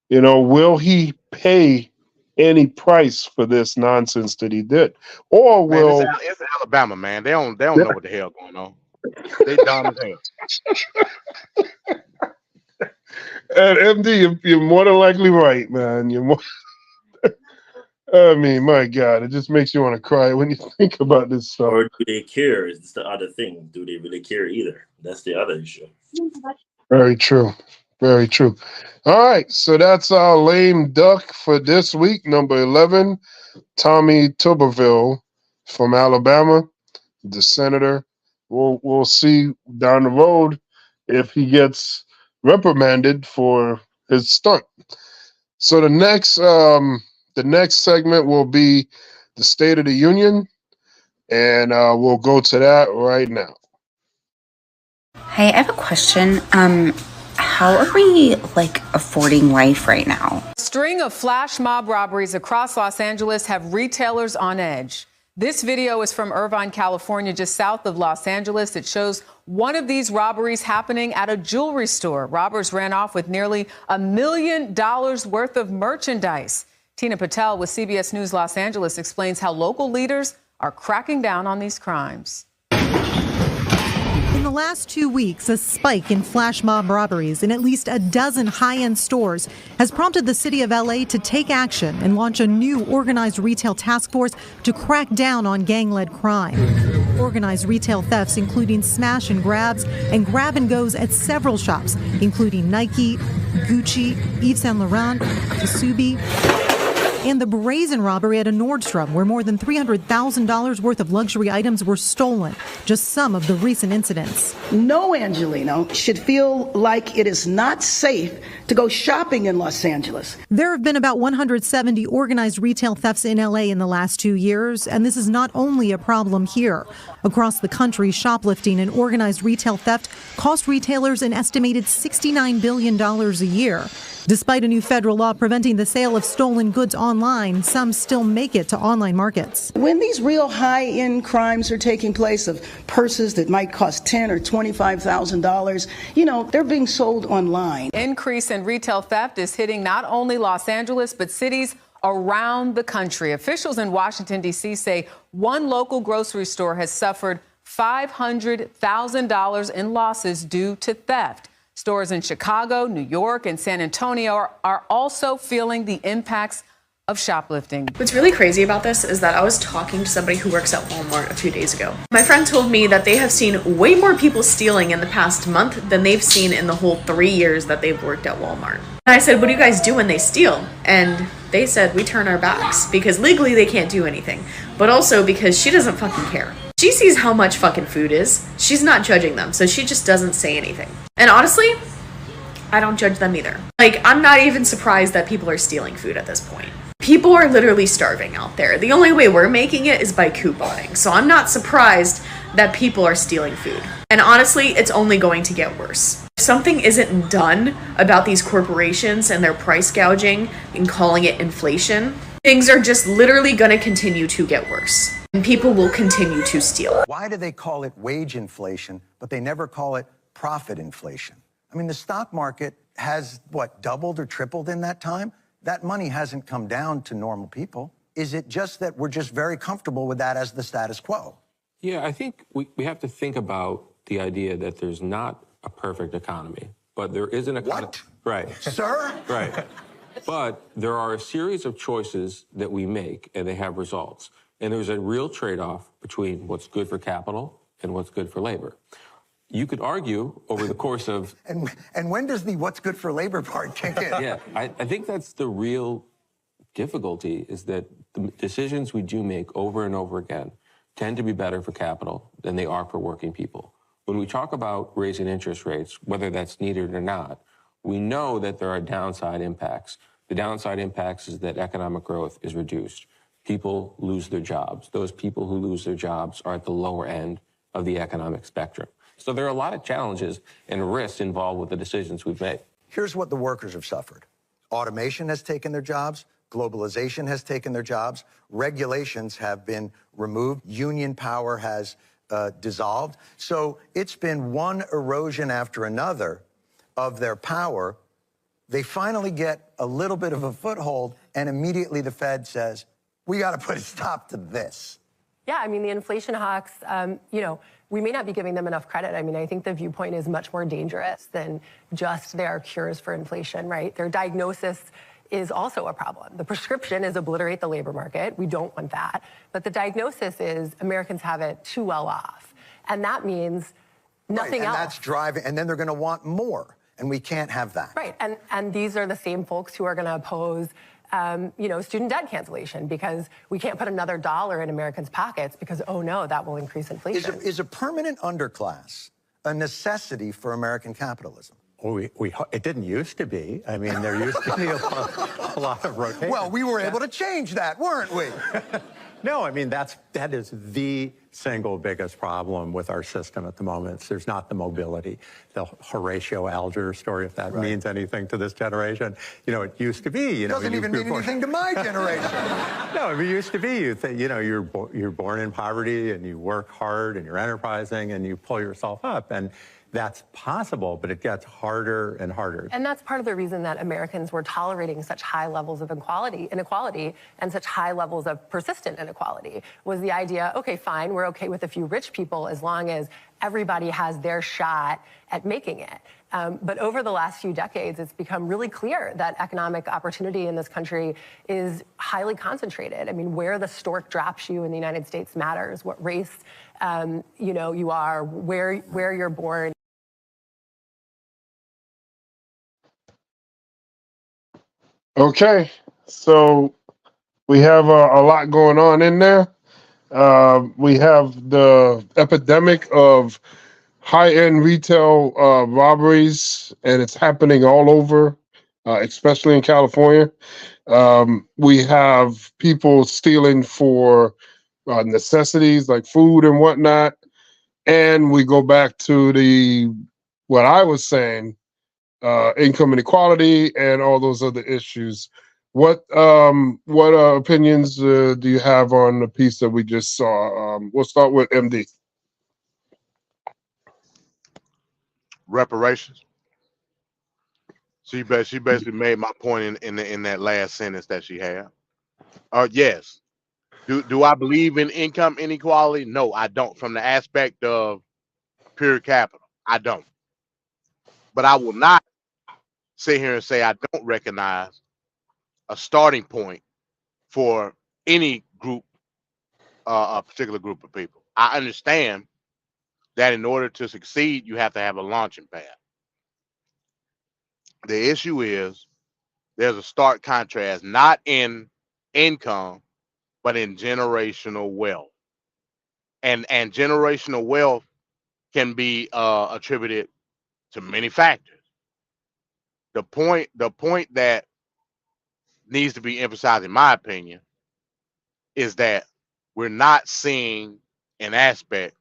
Will he pay any price for this nonsense that he did? Or will... Man, it's Alabama, man. They don't know what the hell going on. They dumb as hell. And MD, you're more than likely right, man. I mean, my God, it just makes you want to cry when you think about this stuff. Or do they care? Is the other thing. Do they really care either? That's the other issue. Very true. Very true. All right, so that's our lame duck for this week, number 11, Tommy Tuberville from Alabama, the senator. We'll see down the road if he gets reprimanded for his stunt. So the next segment will be the State of the Union, and we'll go to that right now. Hey, I have a question. How are we, affording life right now? A string of flash mob robberies across Los Angeles have retailers on edge. This video is from Irvine, California, just south of Los Angeles. It shows one of these robberies happening at a jewelry store. Robbers ran off with nearly $1 million worth of merchandise. Tina Patel with CBS News Los Angeles explains how local leaders are cracking down on these crimes. In the last 2 weeks, a spike in flash mob robberies in at least a dozen high-end stores has prompted the city of LA to take action and launch a new organized retail task force to crack down on gang-led crime. Organized retail thefts including smash and grabs and grab-and-goes at several shops, including Nike, Gucci, Yves Saint Laurent, Kasubi, and the brazen robbery at a Nordstrom, where more than $300,000 worth of luxury items were stolen. Just some of the recent incidents. No Angelino should feel like it is not safe to go shopping in Los Angeles. There have been about 170 organized retail thefts in LA in the last 2 years, and this is not only a problem here. Across the country, shoplifting and organized retail theft cost retailers an estimated $69 billion a year. Despite a new federal law preventing the sale of stolen goods online, some still make it to online markets. When these real high-end crimes are taking place of purses that might cost $10,000 or $25,000, they're being sold online. Increase in retail theft is hitting not only Los Angeles, but cities around the country. Officials in Washington, D.C. say one local grocery store has suffered $500,000 in losses due to theft. Stores in Chicago, New York, and San Antonio are also feeling the impacts of shoplifting. What's really crazy about this is that I was talking to somebody who works at Walmart a few days ago. My friend told me that they have seen way more people stealing in the past month than they've seen in the whole 3 years that they've worked at Walmart. And I said, what do you guys do when they steal? And they said, we turn our backs, because legally they can't do anything, but also because she doesn't fucking care. She sees how much fucking food is. She's not judging them, so she just doesn't say anything. And honestly, I don't judge them either. I'm not even surprised that people are stealing food at this point. People are literally starving out there. The only way we're making it is by couponing. So I'm not surprised that people are stealing food. And honestly, it's only going to get worse. If something isn't done about these corporations and their price gouging and calling it inflation, things are just literally going to continue to get worse. And people will continue to steal. Why do they call it wage inflation, but they never call it profit inflation? I mean, the stock market has, doubled or tripled in that time? That money hasn't come down to normal people. Is it just that we're just very comfortable with that as the status quo? Yeah, I think we have to think about the idea that there's not a perfect economy, but there is an economy. What? Right. Sir? Right. But there are a series of choices that we make, and they have results. And there's a real trade-off between what's good for capital and what's good for labor. You could argue over the course of... and when does the what's good for labor part kick in? Yeah, I think that's the real difficulty, is that the decisions we do make over and over again tend to be better for capital than they are for working people. When we talk about raising interest rates, whether that's needed or not, we know that there are downside impacts. The downside impacts is that economic growth is reduced. People lose their jobs. Those people who lose their jobs are at the lower end of the economic spectrum. So there are a lot of challenges and risks involved with the decisions we've made. Here's what the workers have suffered. Automation has taken their jobs. Globalization has taken their jobs. Regulations have been removed. Union power has dissolved. So it's been one erosion after another of their power. They finally get a little bit of a foothold, and immediately the Fed says, we got to put a stop to this. Yeah, I mean, the inflation hawks, we may not be giving them enough credit. I mean, I think the viewpoint is much more dangerous than just their cures for inflation, right? Their diagnosis is also a problem. The prescription is obliterate the labor market. We don't want that. But the diagnosis is Americans have it too well off. And that means nothing else. And that's driving, and then they're going to want more. And we can't have that. Right, and these are the same folks who are going to oppose student debt cancellation because we can't put another dollar in Americans' pockets because, oh no, that will increase inflation. Is a permanent underclass a necessity for American capitalism? Well, it didn't used to be. I mean, there used to be a lot of rotation. Well, we were able to change that, weren't we? No, I mean, that is the single biggest problem with our system at the moment. There's not the mobility, the Horatio Alger story, if that means anything to this generation. It used to be, Doesn't even mean anything to my generation. No, it used to be, you're born in poverty and you work hard and you're enterprising and you pull yourself up. And that's possible, but it gets harder and harder. And that's part of the reason that Americans were tolerating such high levels of inequality and such high levels of persistent inequality, was the idea, okay, fine, we're okay with a few rich people as long as everybody has their shot at making it. But over the last few decades, it's become really clear that economic opportunity in this country is highly concentrated. I mean, where the stork drops you in the United States matters, what race you are, where you're born. Okay, so we have a lot going on in there. We have the epidemic of high-end retail robberies, and it's happening all over, especially in California. We have people stealing for necessities like food and whatnot. And we go back to what I was saying, income inequality and all those other issues. What opinions do you have on the piece that we just saw? We'll start with MD. Reparations. She basically made my point in that last sentence that she had. Yes. Do I believe in income inequality? No, I don't. From the aspect of pure capital, I don't. But I will not sit here and say I don't recognize a starting point for any group, a particular group of people. I understand that in order to succeed, you have to have a launching pad. The issue is there's a stark contrast, not in income, but in generational wealth. And generational wealth can be attributed to many factors. The point that needs to be emphasized, in my opinion, is that we're not seeing an aspect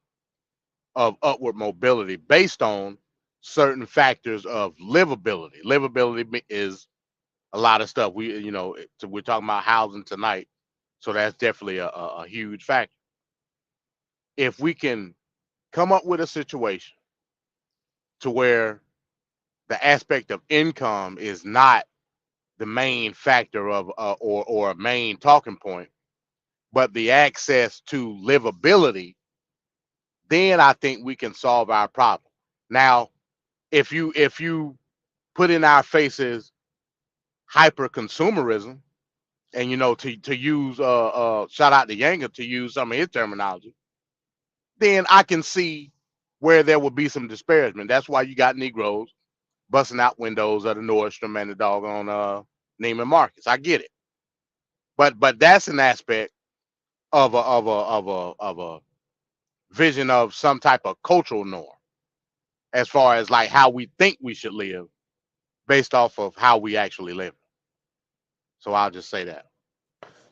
of upward mobility based on certain factors of livability. Livability is a lot of stuff. We're talking about housing tonight, so that's definitely a huge factor. If we can come up with a situation to where the aspect of income is not the main factor of or a main talking point, but the access to livability, then I think we can solve our problem. Now, if you put in our faces hyper consumerism, and to use shout out to Yanga to use some of his terminology, then I can see where there will be some disparagement. That's why you got Negroes busting out windows of the Nordstrom and the doggone Neiman Marcus. I get it, but that's an aspect of a vision of some type of cultural norm as far as like how we think we should live based off of how we actually live. So I'll just say that.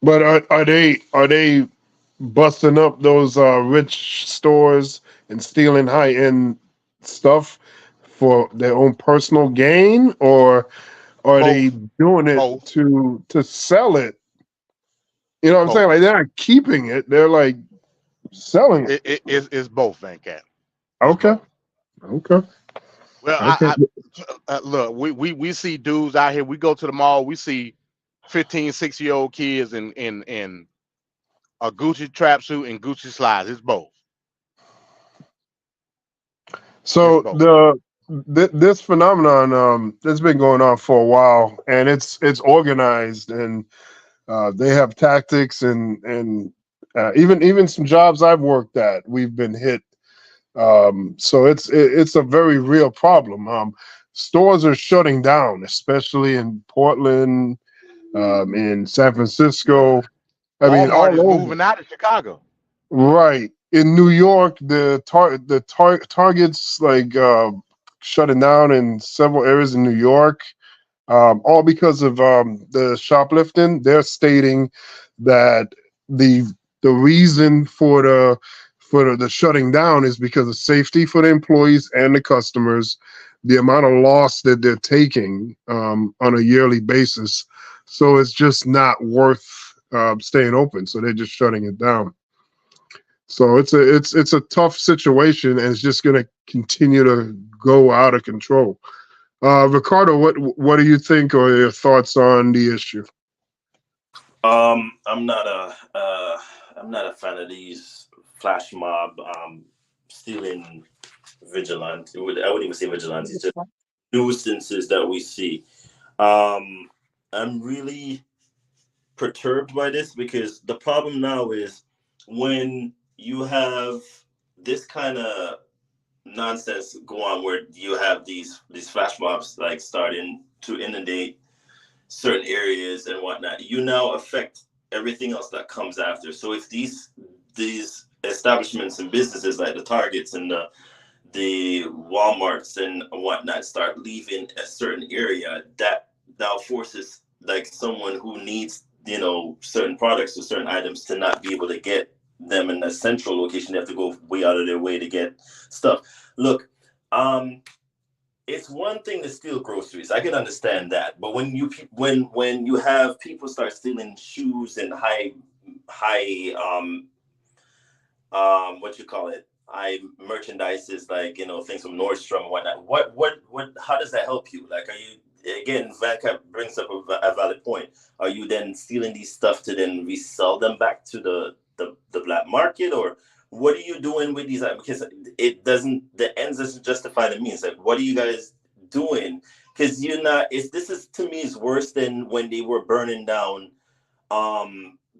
But are they busting up those rich stores and stealing high end stuff for their own personal gain, or are they doing it to sell it? You know what I'm saying? Like, they're not keeping it; they're like selling it. It's both, Venkat. Okay. Okay. Well, look, we see dudes out here. We go to the mall. We see 15, 6-year-old kids in a Gucci tracksuit and Gucci slides. It's both. So this phenomenon that's been going on for a while, and it's organized, and they have tactics, and even some jobs I've worked at, we've been hit. So it's a very real problem. Stores are shutting down, especially in Portland, in San Francisco. I mean, Walmart is all over. moving out of Chicago. Right. In New York, the Target's like shutting down in several areas in New York, all because of the shoplifting. They're stating that the reason for the shutting down is because of safety for the employees and the customers, the amount of loss that they're taking on a yearly basis. So it's just not worth staying open. So they're just shutting it down. So it's a tough situation, and it's just going to continue to go out of control. Ricardo, what do you think, or your thoughts on the issue? I'm not a fan of these flash mob stealing vigilante. I wouldn't even say vigilantes, just nuisances that we see. I'm really perturbed by this because the problem now is when you have this kind of nonsense go on where you have these flash mobs like starting to inundate certain areas and whatnot, you now affect everything else that comes after. So if these establishments and businesses like the Targets and the Walmarts and whatnot start leaving a certain area, that now forces like someone who needs certain products or certain items to not be able to get them in a central location. They have to go way out of their way to get stuff. Look, it's one thing to steal groceries. I can understand that, but when you have people start stealing shoes and high what you call it, high merchandises, like things from Nordstrom and whatnot. What how does that help you? Like, are you, again, Venkat brings up a valid point. Are you then stealing these stuff to then resell them back to the black market, or what are you doing with these? Because the ends doesn't justify the means. Like, what are you guys doing? Because this is, to me, is worse than when they were burning down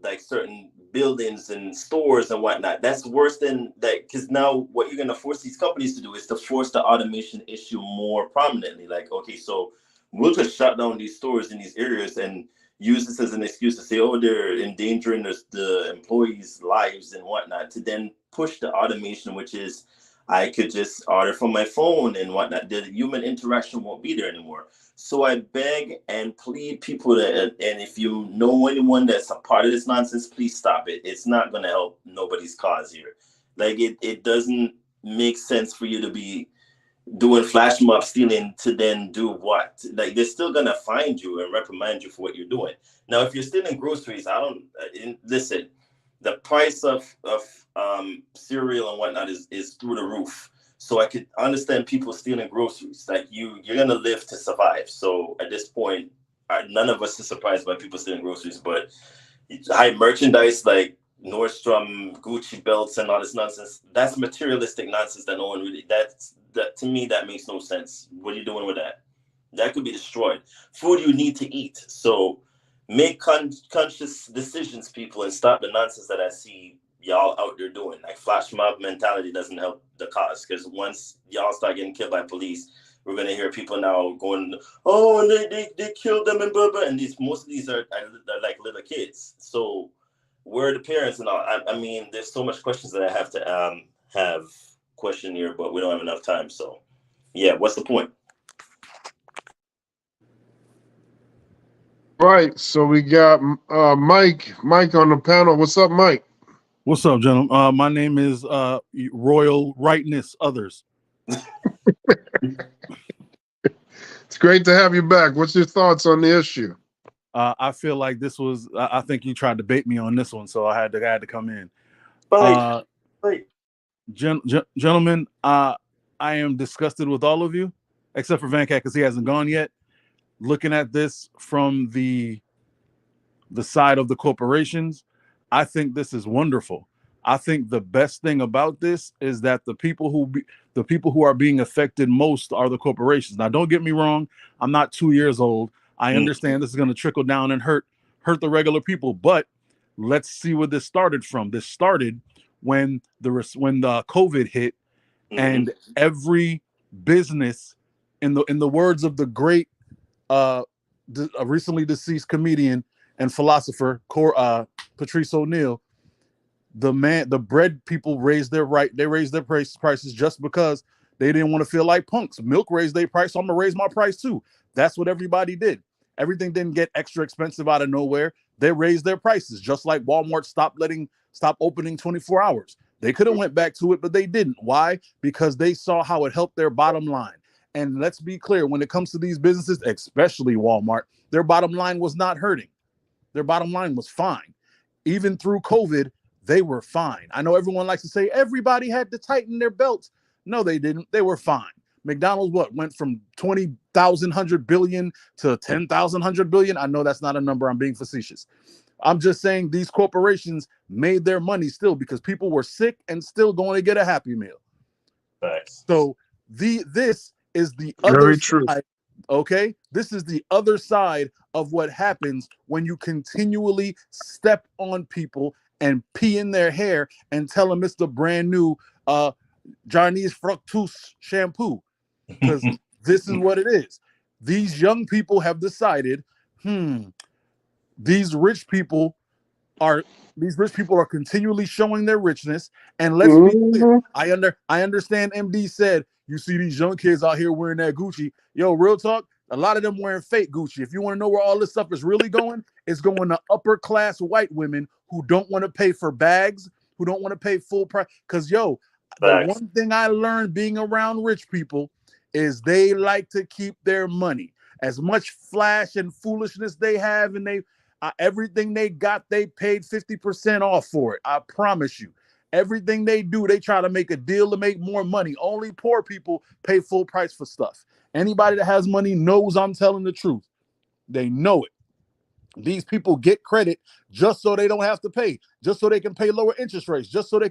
like certain buildings and stores and whatnot. That's worse than that, because now what you're going to force these companies to do is to force the automation issue more prominently. Like, okay, so we'll just shut down these stores in these areas and use this as an excuse to say, oh, they're endangering the employees' lives and whatnot, to then push the automation, which is I could just order from my phone and whatnot. The human interaction won't be there anymore. So I beg and plead people and if you know anyone that's a part of this nonsense, please stop it. It's not going to help nobody's cause here. Like, it doesn't make sense for you to be doing flash mob stealing to then do what? Like, they're still going to find you and reprimand you for what you're doing. Now, if you're stealing groceries, listen, the price of cereal and whatnot is through the roof. So I could understand people stealing groceries. Like, you're going to live to survive. So at this point, none of us are surprised by people stealing groceries. But high merchandise like Nordstrom, Gucci belts and all this nonsense, that's materialistic nonsense that no one really, that to me, that makes no sense. What are you doing with that? That could be destroyed. Food you need to eat. So make conscious decisions, people, and stop the nonsense that I see y'all out there doing. Like, flash mob mentality doesn't help the cause, because once y'all start getting killed by police, we're gonna hear people now going, oh, and they killed them and blah blah. And most of these are like little kids. So where are the parents and all? I mean, there's so much questions that I have to have question here, but we don't have enough time. So, yeah, what's the point? Right. So we got Mike on the panel. What's up, Mike? What's up, gentlemen? My name is Royal Rightness Others. It's great to have you back. What's your thoughts on the issue? I feel like this was. I think you tried to bait me on this one, so I had to come in. Gentlemen, I am disgusted with all of you, except for Venkat because he hasn't gone yet. Looking at this from the side of the corporations, I think this is wonderful. I think the best thing about this is that the people who are being affected most are the corporations. Now, don't get me wrong. I'm not 2 years old. I understand this is going to trickle down and hurt the regular people. But let's see where this started from. This started when the COVID hit, and every business, in the words of the great recently deceased comedian and philosopher Patrice O'Neill, the bread people raised their prices just because they didn't want to feel like punks. Milk raised their price, so I'm gonna raise my price too. That's what everybody did. Everything didn't get extra expensive out of nowhere. They raised their prices, just like Walmart stopped opening 24 hours. They could have went back to it, but they didn't. Why? Because they saw how it helped their bottom line. And let's be clear, when it comes to these businesses, especially Walmart, their bottom line was not hurting. Their bottom line was fine. Even through COVID, they were fine. I know everyone likes to say everybody had to tighten their belts. No, they didn't. They were fine. McDonald's went from 20,000 100 billion to 10,000 100 billion. I know that's not a number. I'm being facetious. I'm just saying these corporations made their money still because people were sick and still going to get a Happy Meal. Thanks. So this is the other side. Okay, this is the other side of what happens when you continually step on people and pee in their hair and tell them it's the brand new Jarnies Fructus shampoo. Because this is what it is. These young people have decided, these rich people are continually showing their richness. And let's be clear, I understand MD said, you see these young kids out here wearing that Gucci. Yo, real talk, a lot of them wearing fake Gucci. If you want to know where all this stuff is really going, it's going to upper class white women who don't want to pay for bags, who don't want to pay full price. Because the one thing I learned being around rich people is they like to keep their money. As much flash and foolishness they have, and they everything they got, they paid 50% off for it. I promise you. Everything they do, they try to make a deal to make more money. Only poor people pay full price for stuff. Anybody that has money knows I'm telling the truth. They know it. These people get credit just so they don't have to pay, just so they can pay lower interest rates, just so they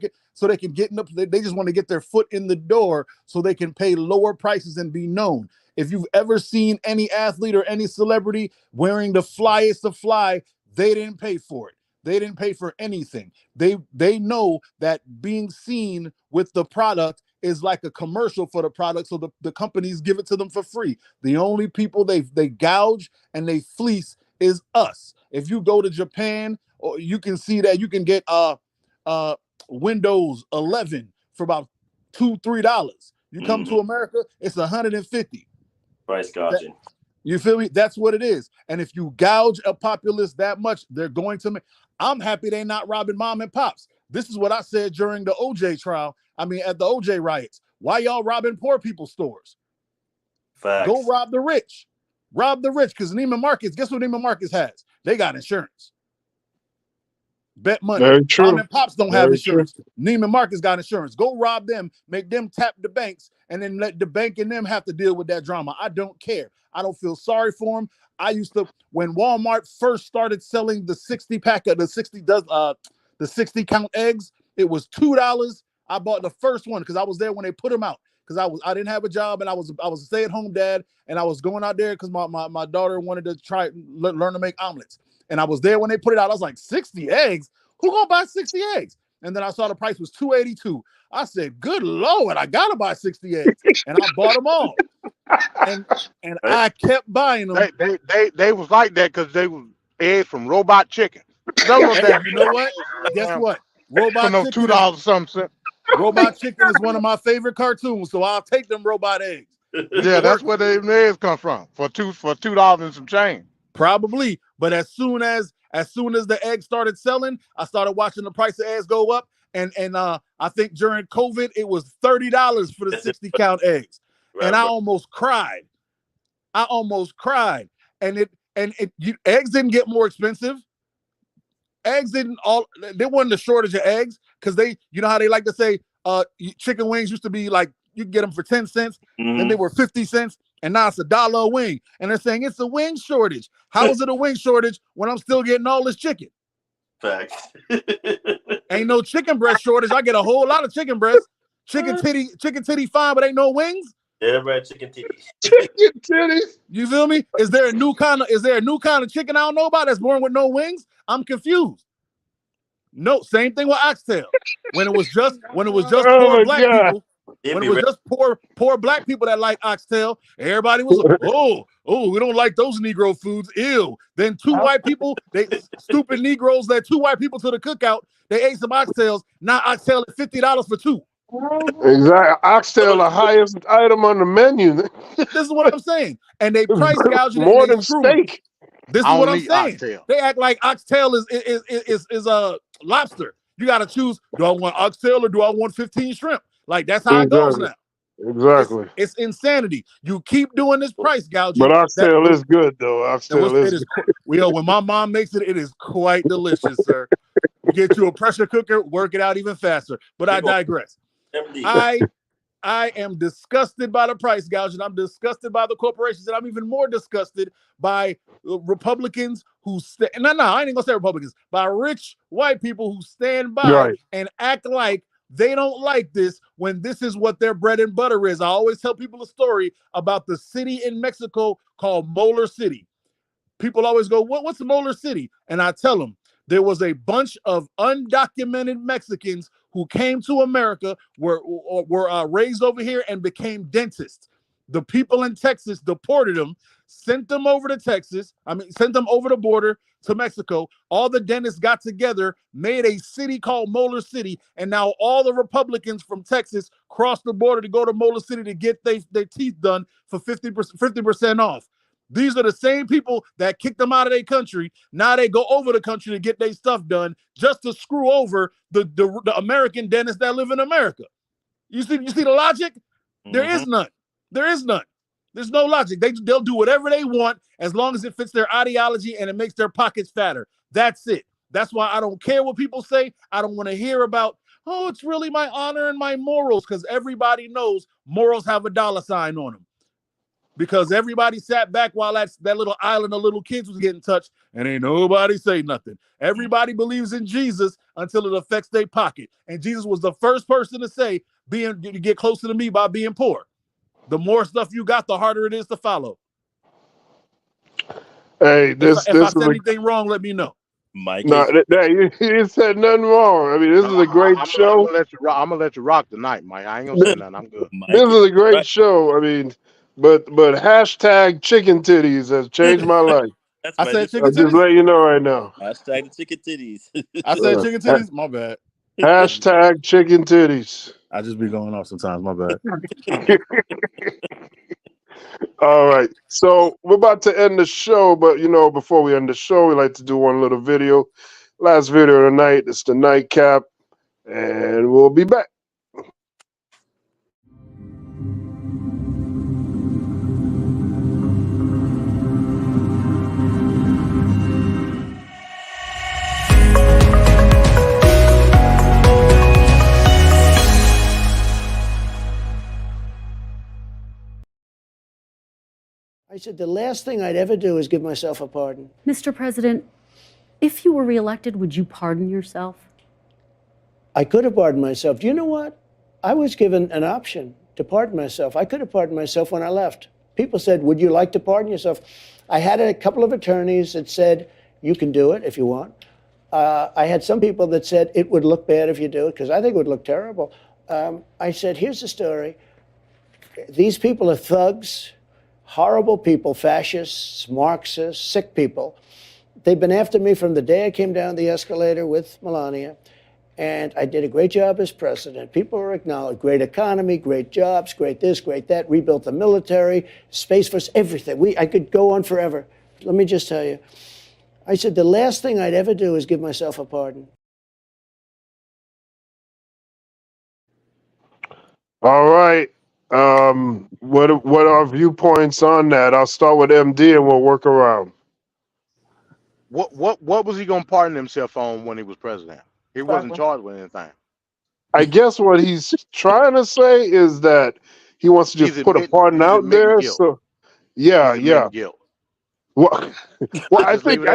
can get in they just want to get their foot in the door so they can pay lower prices and be known. If you've ever seen any athlete or any celebrity wearing the flyest of fly, they didn't pay for it. They didn't pay for anything. They know that being seen with the product is like a commercial for the product, so the companies give it to them for free. The only people they gouge and they fleece is us. If you go to Japan, or you can see that you can get Windows 11 for about $2-3. You come to America, it's $150. Price gouging. You feel me? That's what it is. And if you gouge a populace that much, they're going to make. I'm happy they're not robbing mom and pops. This is what I said during the OJ trial. At the OJ riots. Why y'all robbing poor people's stores? Facts. Go rob the rich. Rob the rich, because Neiman Marcus, guess what Neiman Marcus has? They got insurance. Bet money. Very true. Mom and pops don't have insurance. True. Neiman Marcus got insurance. Go rob them, make them tap the banks, and then let the bank and them have to deal with that drama. I don't care. I don't feel sorry for them. I used to, when Walmart first started selling the 60 pack of the 60 count eggs, it was $2. I bought the first one because I was there when they put them out. Because I didn't have a job and I was a stay-at-home dad, and I was going out there because my daughter wanted to learn to make omelets. And I was there when they put it out. I was like, 60 eggs? Who gonna buy 60 eggs? And then I saw the price was $2.82. I said, good Lord, I gotta buy 60 eggs. And I bought them all. And I kept buying them. They was like that because they was eggs from Robot Chicken. You know what? Guess what? Robot Chicken. $2 something. Robot Chicken is one of my favorite cartoons, so I'll take them robot eggs. Yeah, that's where the eggs come from for $2 and some change. Probably, but as soon as the eggs started selling, I started watching the price of eggs go up, and I think during COVID it was $30 for the 60 count eggs, and I almost cried. And eggs didn't get more expensive. Eggs there wasn't a shortage of eggs because you know how they like to say chicken wings used to be like you could get them for 10 cents, then they were 50 cents, and now it's $1 a wing. And they're saying it's a wing shortage. How is it a wing shortage when I'm still getting all this chicken? Facts. Ain't no chicken breast shortage. I get a whole lot of chicken breast. Chicken titty fine, but ain't no wings. Everybody chicken titties. Chicken titties. You feel me? Is there a new kind of chicken I don't know about that's born with no wings? I'm confused. No, same thing with oxtail. When it was just poor black people. When it was just poor black people that like oxtail, everybody was like, oh, we don't like those Negro foods. Ew. Then two white people, stupid Negroes led two white people to the cookout. They ate some oxtails. Now oxtail is $50 for two. Exactly. Oxtail, the highest item on the menu. This is what I'm saying. And they price gouging more than steak. This is what I'm saying. Oxtail. They act like oxtail is a lobster. You got to choose, do I want oxtail or do I want 15 shrimp? Like, that's how it goes now. Exactly. It's insanity. You keep doing this price gouging. But oxtail is good, though. Oxtail is good. When my mom makes it, it is quite delicious, sir. You get you a pressure cooker, work it out even faster. But I digress. I am disgusted by the price gouging. I'm disgusted by the corporations, and I'm even more disgusted by Republicans who I ain't gonna say Republicans, by rich white people who stand by and act like they don't like this when this is what their bread and butter is. I always tell people a story about the city in Mexico called Molar City. People always go, what's Molar City? And I tell them, there was a bunch of undocumented Mexicans who came to America, were raised over here and became dentists. The people in Texas deported them, sent them over to sent them over the border to Mexico. All the dentists got together, made a city called Molar City, and now all the Republicans from Texas cross the border to go to Molar City to get their teeth done for 50% off. These are the same people that kicked them out of their country. Now they go over the country to get their stuff done just to screw over the American dentists that live in America. You see the logic? There is none. There is none. There's no logic. They'll do whatever they want as long as it fits their ideology and it makes their pockets fatter. That's it. That's why I don't care what people say. I don't want to hear about, it's really my honor and my morals, because everybody knows morals have a $ sign on them. Because everybody sat back while that little island of little kids was getting touched, and ain't nobody say nothing. Everybody believes in Jesus until it affects their pocket. And Jesus was the first person to say, you get closer to me by being poor. The more stuff you got, the harder it is to follow. Hey, if I said anything wrong, let me know. Mike, you said nothing wrong. I mean, this is a great show. I'm gonna let you rock tonight, Mike. I ain't gonna say nothing. I'm good. This is a great show. I mean, but hashtag chicken titties has changed my life. I said chicken titties. Just let you know right now. Hashtag the chicken titties. I said chicken titties. My bad. Hashtag chicken titties. I just be going off sometimes. My bad. All right. So we're about to end the show, but before we end the show, we like to do one little video. Last video of the night. It's the nightcap, and we'll be back. I said the last thing I'd ever do is give myself a pardon. Mr. President, if you were reelected, would you pardon yourself? I could have pardoned myself. Do you know what? I was given an option to pardon myself. I could have pardoned myself when I left. People said, would you like to pardon yourself? I had a couple of attorneys that said, you can do it if you want. I had some people that said it would look bad if you do it, because I think it would look terrible. I said, here's the story. These people are thugs. Horrible people, fascists, Marxists, sick people. They've been after me from the day I came down the escalator with Melania, And I did a great job as president. People are acknowledged. Great economy, great jobs, great this, great that. Rebuilt the military, Space Force, everything. I could go on forever. Let me just tell you. I said the last thing I'd ever do is give myself a pardon. All right. What are viewpoints on that? I'll start with MD and we'll work around. What was he gonna pardon himself on when he was president? He wasn't charged with anything. I guess what he's trying to say is that he wants to just put a pardon out there. Guilt. So yeah. Guilt. Well, I think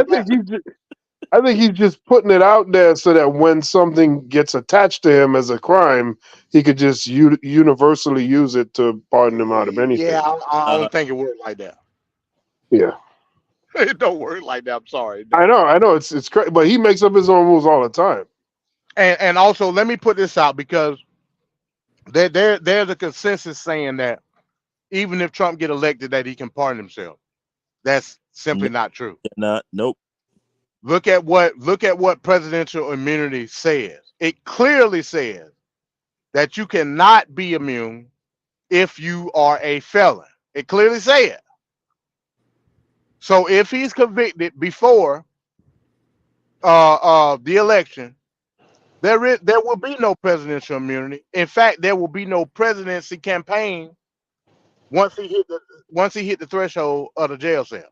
he's just putting it out there so that when something gets attached to him as a crime, he could just universally use it to pardon him out of anything. Yeah, I don't think it worked like that. Yeah. It don't work like that. I'm sorry. I know. It's crazy, but he makes up his own rules all the time. And also, let me put this out because there's a consensus saying that even if Trump get elected, that he can pardon himself. That's simply not true. Nope. Look at what presidential immunity says. It clearly says that you cannot be immune if you are a felon. It clearly says. So if he's convicted before the election, there will be no presidential immunity. In fact, there will be no presidency campaign once he hit the threshold of the jail cell.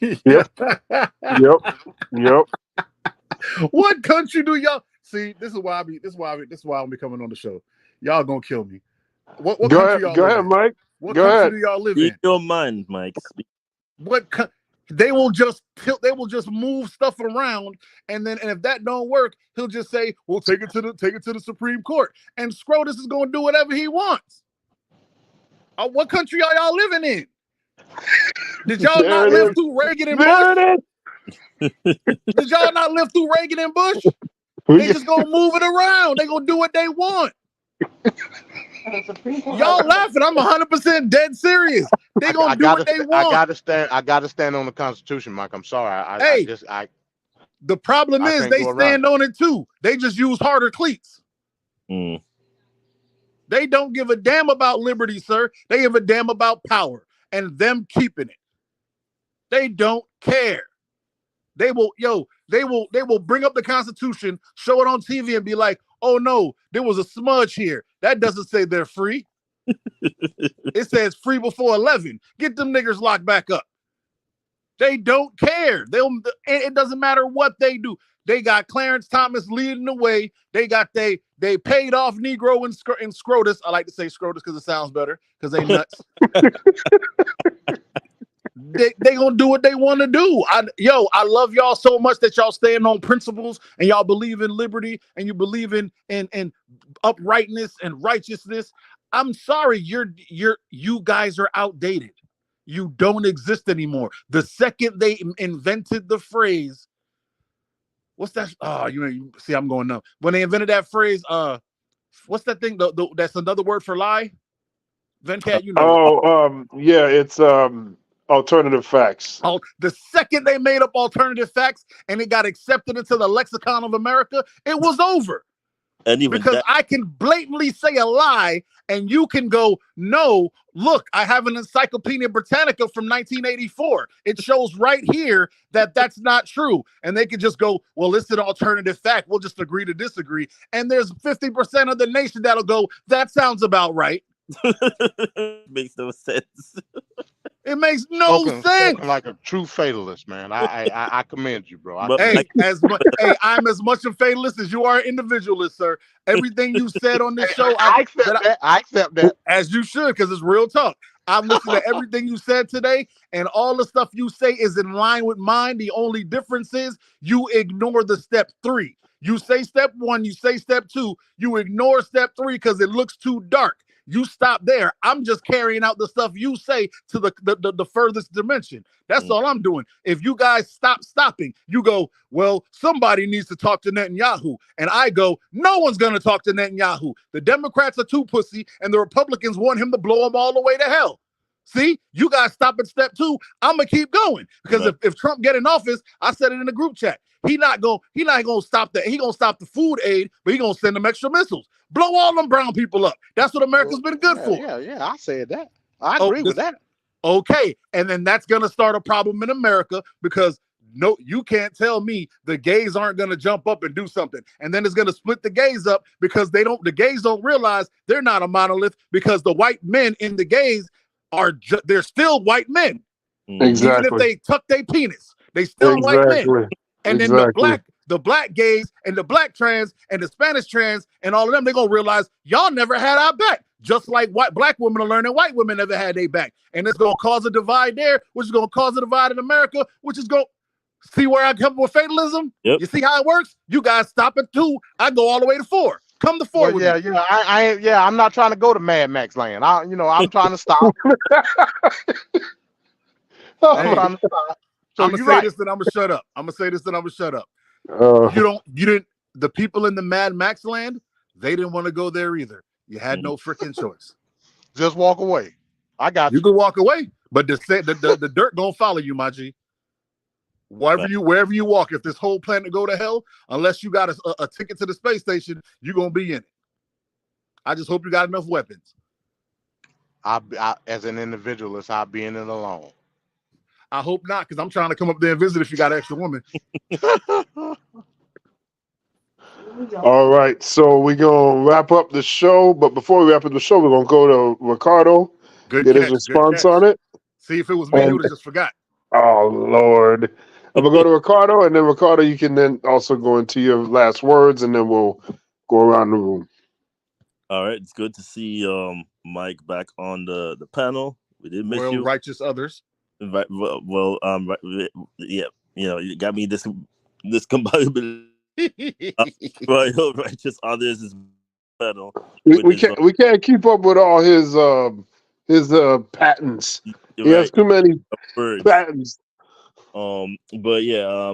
Yep. What country do y'all see? This is why I'm coming on the show. Y'all gonna kill me. What country y'all go live ahead, in? Mike. What go country ahead. do y'all live Speak in? your mind, Mike. They will just move stuff around, and if that don't work, he'll just say, "We'll take it to the Supreme Court." And Scrotus is gonna do whatever he wants. What country are y'all living in? Did y'all not live through Reagan and Bush? Did y'all not live through Reagan and Bush? They just gonna move it around. They gonna do what they want. Y'all laughing? I'm 100% dead serious. They gonna do what they want. I gotta stand on the Constitution, Mike. I'm sorry. The problem is they stand on it too. They just use harder cleats. They don't give a damn about liberty, sir. They give a damn about power and them keeping it. They don't care. They will bring up the Constitution, show it on TV, and be like, "Oh no, there was a smudge here. That doesn't say they're free. It says free before 11. Get them niggers locked back up." They don't care. It doesn't matter what they do. They got Clarence Thomas leading the way. They paid off Negro and Scrotus. I like to say Scrotus because it sounds better because they nuts. They gonna do what they want to do. I love y'all so much that y'all stand on principles and y'all believe in liberty and you believe in uprightness and righteousness. I'm sorry, you guys are outdated. You don't exist anymore. The second they invented the phrase, what's that? Oh, you see, I'm going numb. When they invented that phrase, what's that thing? That's another word for lie. Venkat, you know. Yeah, it's alternative facts. The second they made up alternative facts and it got accepted into the lexicon of America, it was over. Because I can blatantly say a lie and you can go, "No, look, I have an Encyclopedia Britannica from 1984. It shows right here that that's not true." And they can just go, "Well, it's an alternative fact. We'll just agree to disagree." And there's 50% of the nation that'll go, "That sounds about right." Makes no sense. It makes no sense. Like a true fatalist, man. I commend you, bro. I'm as much a fatalist as you are an individualist, sir. Everything you said on this show, I accept that. As you should, because it's real talk. I've listened to everything you said today, and all the stuff you say is in line with mine. The only difference is you ignore the step 3. You say step 1, you say step 2, you ignore step 3 because it looks too dark. You stop there. I'm just carrying out the stuff you say to the furthest dimension. That's all I'm doing. If you guys stop stopping, you go, "Well, somebody needs to talk to Netanyahu." And I go, "No one's going to talk to Netanyahu. The Democrats are too pussy and the Republicans want him to blow them all the way to hell." See, you guys stop at step 2. I'm gonna keep going because if Trump get in office, I said it in the group chat. He not gonna stop that. He gonna stop the food aid, but he gonna send them extra missiles. Blow all them brown people up. That's what America's been good for. Yeah. I said that. I agree with that. Okay, and then that's gonna start a problem in America because no, you can't tell me the gays aren't gonna jump up and do something, and then it's gonna split the gays up because the gays don't realize they're not a monolith because the white men in the gays they're still white men. Exactly. Even if they tuck their penis, they still white men. And then the black gays and the black trans and the Spanish trans and all of them, they're gonna realize y'all never had our back. Just like black women are learning white women never had their back. And it's gonna cause a divide there, which is gonna cause a divide in America, which is gonna see where I come with fatalism. You see how it works? You guys stop at 2, I go all the way to 4. Come to 4 with me. I'm not trying to go to Mad Max land. I'm trying to stop. I'm gonna say this, then I'm gonna shut up. The people in the Mad Max land, they didn't want to go there either. You had no freaking choice. Just walk away. I got you. You can walk away, but the dirt gonna follow you, my G. Wherever you walk, if this whole planet go to hell, unless you got a ticket to the space station, you're gonna be in it. I just hope you got enough weapons. I as an individualist, I'll be in it alone. I hope not, because I'm trying to come up there and visit if you got extra women. All right, so we're going to wrap up the show. But before we wrap up the show, we're going to go to Ricardo, get his response on it. See, if it was me, he would have just forgot. Oh, Lord. I'm going to go to Ricardo, and then Ricardo, you can then also go into your last words, and then we'll go around the room. All right, it's good to see Mike back on the panel. We did miss you. Righteous others. Yeah, you got me this compatibility. Royal righteous others is panel. We can't keep up with all his patents. He has too many patents. But yeah,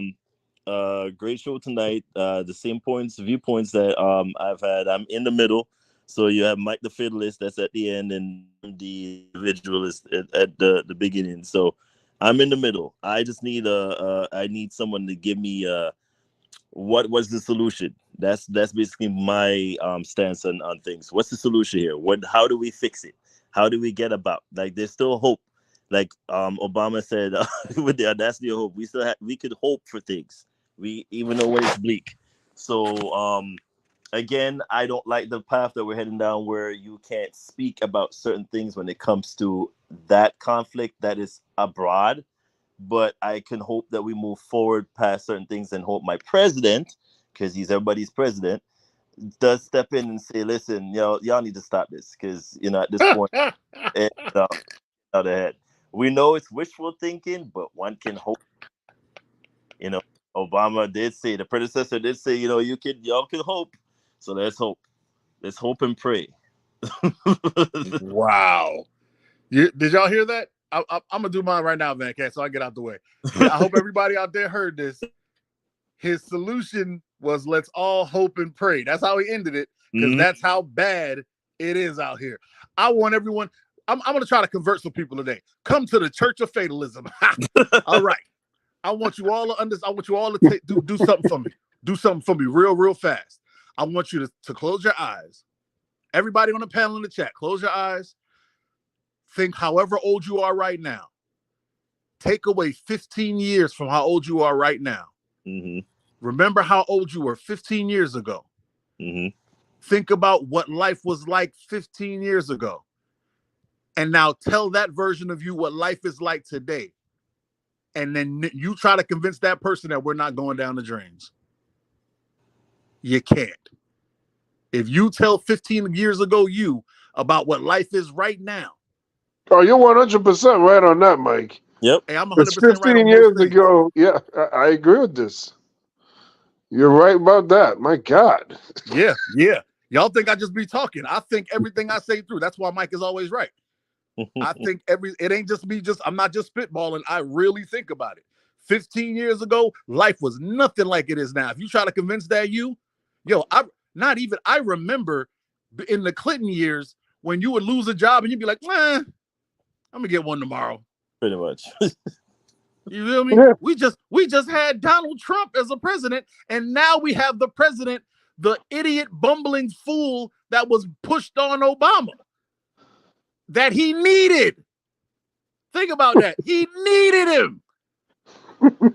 great show tonight. The same viewpoints that I've had. I'm in the middle. So you have Mike the Fiddlist that's at the end and the individualist at the beginning. So I'm in the middle. I just need I need someone to give me what was the solution. That's basically my stance on things. What's the solution here? How do we fix it? How do we get about? Like, there's still hope. Like Obama said, with the audacity of hope, we could hope for things. Even though it's bleak. So again, I don't like the path that we're heading down where you can't speak about certain things when it comes to that conflict that is abroad. But I can hope that we move forward past certain things and hope my president, because he's everybody's president, does step in and say, listen, y'all need to stop this, because, at this point, it's out ahead. We know it's wishful thinking, but one can hope. Obama did say, the predecessor did say, y'all can hope. So let's hope. Let's hope and pray. Wow. Did y'all hear that? I'm going to do mine right now, Venkat, so I get out the way. I hope everybody out there heard this. His solution was let's all hope and pray. That's how he ended it, because that's how bad it is out here. I want everyone, I'm going to try to convert some people today. Come to the Church of Fatalism. All right. I want you all to understand. I want you all to do something for me. Do something for me real fast. I want you to close your eyes. Everybody on the panel in the chat, close your eyes. Think however old you are right now. Take away 15 years from how old you are right now. Mm-hmm. Remember how old you were 15 years ago. Mm-hmm. Think about what life was like 15 years ago. And now tell that version of you what life is like today. And then you try to convince that person that we're not going down the drains. You can't. If you tell 15 years ago you about what life is right now. Oh, you're 100% right on that, Mike. Yep. Hey, I'm 100% 15 right on years most things. ago, yeah, I agree with this. You're right about that. My God. Yeah. Y'all think I just be talking. I think everything I say through. That's why Mike is always right. I think it ain't just me, I'm not just spitballing. I really think about it. 15 years ago, life was nothing like it is now. If you try to convince that I remember in the Clinton years when you would lose a job and you'd be like, I'm gonna get one tomorrow. Pretty much. You feel me? Yeah. We just had Donald Trump as a president, and now we have the president, the idiot, bumbling fool that was pushed on Obama, that he needed. Think about that. He needed him.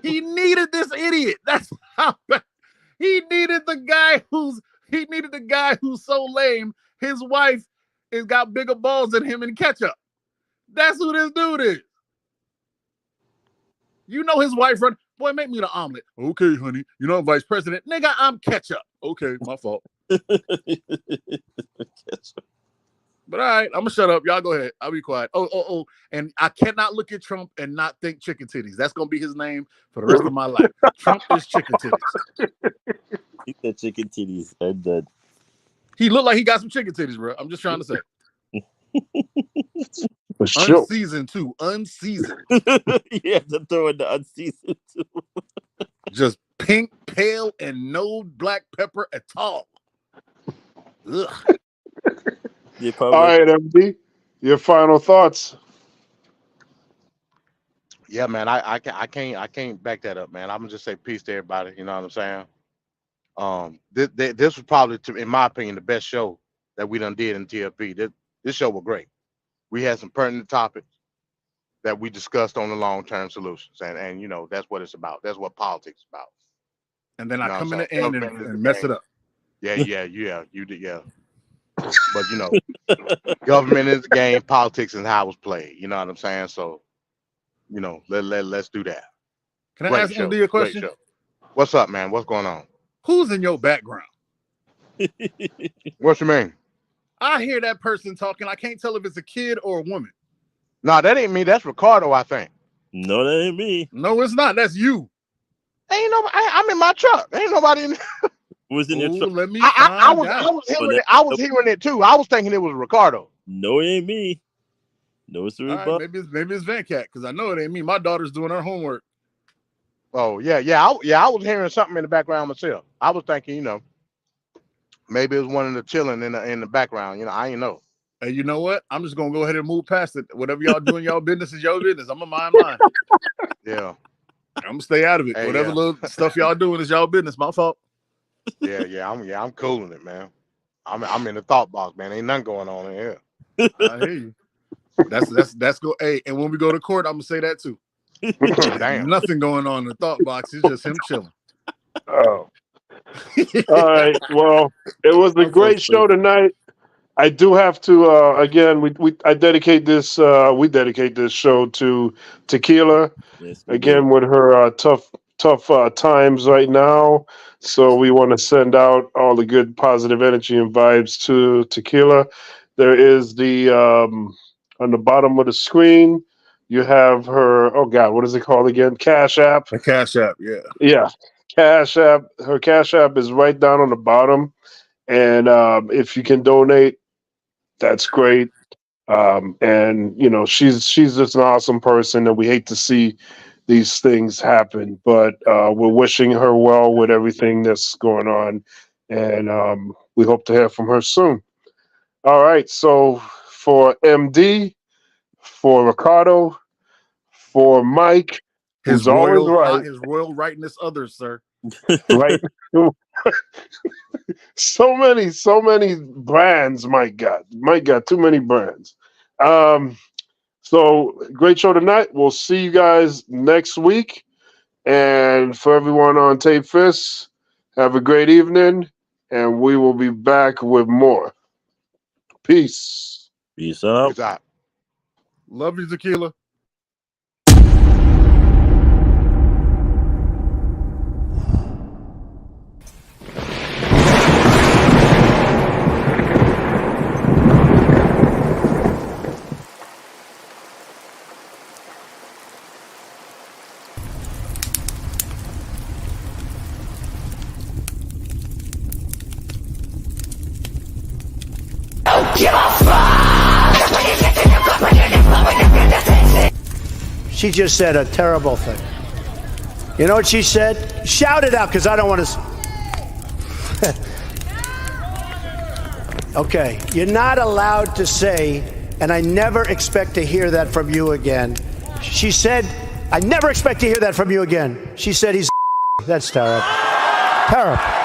He needed this idiot. That's how bad. He needed the guy who's so lame. His wife has got bigger balls than him in ketchup. That's who this dude is. You know his wife run, boy, make me the omelet. Okay, honey. You know, vice president. Nigga, I'm ketchup. Okay, my fault. But all right, I'm gonna shut up. Y'all go ahead. I'll be quiet. Oh. And I cannot look at Trump and not think chicken titties. That's gonna be his name for the rest of my life. Trump is chicken titties. He said chicken titties. I'm dead. He looked like he got some chicken titties, bro. I'm just trying to say. For sure. Unseasoned too. Unseasoned. You have to throw in the unseasoned too. Just pink, pale, and no black pepper at all. Ugh. All right, MD, your final thoughts. Yeah, man, I can't back that up, man. I'm gonna just say peace to everybody. You know what I'm saying? This was probably, in my opinion, the best show that we done did in TFP. This show was great. We had some pertinent topics that we discussed on the long-term solutions, and you know that's what it's about. That's what politics is about. And then I come in the end and mess it up. Yeah, you did, yeah. But you know, government is the game, politics is how it's played. You know what I'm saying? So, you know, let's do that. Can I ask MD a question? What's up, man? What's going on? Who's in your background? What you mean? I hear that person talking. I can't tell if it's a kid or a woman. No, that ain't me. That's Ricardo, I think. No, that ain't me. No, it's not. That's you. Ain't nobody. I'm in my truck. Ain't nobody in. Who's in your truck? Let me I was hearing it too. I was thinking it was Ricardo. No, it ain't me. No, it's right, maybe it's Venkat, because I know it ain't me. My daughter's doing her homework. Oh yeah. I was hearing something in the background myself. I was thinking, you know, maybe it was one of the chilling in the background. You know, I ain't know. Hey, you know what? I'm just gonna go ahead and move past it. Whatever y'all doing, y'all business is your business. I'm gonna mind mine. Yeah. I'm gonna stay out of it. Hey, Whatever little stuff y'all doing is y'all business. My fault. I'm cooling it, man. I'm in the thought box, man. Ain't nothing going on in here. I hear you. That's go. Hey, and when we go to court, I'm gonna say that too. Damn. Nothing going on in the thought box. It's just him chilling. Oh. All right. Well, it was a great show tonight. I do have to again. We dedicate this show to Tequila. Yes, again with her tough times right now. So we want to send out all the good positive energy and vibes to Tequila. There is the on the bottom of the screen. You have her. Oh God, what is it called again? Cash App. A Cash App. Yeah. Yeah. Cash App. Her Cash App is right down on the bottom. And if you can donate, that's great. And you know, she's just an awesome person, and we hate to see these things happen, but we're wishing her well with everything that's going on, and we hope to hear from her soon. All right, so for MD, for Ricardo, for Mike, his always right. His royal rightness others, sir. Right. so many brands. Mike got too many brands. So great show tonight. We'll see you guys next week. And for everyone on Tape Fists, have a great evening, and we will be back with more. Peace. Peace out. Peace out. Love you, Tequila. She just said a terrible thing. You know what she said? Shout it out, because I don't want to. Okay, you're not allowed to say and I never expect to hear that from you again. She said, I never expect to hear that from you again. She said he's That's terrible. Terrible.